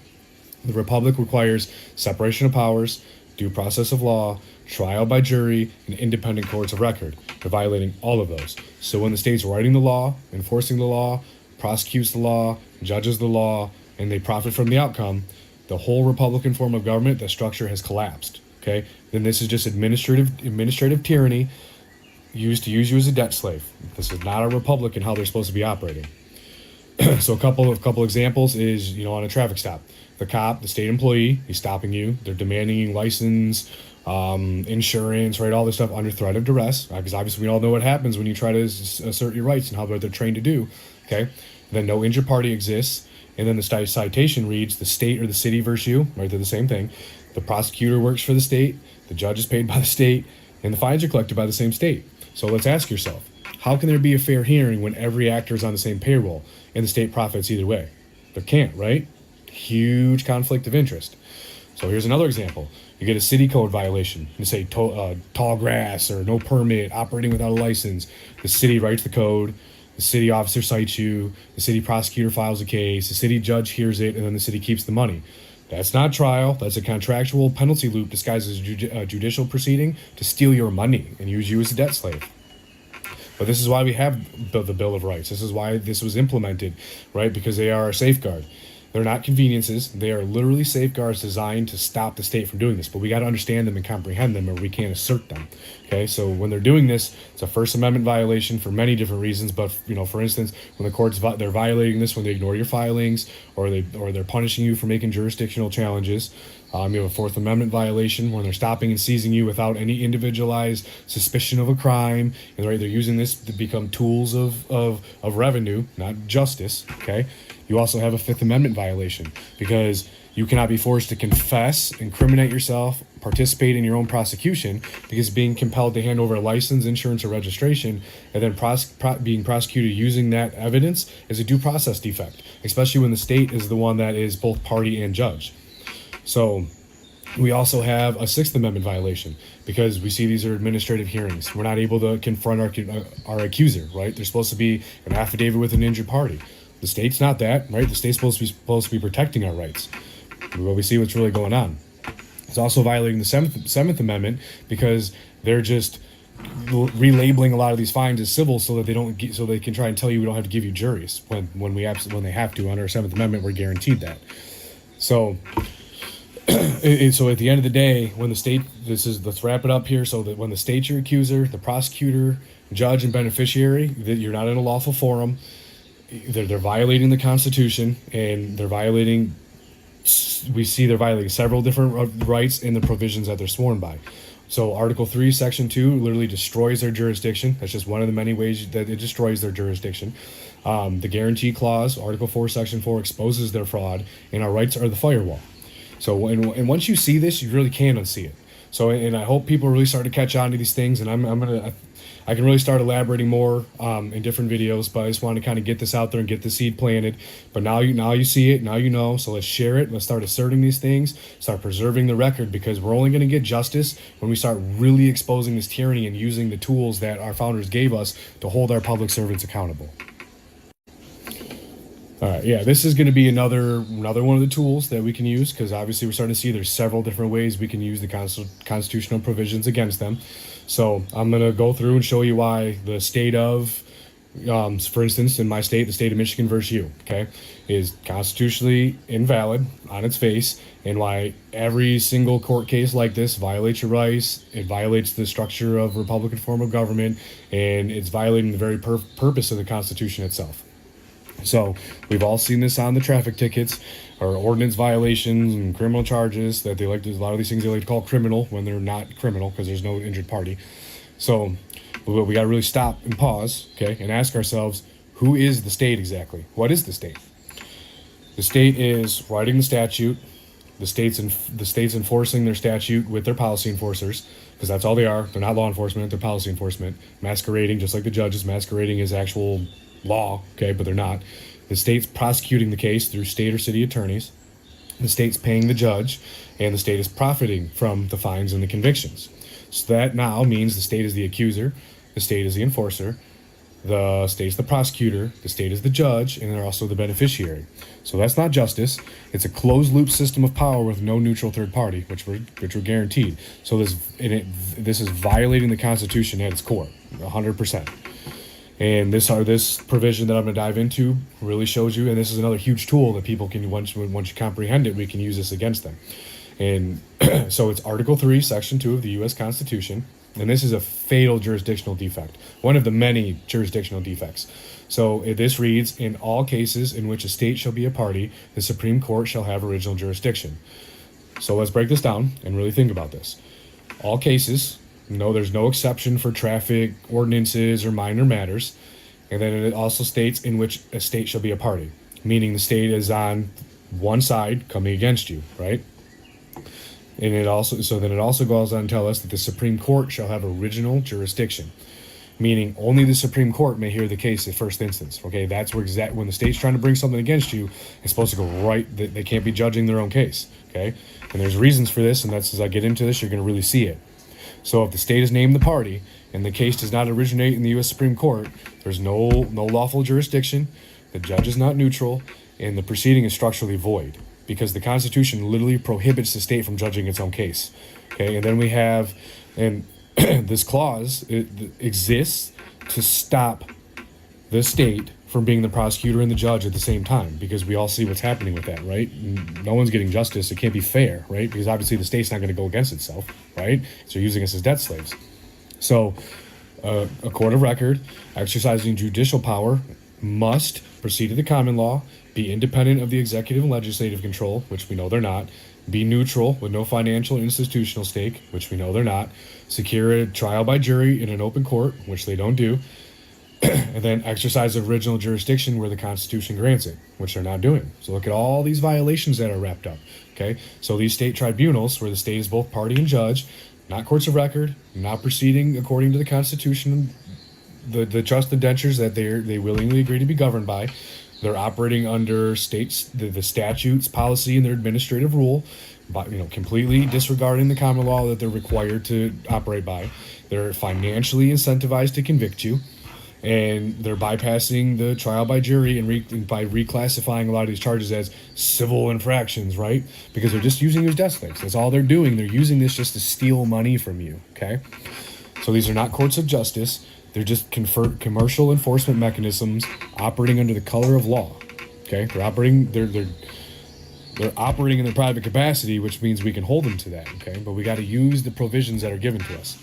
The republic requires separation of powers, due process of law, trial by jury, and independent courts of record. They're violating all of those. So when the state's writing the law, enforcing the law, prosecutes the law, judges the law, and they profit from the outcome, the whole Republican form of government, the structure has collapsed, okay? Then this is just administrative tyranny used to use you as a debt slave. This is not a republic in how they're supposed to be operating. So a couple examples is, on a traffic stop, the state employee, he's stopping you. They're demanding license, insurance, right? All this stuff under threat of duress, because obviously we all know what happens when you try to assert your rights and how they're trained to do, okay? Then no injured party exists. And then the citation reads, the state or the city versus you, right? They're the same thing. The prosecutor works for the state, the judge is paid by the state, and the fines are collected by the same state. So let's ask yourself, how can there be a fair hearing when every actor is on the same payroll and the state profits either way? There can't, right? Huge conflict of interest. So here's another example. You get a city code violation. You say tall grass or no permit, operating without a license. The city writes the code. The city officer cites you, the city prosecutor files a case, the city judge hears it, and then the city keeps the money. That's not trial. That's a contractual penalty loop disguised as a judicial proceeding to steal your money and use you as a debt slave. But this is why we have the Bill of Rights. This is why this was implemented, right? Because they are a safeguard. They're not conveniences. They are literally safeguards designed to stop the state from doing this. But we got to understand them and comprehend them, or we can't assert them. Okay, so when they're doing this, it's a First Amendment violation for many different reasons. But for instance, when the courts they're violating this when they ignore your filings, or they're punishing you for making jurisdictional challenges. You have a Fourth Amendment violation when they're stopping and seizing you without any individualized suspicion of a crime. And right, they're using this to become tools of revenue, not justice. Okay. You also have a Fifth Amendment violation because you cannot be forced to confess, incriminate yourself, participate in your own prosecution, because being compelled to hand over a license, insurance, or registration, and then being prosecuted using that evidence is a due process defect, especially when the state is the one that is both party and judge. So we also have a Sixth Amendment violation because we see these are administrative hearings. We're not able to confront our accuser, right? There's supposed to be an affidavit with an injured party. The state's not that, right? The state's supposed to be protecting our rights. Well, we see what's really going on. It's also violating the Seventh Amendment because they're just relabeling a lot of these fines as civil so that they can try and tell you we don't have to give you juries when they have to. Under our Seventh Amendment, we're guaranteed that. So so at the end of the day, when the state, let's wrap it up here, so that when the state's your accuser, the prosecutor, judge, and beneficiary, that you're not in a lawful forum, they're violating the Constitution, and they're violating several different rights in the provisions that they're sworn by. So Article 3, Section 2 literally destroys their jurisdiction. That's just one of the many ways that it destroys their jurisdiction. The Guarantee Clause, Article 4, Section 4, exposes their fraud, and our rights are the firewall. So and once you see this, you really can unsee it. So, and I hope people really start to catch on to these things, and I can really start elaborating more in different videos, but I just want to kind of get this out there and get the seed planted. But now you see it, now you know, so let's share it, let's start asserting these things, start preserving the record, because we're only going to get justice when we start really exposing this tyranny and using the tools that our founders gave us to hold our public servants accountable. All right, yeah, this is going to be another one of the tools that we can use, because obviously we're starting to see there's several different ways we can use the constitutional provisions against them. So I'm going to go through and show you why the state of, for instance, in my state, the state of Michigan versus you, okay, is constitutionally invalid on its face, and why every single court case like this violates your rights, it violates the structure of Republican form of government, and it's violating the very purpose of the Constitution itself. So we've all seen this on the traffic tickets or ordinance violations and criminal charges that a lot of these things they like to call criminal when they're not criminal because there's no injured party. So we got to really stop and pause, okay, and ask ourselves, who is the state exactly? What is the state? The state is writing the statute. The state's enforcing their statute with their policy enforcers, because that's all they are. They're not law enforcement, they're policy enforcement, masquerading just like the judges masquerading as actual law, okay, but they're not. The state's prosecuting the case through state or city attorneys. The state's paying the judge, and the state is profiting from the fines and the convictions. So that now means the state is the accuser, the state is the enforcer, the state's the prosecutor, the state is the judge, and they're also the beneficiary. So that's not justice. It's a closed loop system of power with no neutral third party, which we're guaranteed. So this is violating the Constitution at its core, 100%. And this provision that I'm going to dive into really shows you, and this is another huge tool that people can, once you comprehend it, we can use this against them. And so it's Article 3, Section 2 of the U.S. Constitution, and this is a fatal jurisdictional defect, one of the many jurisdictional defects. So this reads, in all cases in which a state shall be a party, the Supreme Court shall have original jurisdiction. So let's break this down and really think about this. All cases. No, there's no exception for traffic ordinances or minor matters. And then it also states in which a state shall be a party, meaning the state is on one side coming against you, right? And it also goes on to tell us that the Supreme Court shall have original jurisdiction, meaning only the Supreme Court may hear the case at first instance. Okay, that's where when the state's trying to bring something against you, it's supposed to go right. They can't be judging their own case. Okay, and there's reasons for this, and that's as I get into this, you're going to really see it. So if the state is named the party and the case does not originate in the U.S. Supreme Court, there's no lawful jurisdiction, the judge is not neutral, and the proceeding is structurally void, because the Constitution literally prohibits the state from judging its own case. Okay, and then we have, and this clause exists to stop the state from being the prosecutor and the judge at the same time, because we all see what's happening with that, right? No one's getting justice. It can't be fair, right? Because obviously the state's not going to go against itself, right? So using us as debt slaves. So a court of record exercising judicial power must proceed to the common law, be independent of the executive and legislative control, which we know they're not, be neutral with no financial or institutional stake, which we know they're not, secure a trial by jury in an open court, which they don't do, and then exercise original jurisdiction where the Constitution grants it, which they're not doing. So look at all these violations that are wrapped up. Okay, so these state tribunals, where the state is both party and judge, not courts of record, not proceeding according to the Constitution, the trust indentures that they willingly agree to be governed by. They're operating under states, the statutes, policy, and their administrative rule, but completely disregarding the common law that they're required to operate by. They're financially incentivized to convict you, and they're bypassing the trial by jury and by reclassifying a lot of these charges as civil infractions, right? Because they're just using you as death slaves. That's all they're doing. They're using this just to steal money from you. Okay, so these are not courts of justice. They're just commercial enforcement mechanisms operating under the color of law. Okay, they're operating in their private capacity, which means we can hold them to that. Okay, but we got to use the provisions that are given to us.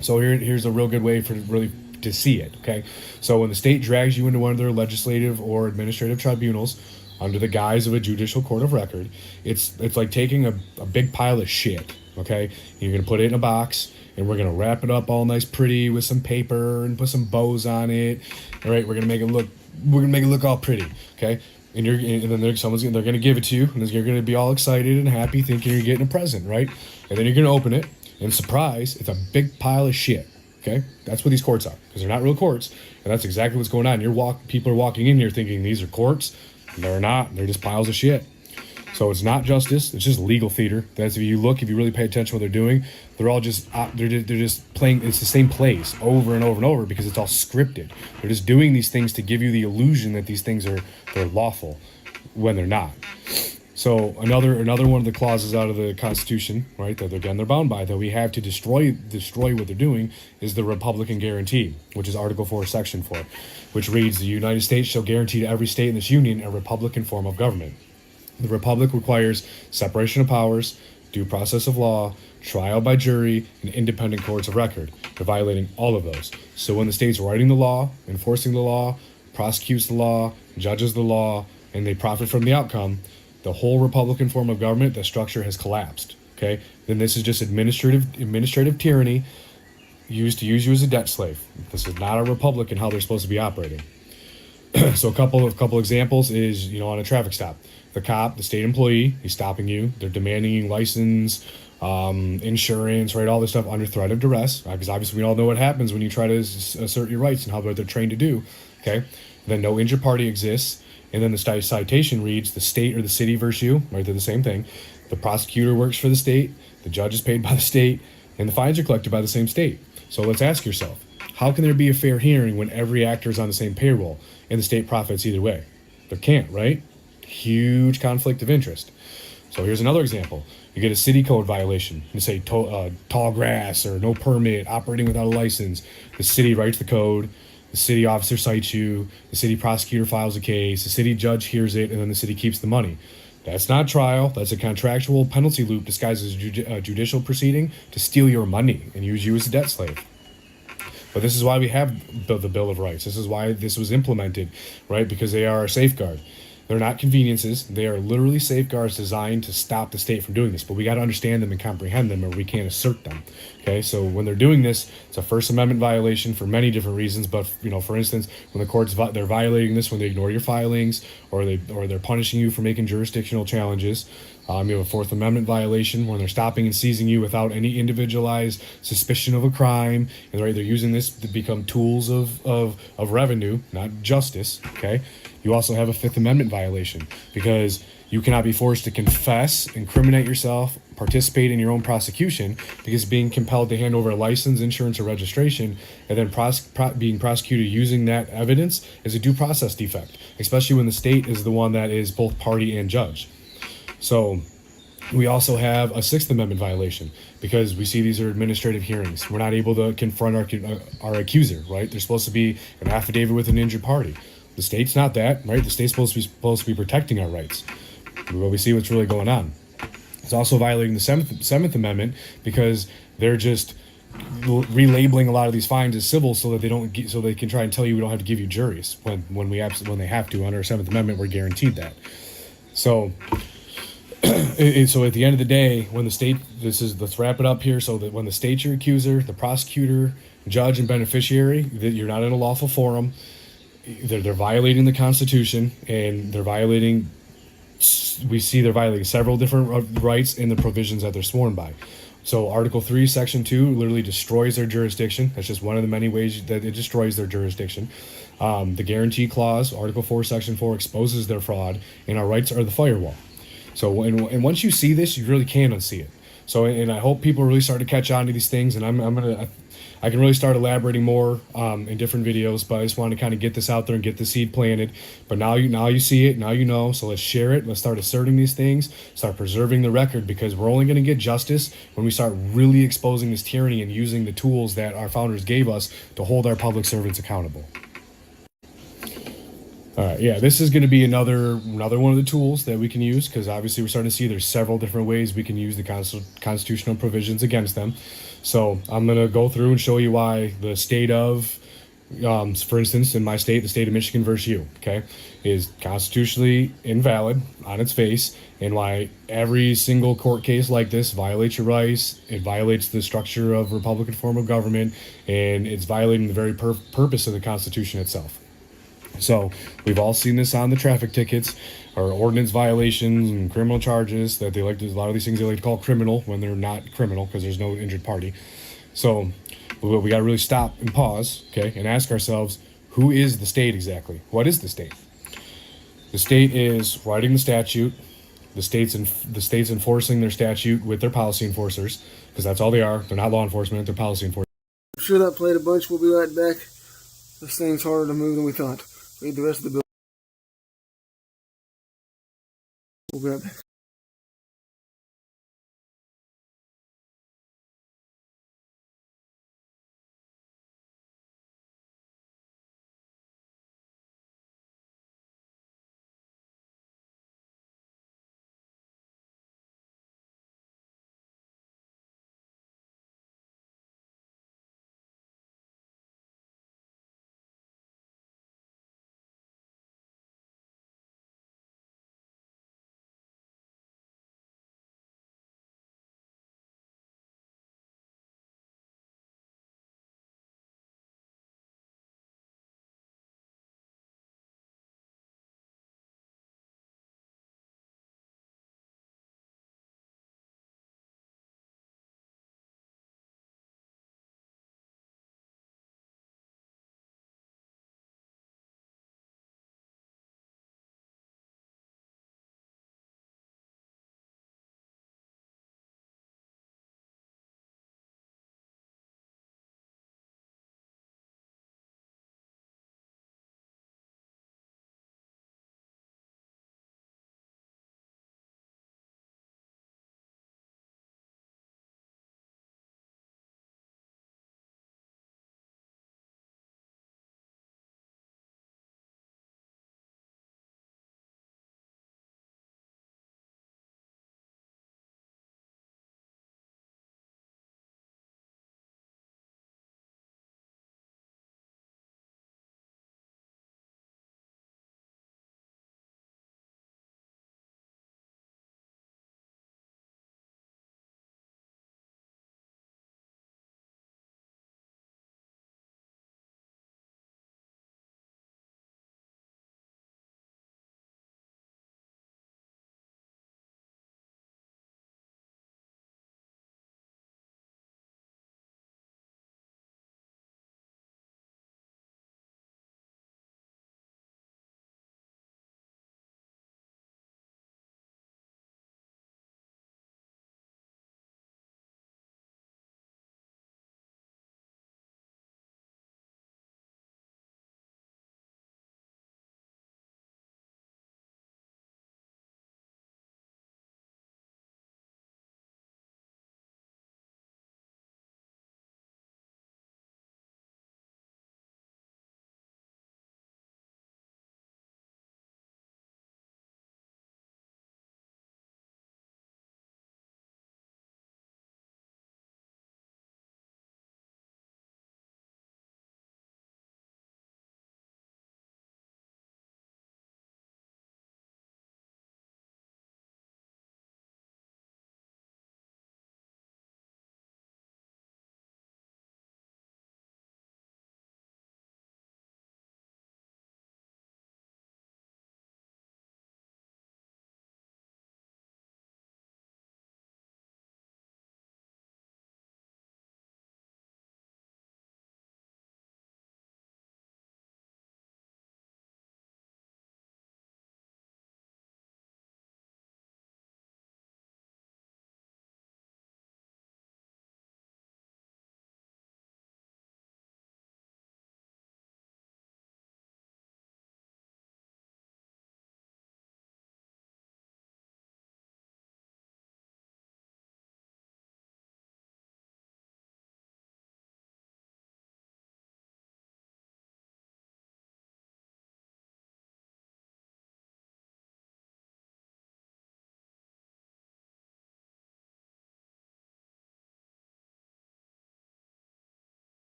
So here's a real good way for really to see it. Okay, so when the state drags you into one of their legislative or administrative tribunals under the guise of a judicial court of record, it's like taking a big pile of shit. Okay, you're gonna put it in a box, and we're gonna wrap it up all nice pretty with some paper and put some bows on it. All right, we're gonna make it look all pretty. Okay, and then they're gonna give it to you, and you're gonna be all excited and happy, thinking you're getting a present, right? And then you're gonna open it, and surprise, it's a big pile of shit. Okay, that's what these courts are, because they're not real courts, and that's exactly what's going on. People are walking in here thinking these are courts. They're not. They're just piles of shit. So it's not justice. It's just legal theater. That's if you really pay attention to what they're doing, they're all just they're just playing. It's the same plays over and over and over because it's all scripted. They're just doing these things to give you the illusion that these things they're lawful when they're not. So another one of the clauses out of the Constitution, right, that they're bound by, that we have to destroy what they're doing, is the Republican guarantee, which is Article 4, Section 4, which reads, the United States shall guarantee to every state in this union a republican form of government. The Republic requires separation of powers, due process of law, trial by jury, and independent courts of record. They're violating all of those. So when the state's writing the law, enforcing the law, prosecutes the law, judges the law, and they profit from the outcome, the whole Republican form of government, the structure has collapsed. Okay? Then this is just administrative tyranny used to use you as a debt slave. This is not a republic in how they're supposed to be operating. So a couple examples is, on a traffic stop. The cop, the state employee, he's stopping you. They're demanding license, insurance, right? All this stuff under threat of duress, because obviously we all know what happens when you try to assert your rights and how they're trained to do. Okay, then no injured party exists, and then the citation reads: the state or the city versus you. Right, they're the same thing. The prosecutor works for the state, the judge is paid by the state, and the fines are collected by the same state. So let's ask yourself: how can there be a fair hearing when every actor is on the same payroll and the state profits either way? There can't, right? Huge conflict of interest. So here's another example. You get a city code violation. You say tall grass or no permit, operating without a license. The city writes the code. The city officer cites you. The city prosecutor files a case. The city judge hears it, and then the city keeps the money. That's not trial. That's a contractual penalty loop disguised as a judicial proceeding to steal your money and use you as a debt slave. But this is why we have the Bill of Rights. This is why this was implemented, right? Because they are a safeguard. They're not conveniences. They are literally safeguards designed to stop the state from doing this. But we got to understand them and comprehend them, or we can't assert them. Okay, so when they're doing this, it's a First Amendment violation for many different reasons. But for instance, when the courts they're violating this when they ignore your filings, or they're punishing you for making jurisdictional challenges. You have a Fourth Amendment violation when they're stopping and seizing you without any individualized suspicion of a crime, and right, they're using this to become tools of revenue, not justice. Okay. You also have a Fifth Amendment violation because you cannot be forced to confess, incriminate yourself, participate in your own prosecution, because being compelled to hand over a license, insurance, or registration, and then being prosecuted using that evidence is a due process defect, especially when the state is the one that is both party and judge. So we also have a Sixth Amendment violation because we see these are administrative hearings. We're not able to confront our accuser, right? There's supposed to be an affidavit with an injured party. The state's not that, right? The state's supposed to be protecting our rights. But we see what's really going on. It's also violating the Seventh Amendment because they're just relabeling a lot of these fines as civil so that they can try and tell you we don't have to give you juries when they have to. Under our Seventh Amendment, we're guaranteed that. So So at the end of the day, when the state, let's wrap it up here, so that when the state's your accuser, the prosecutor, judge, and beneficiary, that you're not in a lawful forum, they're violating the Constitution, and they're violating several different rights in the provisions that they're sworn by. So Article 3, Section 2 literally destroys their jurisdiction. That's just one of the many ways that it destroys their jurisdiction. The Guarantee Clause, Article 4, Section 4, exposes their fraud, and our rights are the firewall. So, and once you see this, you really can unsee it. So, and I hope people really start to catch on to these things, and I can really start elaborating more in different videos, but I just want to kind of get this out there and get the seed planted. But now you see it, now you know, so let's share it, let's start asserting these things, start preserving the record, because we're only going to get justice when we start really exposing this tyranny and using the tools that our founders gave us to hold our public servants accountable. All right, yeah, this is going to be another one of the tools that we can use, because obviously we're starting to see there's several different ways we can use the constitutional provisions against them. So I'm going to go through and show you why the state of, for instance, in my state, the state of Michigan versus you, okay, is constitutionally invalid on its face, and why every single court case like this violates your rights, it violates the structure of Republican form of government, and it's violating the very purpose of the Constitution itself. So we've all seen this on the traffic tickets or ordinance violations and criminal charges that they like to, a lot of these things they like to call criminal when they're not criminal because there's no injured party. So we got to really stop and pause, okay, and ask ourselves, who is the state exactly? What is the state? The state is writing the statute. The state's enforcing their statute with their policy enforcers, because that's all they are. They're not law enforcement, they're policy enforcement. I'm sure that played a bunch. We'll be right back. This thing's harder to move than we thought. Read the rest of the bill. We'll be right back.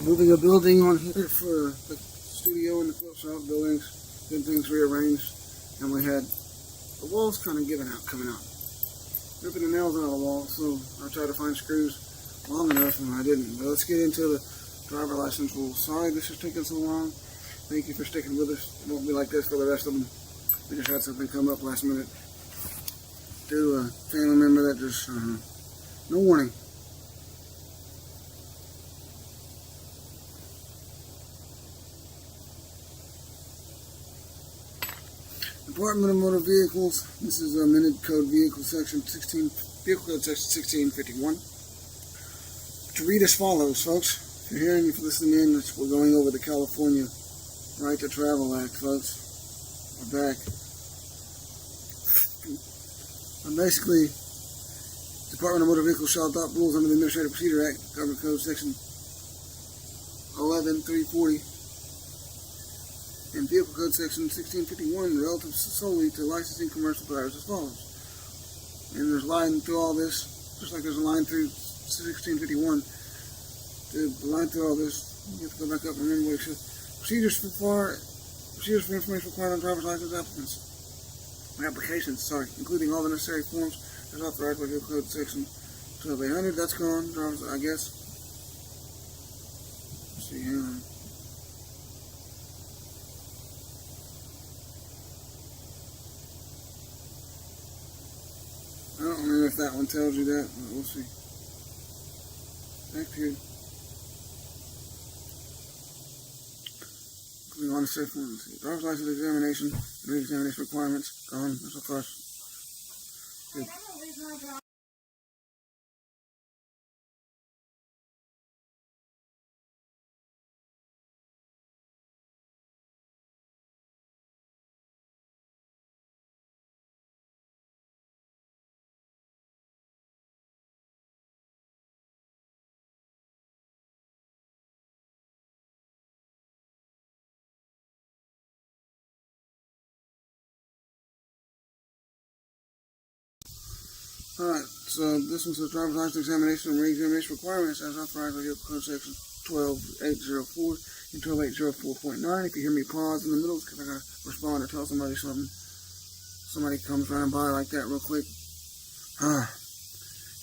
moving a building on here for the studio and the quilt shop buildings, getting things rearranged, and we had the walls kind of coming out. Ripping the nails out of the wall, so I tried to find screws long enough and I didn't. But let's get into the driver license rules. Sorry this is taking so long. Thank you for sticking with us. It won't be like this for the rest of them. We just had something come up last minute. To a family member that just, no warning. Department of Motor Vehicles. This is amended code vehicle section 16, vehicle code section 1651. To read as follows, folks. If you're hearing, if you're listening in, we're going over the California Right to Travel Act, folks. We're back. And basically, Department of Motor Vehicles shall adopt rules under the Administrative Procedure Act, Government Code section 11340. And Vehicle Code Section 1651 relative solely to licensing commercial drivers as follows. And there's a line through all this, just like there's a line through 1651. The line through all this, you have to go back up and remember what it says. Procedures for information required on driver's license applications, including all the necessary forms as authorized by Vehicle Code Section 12800. That's gone, drivers, I guess. Let's see, hang on. I don't remember if that one tells you that, but we'll see. Back here. Including all the safe ones. Driver's license examination, re-examination requirements, gone. That's the first. Good. Alright, so this one's the driver's license examination and re-examination requirements as authorized by Vehicle Code Section 12804 and 12804.9. If you hear me pause in the middle, it's because I gotta respond or tell somebody something. Somebody comes running by like that real quick.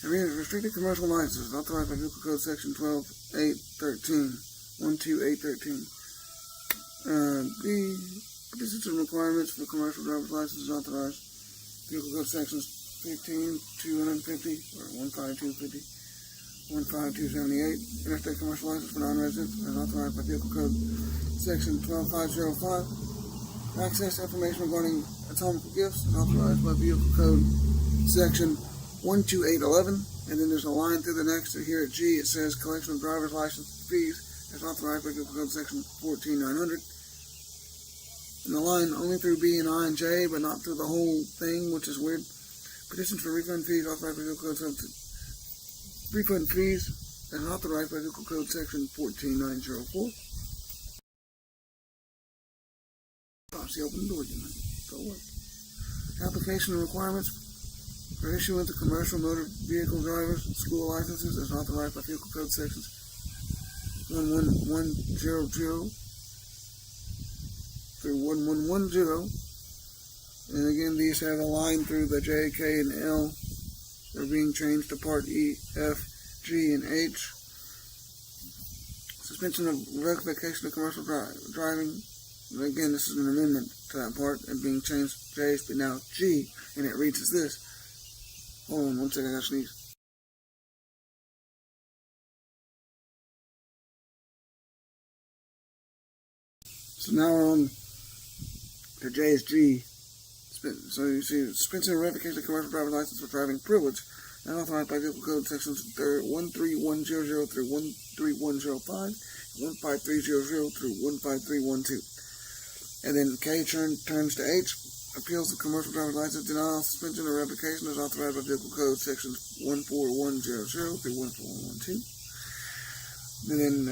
Restricted commercial licenses authorized by Vehicle Code Section 12813. 12813. The participant requirements for commercial driver's licenses authorized Vehicle Code Sections 15,250 or 15250, 15278. Interstate commercial license for non-residents as authorized by Vehicle Code Section 12505. Access to information regarding atomical gifts is authorized by Vehicle Code Section 12811. And then there's a line through the next to here at G. It says collection of driver's license fees as authorized by Vehicle Code Section 14900. And the line only through B and I and J, but not through the whole thing, which is weird. Petitions for refund fees authorized by Vehicle Code Section refund fees as authorized by Vehicle Code Section 14904. See, open the door again. Go away. Application requirements for issuance of commercial motor vehicle drivers school licenses as authorized by Vehicle Code Sections 11100 through 1110. And again, these have a line through the J, K, and L. They're being changed to Part E, F, G, and H. Suspension of rectification of commercial driving. And again, this is an amendment to that part. And being changed J, but now G. And it reads as this. Hold on one second, I gotta sneeze. So now we're on the J is G. So you see, suspension and revocation of commercial driver's license for driving privilege, and authorized by Vehicle Code Sections 13100 through 13105, 15300 through 15312. And then K turns to H. Appeals of commercial driver's license denial, suspension, or revocation is authorized by Vehicle Code Sections 14100 through 14112. And then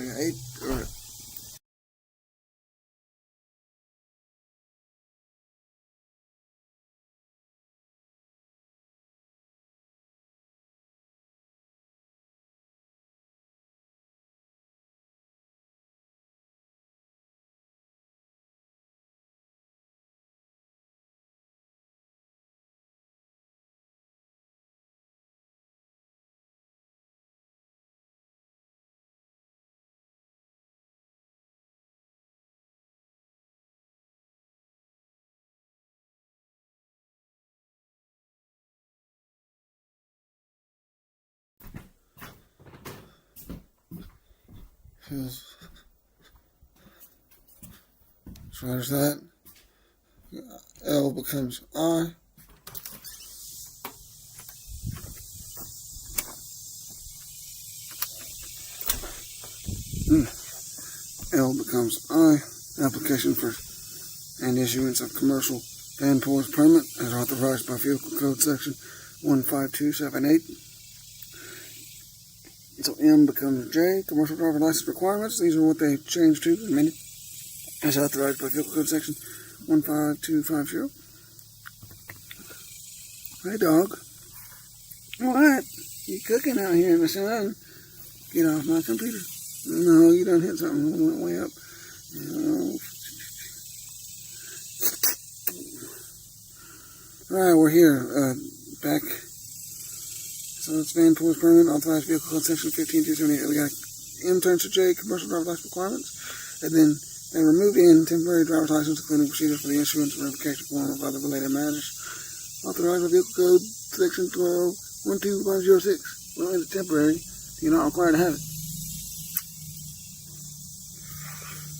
As far as that, L becomes I. L becomes I. Application for and issuance of commercial van pools permit as authorized by Vehicle Code Section 15278. So M becomes J. Commercial driver license requirements. These are what they changed to in a minute. As authorized by Vehicle Code Section 15250. Hey, dog. What? You cooking out here in the sun? Get off my computer. No, you done hit something. It went way up. Alright, we're here. Back. So it's van pools permit, authorized Vehicle Code Section 15278. We got M turns to J, commercial driver's license requirements. And then they removed N, temporary driver's license, including procedures for the issuance and revocation form of other related matters. Authorized by Vehicle Code Section 12506. Well, it's temporary. You're not required to have it.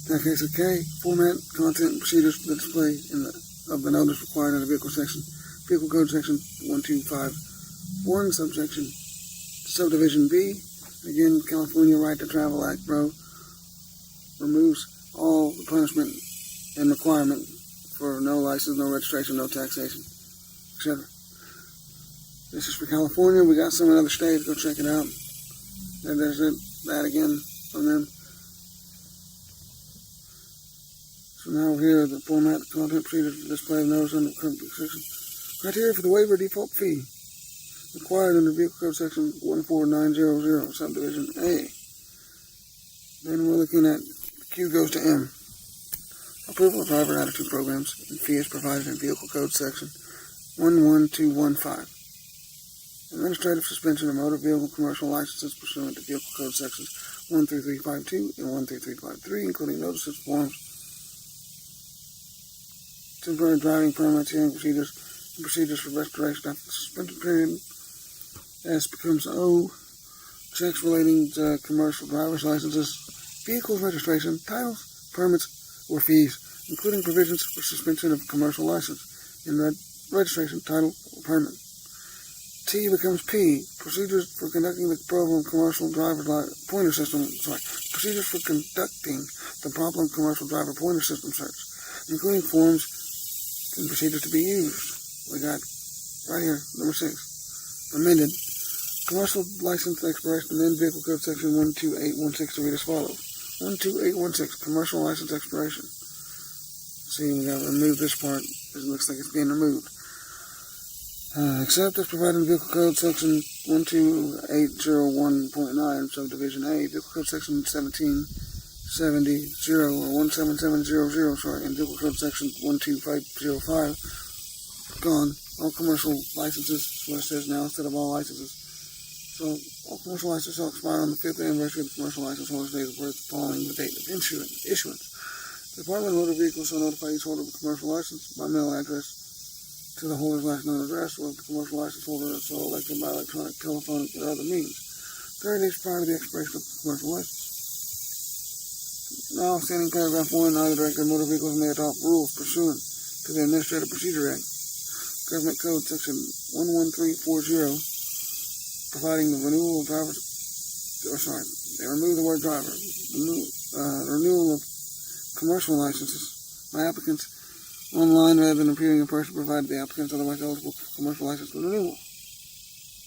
In that case, okay. Format, content, and procedures for the display of the notice required under Vehicle Code Section 1251, subsection subdivision B. Again, California Right to Travel Act, bro. Removes all the punishment and requirement for no license, no registration, no taxation, etc. This is for California. We got some in other states. Go check it out. And there's that again from them. So now we're here, the format, content, procedures for display of notice under current section. Criteria for the waiver default fee required under Vehicle Code Section 14900, subdivision A. Then we're looking at Q goes to M. Approval of driver attitude programs and fee is provided in Vehicle Code Section 11215. Administrative suspension of motor vehicle commercial licenses pursuant to Vehicle Code Sections 13352 and 13353, including notices, forms, temporary driving permits, hearing procedures, and procedures for restoration after the suspension period. S becomes O. Checks relating to commercial driver's licenses, vehicles registration, titles, permits, or fees, including provisions for suspension of commercial license in registration, title, or permit. T becomes P. Procedures for conducting the problem commercial driver pointer system. Procedures for conducting the problem commercial driver pointer system search, including forms and procedures to be used. We got right here, number 6, amended. Commercial license expiration, amend Vehicle Code Section 12816 to read as follows. 12816, commercial license expiration. See, we got to remove this part. It looks like it's being removed. Except as provided in Vehicle Code Section 12801.9, subdivision A, Vehicle Code Section 1770 or 17700, and Vehicle Code Section 12505, gone. All commercial licenses, that's what it says now, instead of all licenses. So, all commercial licenses shall expire on the 5th anniversary of the commercial license holder's date of birth following the date of issuance. The Department of Motor Vehicles shall notify each holder of a commercial license by mail address to the holder's last known address, or if the commercial license holder is so elected by electronic, telephonic, or other means. 30 days prior to the expiration of the commercial license. Now, standing paragraph 1, the Director of Motor Vehicles may adopt rules pursuant to the Administrative Procedure Act, Government Code Section 11340, providing the renewal of drivers. They remove the word driver. Renewal of commercial licenses by applicants online rather than appearing in person, provided the applicants otherwise eligible for commercial license renewal.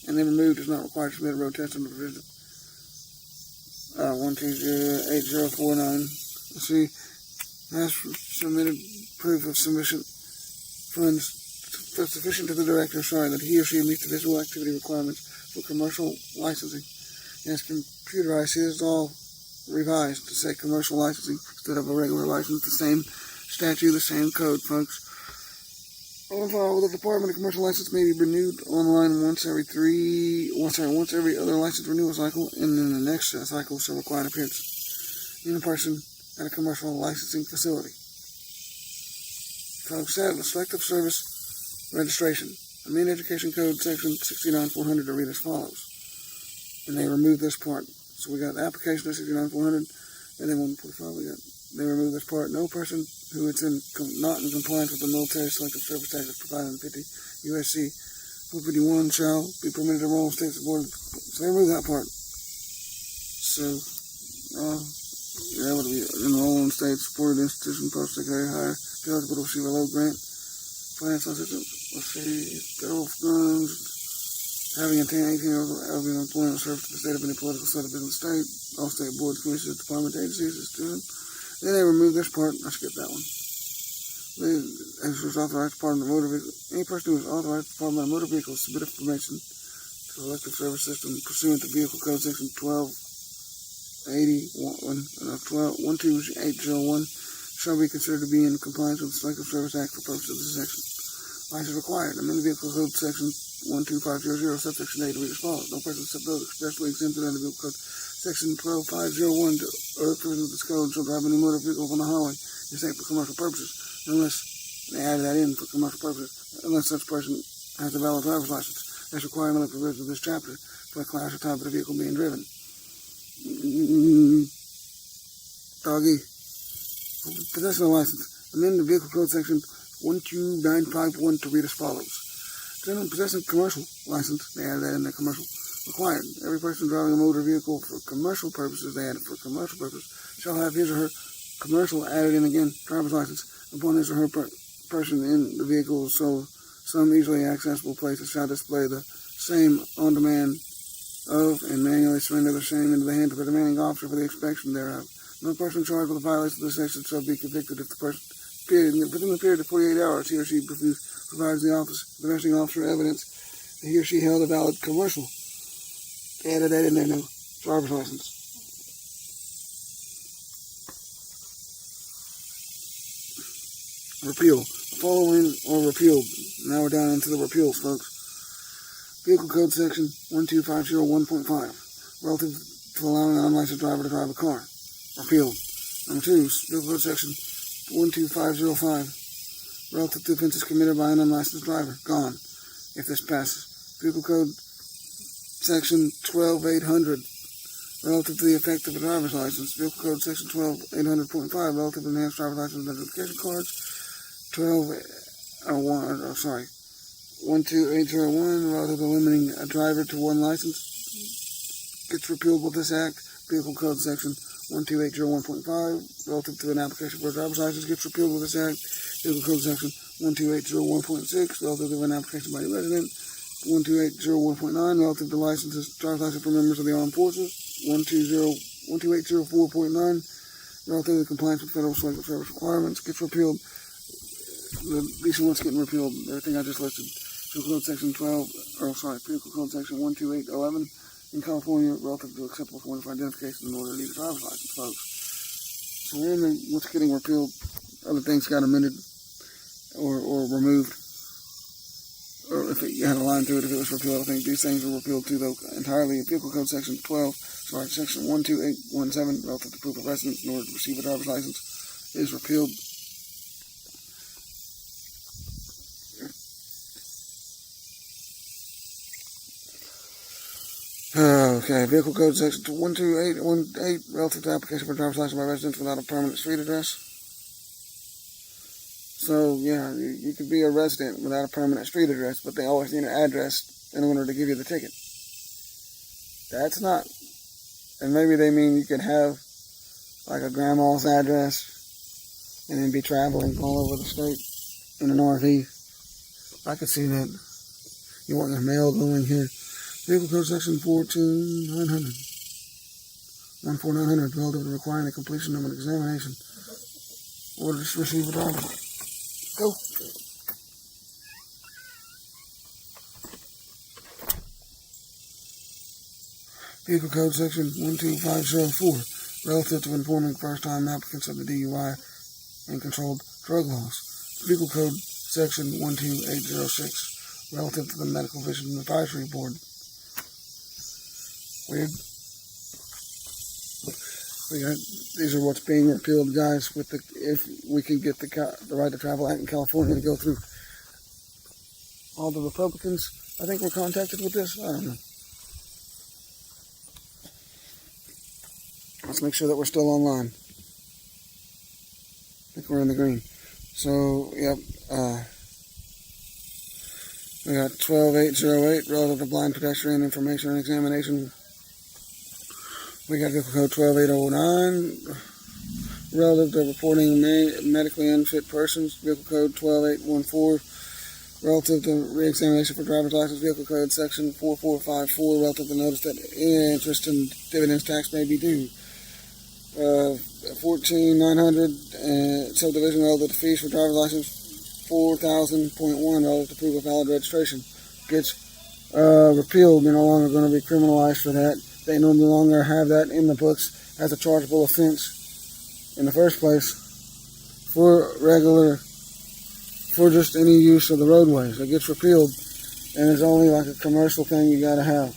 And then removed is not required to submit a road test under provision 1208049. See, has submitted proof of submission funds sufficient to the director, that he or she meets the visual activity requirements for commercial licensing. And it's computerized. It is all revised to say commercial licensing instead of a regular license. The same statute, the same code, folks. On file with the Department of Commercial License may be renewed online once every other license renewal cycle, and then the next cycle shall require an appearance in person at a commercial licensing facility. Code 7, Selective Service Registration. Amend Education Code Section 69400 to read as follows. And they remove this part. So we got the application of 69400 And then 145, they remove this part. No person who is not in compliance with the military selective service tax as provided in 50 USC 451 shall be permitted to enroll in states aboard. So they remove that part. So, you're able to be enrolled in states supported institution, post-secondary higher, be eligible to receive a low grant, financial assistance, receive federal funds, having attained 18 years of employment service to the state of any political subdivision of the state, all state boards, commissions, department agencies, institutions. Then they remove this part. I skipped that one. As was authorized Department of Motor Vehicles, any person who is authorized Department of Motor Vehicles to submit information to the elective service system pursuant to Vehicle Code Section 12801 shall be considered to be in compliance with the Selective Service Act for purposes of this section. License required. Amend the Vehicle Code Section 12500, subsection A to read as follows. No person except those expressly exempted under Vehicle Code Section 12501 to other provisions of this code shall drive any motor vehicle on the highway except for commercial purposes, unless they added that in for commercial purposes, unless such person has a valid driver's license. As required under the provisions of this chapter for the class or type of the vehicle being driven. Doggy. Possession of license. Amend the Vehicle Code Section 12951 to read as follows. Gentlemen, possessing commercial license, they added that in their commercial, required. Every person driving a motor vehicle for commercial purposes, they added for commercial purposes, shall have his or her commercial added in again, driver's license, upon his or her person in the vehicle, so some easily accessible places shall display the same on demand of and manually surrender the same into the hands of the demanding officer for the inspection thereof. No person charged with a violation of this section shall be convicted if the person, within the period of 48 hours, he or she provides the arresting officer evidence that he or she held a valid commercial. They added that in their new driver's license. Repeal. The following are repealed. Now we're down into the repeals, folks. Vehicle Code Section 12501.5, relative to allowing an unlicensed driver to drive a car. Repealed. Number 2, Vehicle Code Section 12505, relative to offenses committed by an unlicensed driver. Gone, if this passes. Vehicle Code Section 12800, relative to the effect of a driver's license. Vehicle Code Section 12800.5, relative to enhanced driver's license identification cards. 12801, relative to limiting a driver to one license, gets repealed with this act. Vehicle Code Section 12801.5, relative to an application for a driver's license, gets repealed with this act. Vehicle Code Section 12801.6, relative to an application by a resident. 12801.9, relative to licenses, driver's license for members of the armed forces. 12804.9, relative to compliance with federal selective service requirements, gets repealed. These are what's getting repealed. Everything I just listed. Vehicle Code Section Vehicle Code Section 12811 in California, relative to acceptable form for identification in order to need a driver's license, folks. So we're in what's getting repealed. Other things got amended or removed. Or if you had a line through it, if it was repealed, I think these things were repealed too, though, entirely. Vehicle Code Section 12817, relative to proof of residence in order to receive a driver's license, is repealed. Okay, Vehicle Code Section 12818, relative to application for a driver's license by residents without a permanent street address. So, yeah, you could be a resident without a permanent street address, but they always need an address in order to give you the ticket. That's not, and maybe they mean you could have, like, a grandma's address and then be traveling all over the state in an RV. I could see that. You want your mail going here. Vehicle Code Section 14900, relative to requiring the completion of an examination or to receive a driver's license. Go. Vehicle Code Section 12504, relative to informing first-time applicants of the DUI and controlled drug laws. Vehicle Code Section 12806, relative to the Medical Vision Advisory Board. Weird. These are what's being repealed, guys. If we can get the Right to Travel Act in California to go through. All the Republicans, I think, were contacted with this. I don't know. make sure that we're still online. I think we're in the green. So, yep, we got 12808 relative to blind pedestrian information and examination. We got vehicle code 12809 relative to reporting medically unfit persons. Vehicle code 12814 relative to re-examination for driver's license. Vehicle code section 4454 relative to notice that interest and dividends tax may be due. 14900 subdivision relative to fees for driver's license. 4000.1 relative to proof of valid registration gets repealed. You're no longer going to be criminalized for that. They no longer have that in the books as a chargeable offense in the first place for just any use of the roadways. It gets repealed, and it's only like a commercial thing you got to have.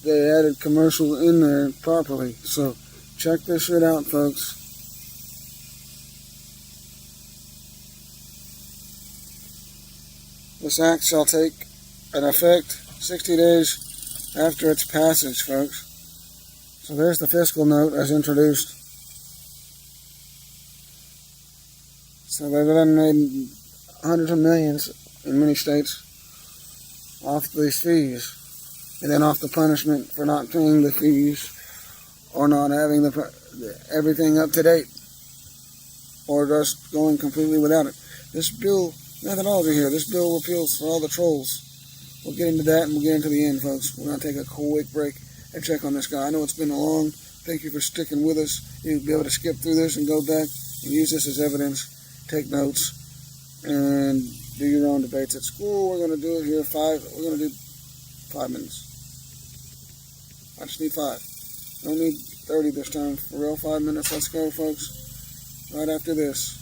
They added commercial in there properly. So check this shit out, folks. This act shall take an effect 60 days after its passage, folks. So there's the fiscal note as introduced. So they've done made hundreds of millions in many states off these fees, and then off the punishment for not paying the fees or not having everything up to date, or just going completely without it. This bill methodology here, this bill repeals for all the trolls. We'll get into that and we'll get into the end, folks. We're going to take a quick break and check on this guy. I know it's been long. Thank you for sticking with us. You'll be able to skip through this and go back and use this as evidence. Take notes and do your own debates at school. We're going to do it here. We're going to do 5 minutes. I just need 5. Don't need 30 this time. For real, 5 minutes. Let's go, folks. Right after this.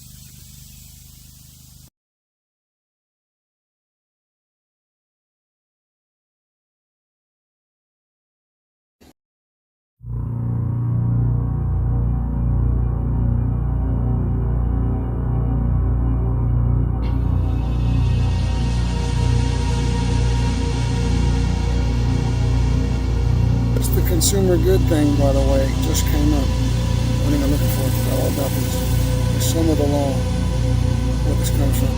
Consumer good thing, by the way, just came up. What am I looking for? All about this. The sum of the law. Where this comes from.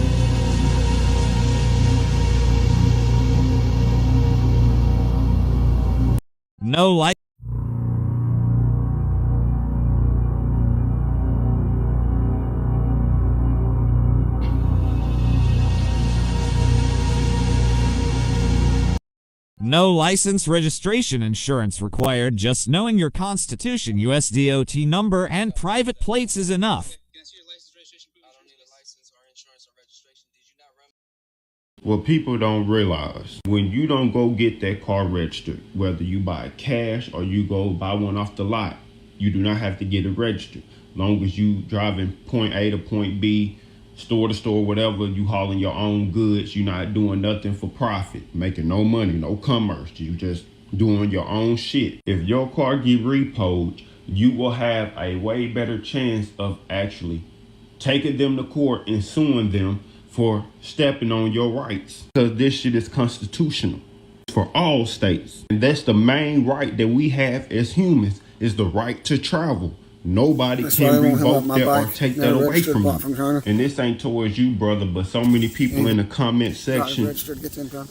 No light. No license registration insurance required. Just knowing your Constitution, US DOT number, and private plates is enough. What people don't realize, when you don't go get that car registered, whether you buy cash or you go buy one off the lot, you do not have to get it registered. Long as you driving point A to point B, store to store, whatever, you hauling your own goods, you're not doing nothing for profit, making no money, no commerce, you just doing your own shit. If your car get repoed, you will have a way better chance of actually taking them to court and suing them for stepping on your rights, because this shit is constitutional for all states, and that's the main right that we have as humans, is the right to travel. Nobody can revoke that or take that away from you. And this ain't towards you, brother, but so many people in the comment section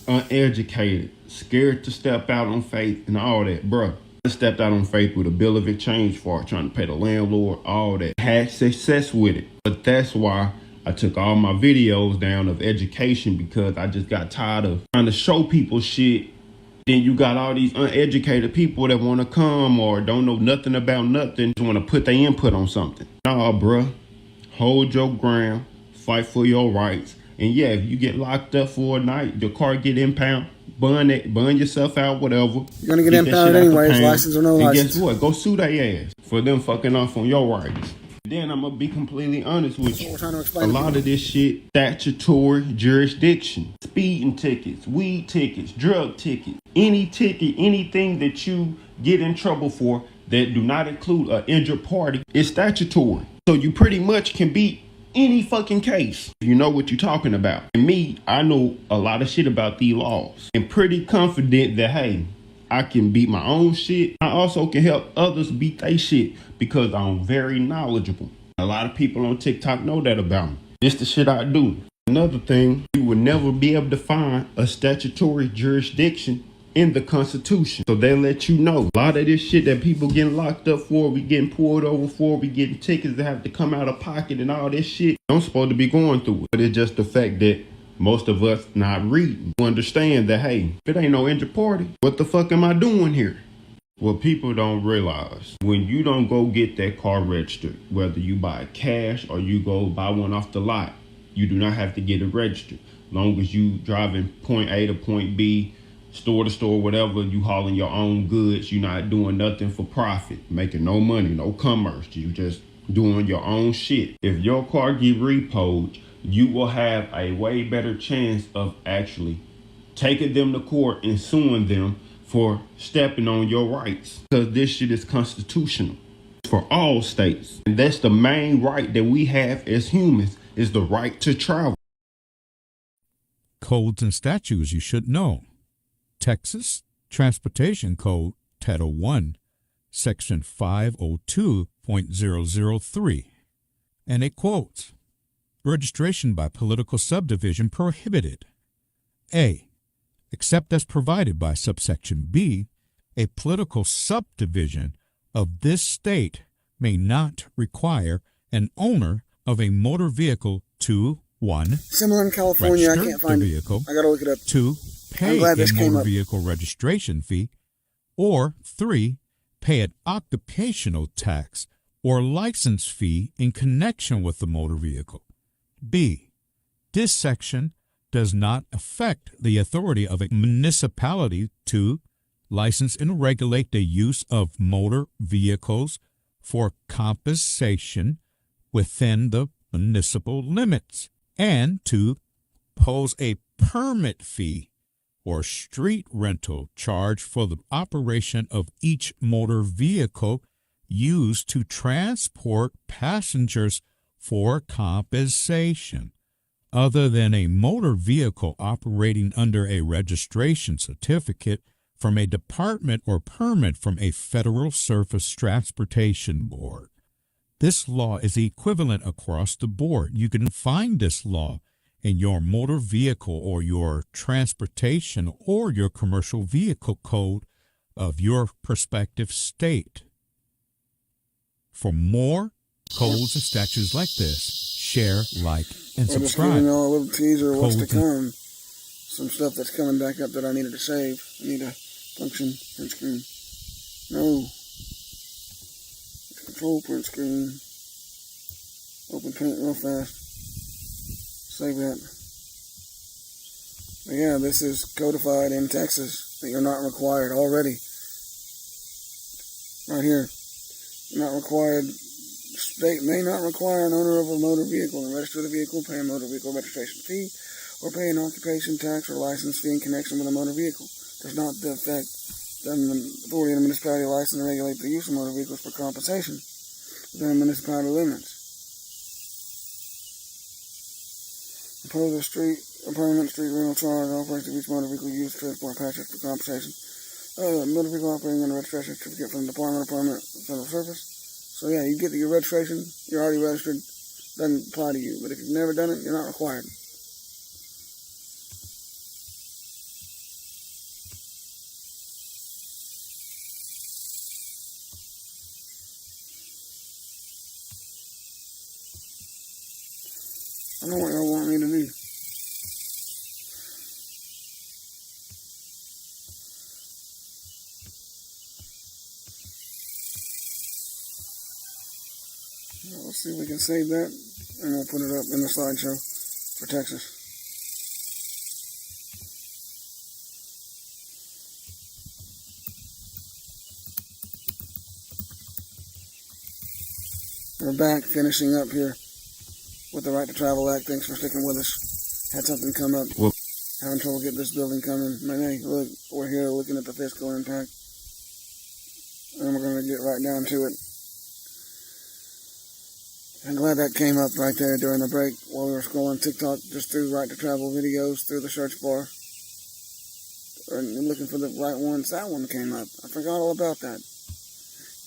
uneducated, scared to step out on faith and all that, bro. I stepped out on faith with a bill of exchange for it, trying to pay the landlord, all that. Had success with it, but that's why I took all my videos down of education, because I just got tired of trying to show people shit. Then you got all these uneducated people that want to come or don't know nothing about nothing, just want to put their input on something. Nah, bruh. Hold your ground. Fight for your rights. And yeah, if you get locked up for a night, your car get impounded, burn yourself out, whatever. You're going to get impounded anyways, license or no license. And guess what? Go sue their ass for them fucking off on your rights. Then I'm going to be completely honest with you. A lot of this shit, statutory jurisdiction, speeding tickets, weed tickets, drug tickets, any ticket, anything that you get in trouble for that do not include an injured party is statutory. So you pretty much can beat any fucking case. You know what you're talking about. And me, I know a lot of shit about these laws. And pretty confident that, hey, I can beat my own shit. I also can help others beat their shit because I'm very knowledgeable. A lot of people on TikTok know that about me. This the shit I do. Another thing, you will never be able to find a statutory jurisdiction in the Constitution. So they let you know a lot of this shit that people getting locked up for, we getting pulled over for, we getting tickets that have to come out of pocket and all this shit. I'm supposed to be going through it. But it's just the fact that most of us not reading. You understand that, hey, if it ain't no injured party, what the fuck am I doing here? What people don't realize, when you don't go get that car registered, whether you buy cash or you go buy one off the lot, you do not have to get it registered. Long as you driving point A to point B, store to store, whatever, you hauling your own goods, you're not doing nothing for profit, making no money, no commerce, you just doing your own shit. If your car get repoed, you will have a way better chance of actually taking them to court and suing them for stepping on your rights, because this shit is constitutional for all states. And that's the main right that we have as humans, is the right to travel. Codes and statutes you should know. Texas Transportation Code, Title 1, Section 502.003. And it quotes, registration by political subdivision prohibited. A. Except as provided by subsection B, a political subdivision of this state may not require an owner of a motor vehicle to 1. Similar in California, I can't find the vehicle, it. I gotta look it up. 2. Pay a motor vehicle registration fee, or 3. Pay an occupational tax or license fee in connection with the motor vehicle. B. This section does not affect the authority of a municipality to license and regulate the use of motor vehicles for compensation within the municipal limits, and to pose a permit fee or street rental charge for the operation of each motor vehicle used to transport passengers for compensation, other than a motor vehicle operating under a registration certificate from a department or permit from a federal surface transportation board. This law is equivalent across the board. You can find this law in your motor vehicle or your transportation or your commercial vehicle code of your prospective state. For more codes and statutes like this, share, like, and We're just subscribe. giving y'all a little teaser of what's to Codes and- come. Some stuff that's coming back up that I needed to save. I need a function print screen. No. Control print screen. Open paint real fast. Save that. But yeah, this is codified in Texas that you're not required already. Right here. You're not required. State may not require an owner of a motor vehicle to register the vehicle, pay a motor vehicle registration fee, or pay an occupation tax or license fee in connection with a motor vehicle. Does not affect the authority of the municipality to license and regulate the use of motor vehicles for compensation within the municipality limits. Impose a permanent street rental charge on operation of each motor vehicle used to transport passengers for compensation. Motor vehicle operating under registration certificate from the Department of Permanent Federal Service. So yeah, you get your registration, you're already registered, doesn't apply to you. But if you've never done it, you're not required. I know what y'all want me to do. Let's see if we can save that, and we'll put it up in the slideshow for Texas. We're back, finishing up here with the Right to Travel Act. Thanks for sticking with us. Had something come up. Having trouble getting this building coming. Hey, look, we're here looking at the fiscal impact. And we're going to get right down to it. I'm glad that came up right there during the break while we were scrolling TikTok, just through Right to Travel videos through the search bar. or looking for the right ones, that one came up. I forgot all about that.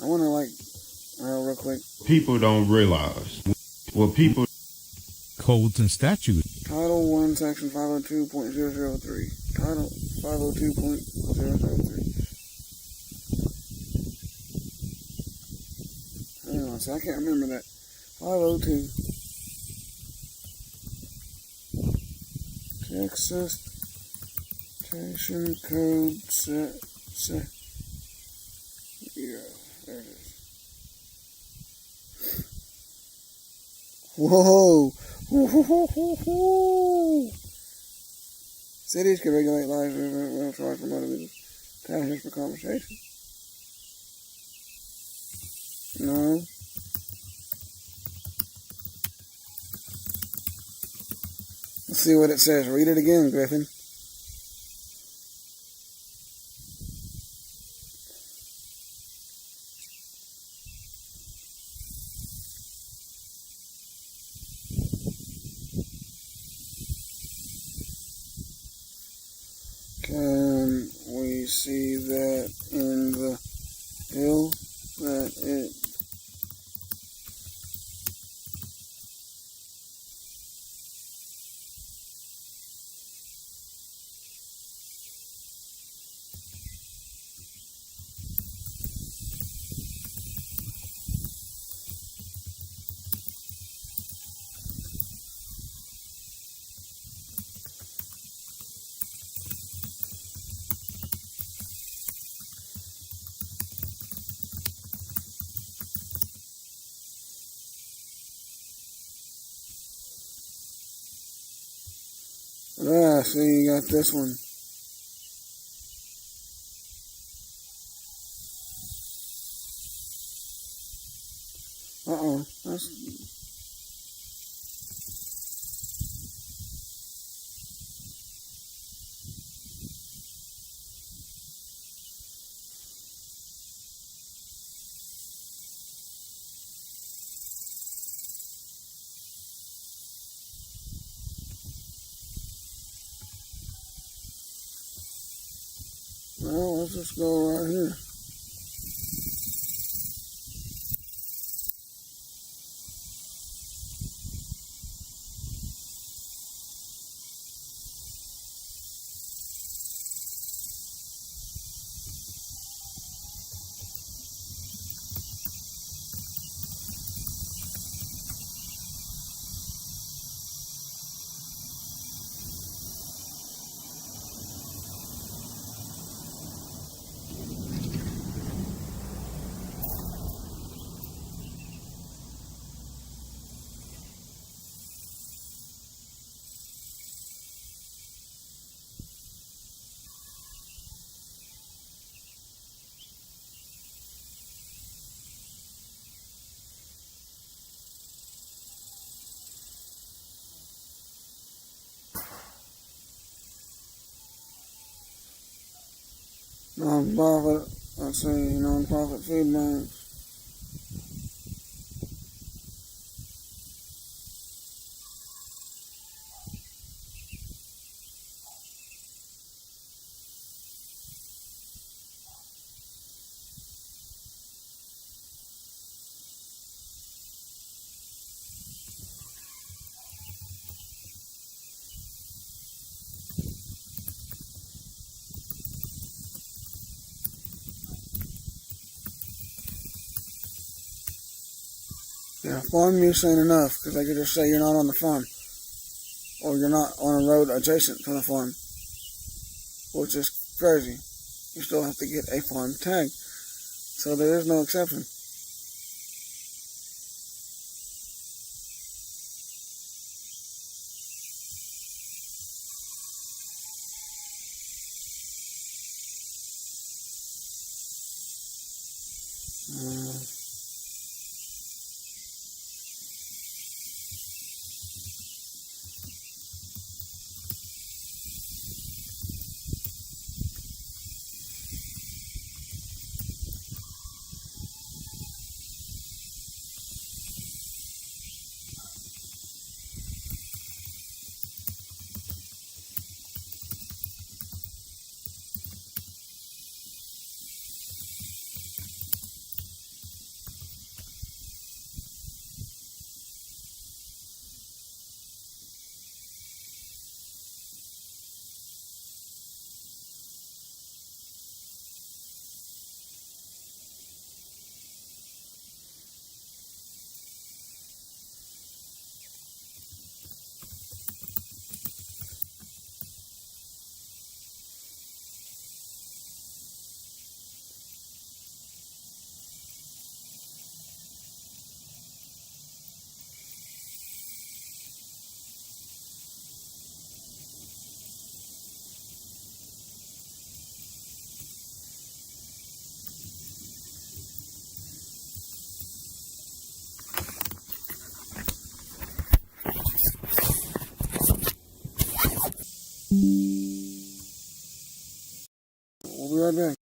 I want to real quick. People don't realize what people. Codes and statutes. Title 1, Section 502.003. Title 502.003. Hang on, so I can't remember that. 502. Texas Station Code set. Yeah, there it is. Whoa! Cities can regulate lives without charge for motor vehicles. Passengers for conversation. No. Let's see what it says. Read it again, Griffin. Can we see that in the bill that it see, you got this one. That's... Well, let's just go right here. Non-profit, let's see, non-profit food banks. Yeah, farm use ain't enough, because they could just say you're not on the farm, or you're not on a road adjacent to the farm, which is crazy. You still have to get a farm tag, so there is no exception. right back.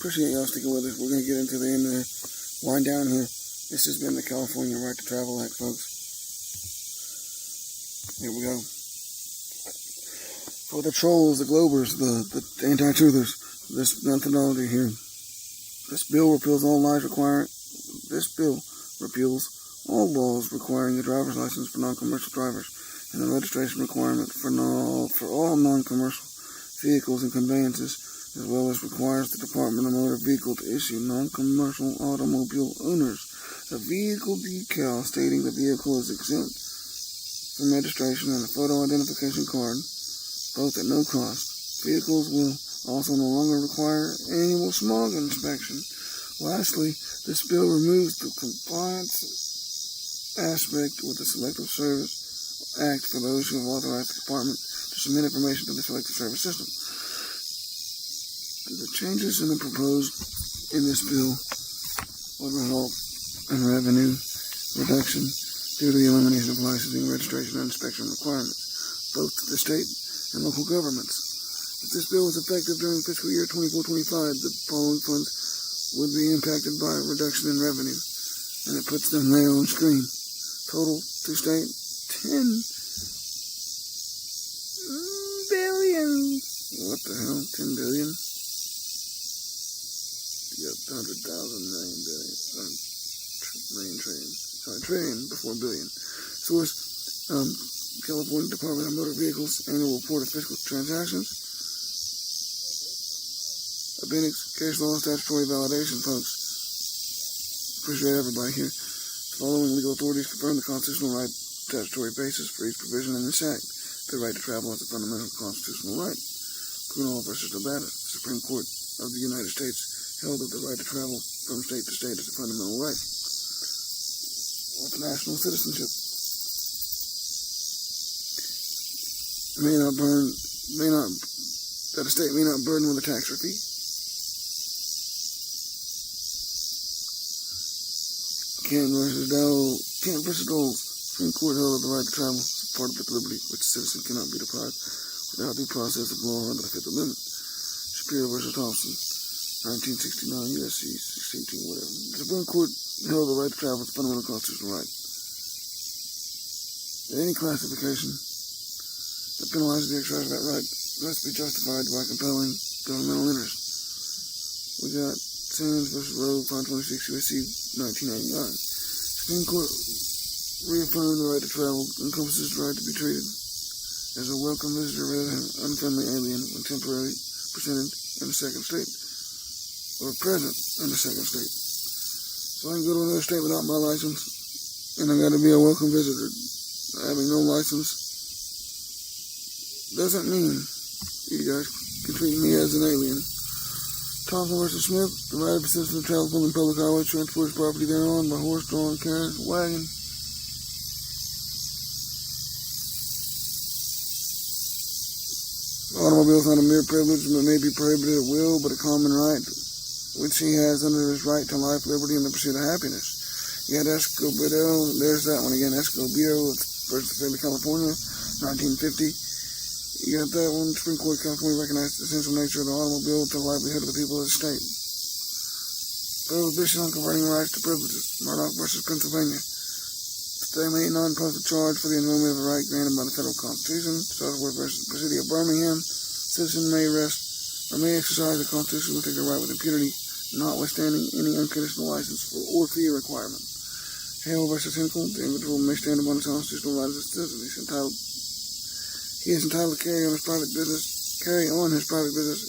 appreciate y'all sticking with us. We're going to get into the end there, wind down here. This has been the California Right to Travel Act, folks. Here we go. For the trolls, the globers, the anti-truthers, this methodology here. This bill repeals all laws requiring a driver's license for non-commercial drivers and the registration requirement for all non-commercial vehicles and conveyances, as well as requires the Department of Motor Vehicle to issue non-commercial automobile owners a vehicle decal stating the vehicle is exempt from registration and a photo identification card, both at no cost. Vehicles will also no longer require annual smog inspection. Lastly, this bill removes the compliance aspect with the Selective Service Act for those who have authorized the department to submit information to the Selective Service system. The changes in the proposed in this bill would result in revenue reduction due to the elimination of licensing, registration, and inspection requirements, both to the state and local governments. If this bill was effective during fiscal year 24-25, the following funds would be impacted by a reduction in revenue, and it puts them there on screen. Total to state, 10 billion. What the hell? 10 billion? You got 100,000 million billion. Trillion before billion. Source, California Department of Motor Vehicles Annual Report of Fiscal Transactions. Appendix, case law, statutory validation, folks. Appreciate everybody here. The following legal authorities confirm the constitutional right statutory basis for each provision in this act. The right to travel is a fundamental constitutional right. Punal versus Nevada, the Supreme Court of the United States held that the right to travel from state to state is a fundamental right. With national citizenship, that a state may not burden with a tax or fee. Kent versus Dole, Supreme Court held that the right to travel is part of the liberty which a citizen cannot be deprived without due process of law under the Fifth Amendment. Shapiro versus Thompson, 1969 U.S.C. 16, whatever. The Supreme Court held the right to travel is a fundamental constitutional right. Any classification that penalizes the exercise of that right must be justified by compelling governmental interest. We got Sands versus Roe, 526 U.S.C. 1989. Supreme Court reaffirmed the right to travel encompasses the right to be treated as a welcome visitor rather than an unfriendly alien when temporarily presented in a second state or present in a second state. So I can go to another state without my license, and I got to be a welcome visitor. Having no license doesn't mean you guys can treat me as an alien. Thompson versus Smith, the right of a citizen to travel from the public highway, transport his property thereon by horse, drawn carriage, wagon. Automobile is not a mere privilege, but may be prohibited at will, but a common right, which he has under his right to life, liberty, and the pursuit of happiness. You got Escobedo, there's that one again, Escobedo versus the state of California, 1950. You got that one, Supreme Court of California recognized the essential nature of the automobile to the livelihood of the people of the state. Prohibition on converting rights to privileges, Murdoch versus Pennsylvania. The state may not impose a charge for the enjoyment of a right granted by the federal constitution. SOVERIGN versus the city of Birmingham. Citizen may arrest or may exercise the constitutional take their right with impunity, notwithstanding any unconditional license or fee requirement. Hale versus Hinkle. The individual may stand upon his constitutional right as a citizen. He is entitled to carry on his private business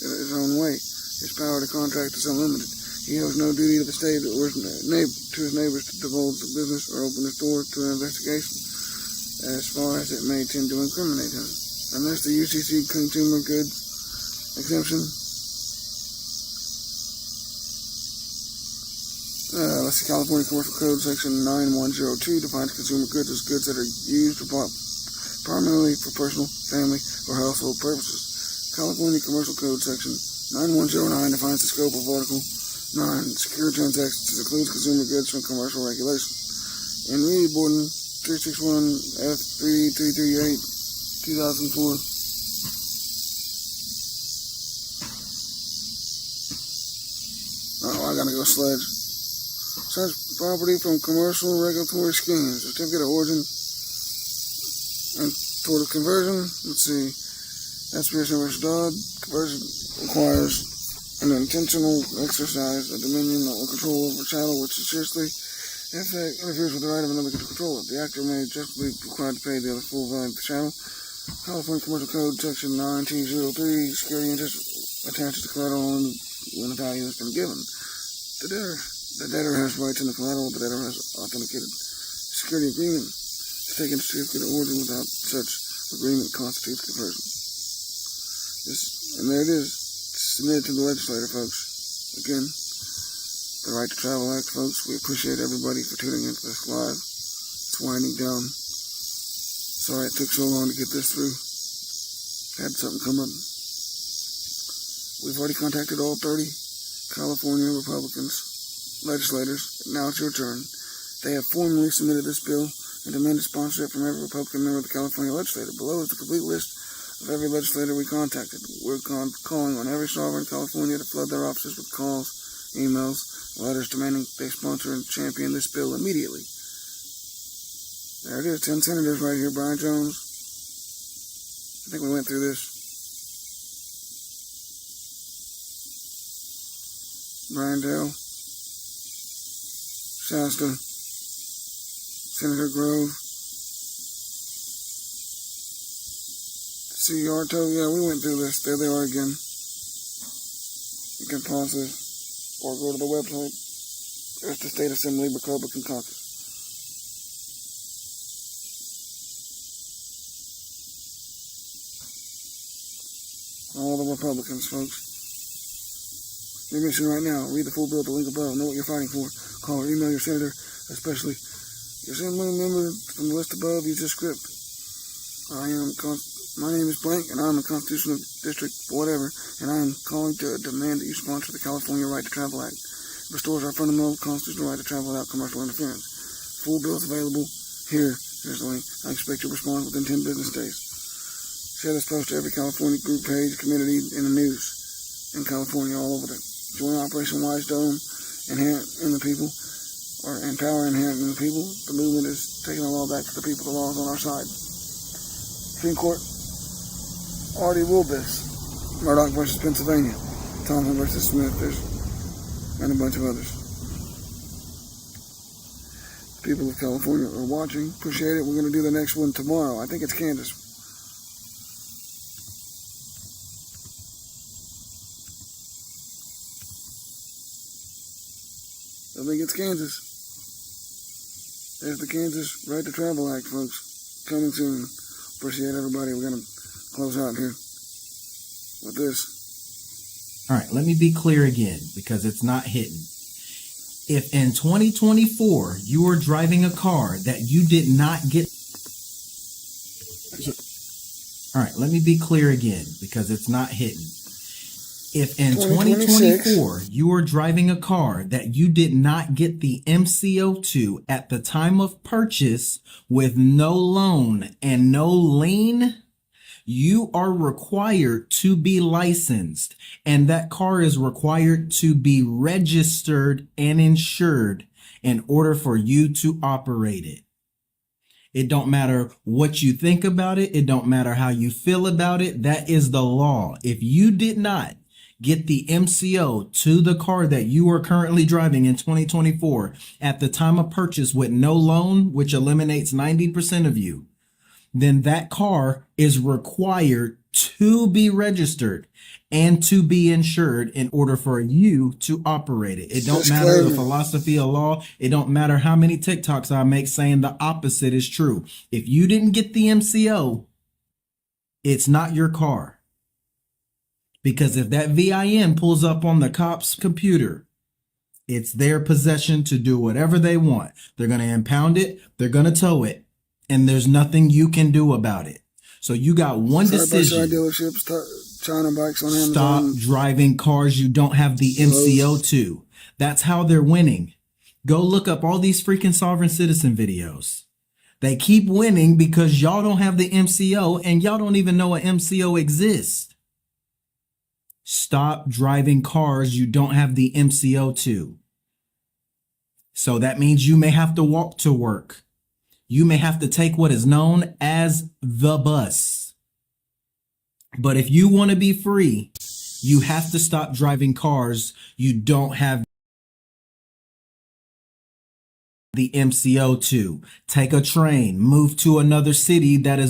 in his own way. His power to contract is unlimited. He owes no duty to the state or to his neighbors to divulge the business or open his door to an investigation, as far as it may tend to incriminate him. Unless the UCC consumer goods exemption. Let's see, California Commercial Code Section 9102 defines consumer goods as goods that are used primarily for personal, family, or household purposes. California Commercial Code Section 9109 defines the scope of Article 9. Secure transactions includes consumer goods from commercial regulation. In Reed Borden 361 F3338 2004. gotta go sledge. Such property from commercial regulatory schemes. Certificate of origin and toward a conversion. Let's see. SPS versus Dodd. Conversion requires an intentional exercise of dominion or control over chattel, which seriously interferes with the right of another to control it. The actor may just be required to pay the other full value of the chattel. California Commercial Code, Section 9T03, security interest attaches to collateral when the value has been given. The debtor has rights in the collateral. The debtor has authenticated security agreement. To take into certificate of origin without such agreement constitutes conversion. And there it is. Submitted to the legislator, folks. Again, the Right to Travel Act, folks. We appreciate everybody for tuning into this live. It's winding down. Sorry it took so long to get this through. Had something come up. We've already contacted all 30 California Republicans, legislators. Now it's your turn. They have formally submitted this bill and demanded sponsorship from every Republican member of the California legislature. Below is the complete list of every legislator we contacted. We're calling on every sovereign in California to flood their offices with calls, emails, letters demanding they sponsor and champion this bill immediately. There it is, 10 senators right here. Brian Jones. I think we went through this. Brian Dale. Shasta. Senator Grove. C. Yarto. Yeah, we went through this. There they are again. You can pause this or go to the website. There's the State Assembly Republican Caucus. All the Republicans, folks. Your mission right now. Read the full bill at the link above. Know what you're fighting for. Call or email your senator, especially your assembly member from the list above. Use this script. My name is blank, and I'm a constitutional district, whatever, and I am calling to demand that you sponsor the California Right to Travel Act. It restores our fundamental constitutional right to travel without commercial interference. Full bill is available here. Here's the link. I expect your response within 10 business days. Share this post to every California group page, community, in the news in California, all over it. Join Operation Wise Dome, inherent in the people, or empower inherent in the people. The movement is taking the law back to the people. The law is on our side. Supreme Court already ruled this. Murdoch versus Pennsylvania, Thompson versus Smith, and a bunch of others. People of California are watching. Appreciate it. We're going to do the next one tomorrow. I think it's Kansas. I think it's Kansas. There's the Kansas Right to Travel Act, folks. Coming soon. Appreciate everybody. We're going to close out here with this. All right, let me be clear again because it's not hidden. If in 2024 you are driving a car that you did not get... All right, let me be clear again because it's not hidden. If in 2024 you are driving a car that you did not get the MCO to at the time of purchase with no loan and no lien, you are required to be licensed, and that car is required to be registered and insured in order for you to operate it. It don't matter what you think about it. It don't matter how you feel about it. That is the law. If you did not get the MCO to the car that you are currently driving in 2024 at the time of purchase with no loan, which eliminates 90% of you, then that car is required to be registered and to be insured in order for you to operate it. It don't matter the philosophy of law. It don't matter how many TikToks I make saying the opposite is true. If you didn't get the MCO, it's not your car. Because if that VIN pulls up on the cop's computer, it's their possession to do whatever they want. They're going to impound it. They're going to tow it. And there's nothing you can do about it. So you got one decision. Dealerships, China bikes on Amazon. Stop driving cars you don't have the MCO to. That's how they're winning. Go look up all these freaking sovereign citizen videos. They keep winning because y'all don't have the MCO and y'all don't even know an MCO exists. stop driving cars you don't have the MCO to. So that means you may have to walk to work. You may have to take what is known as the bus. But if you want to be free, you have to stop driving cars you don't have the MCO to. Take a train, move to another city that is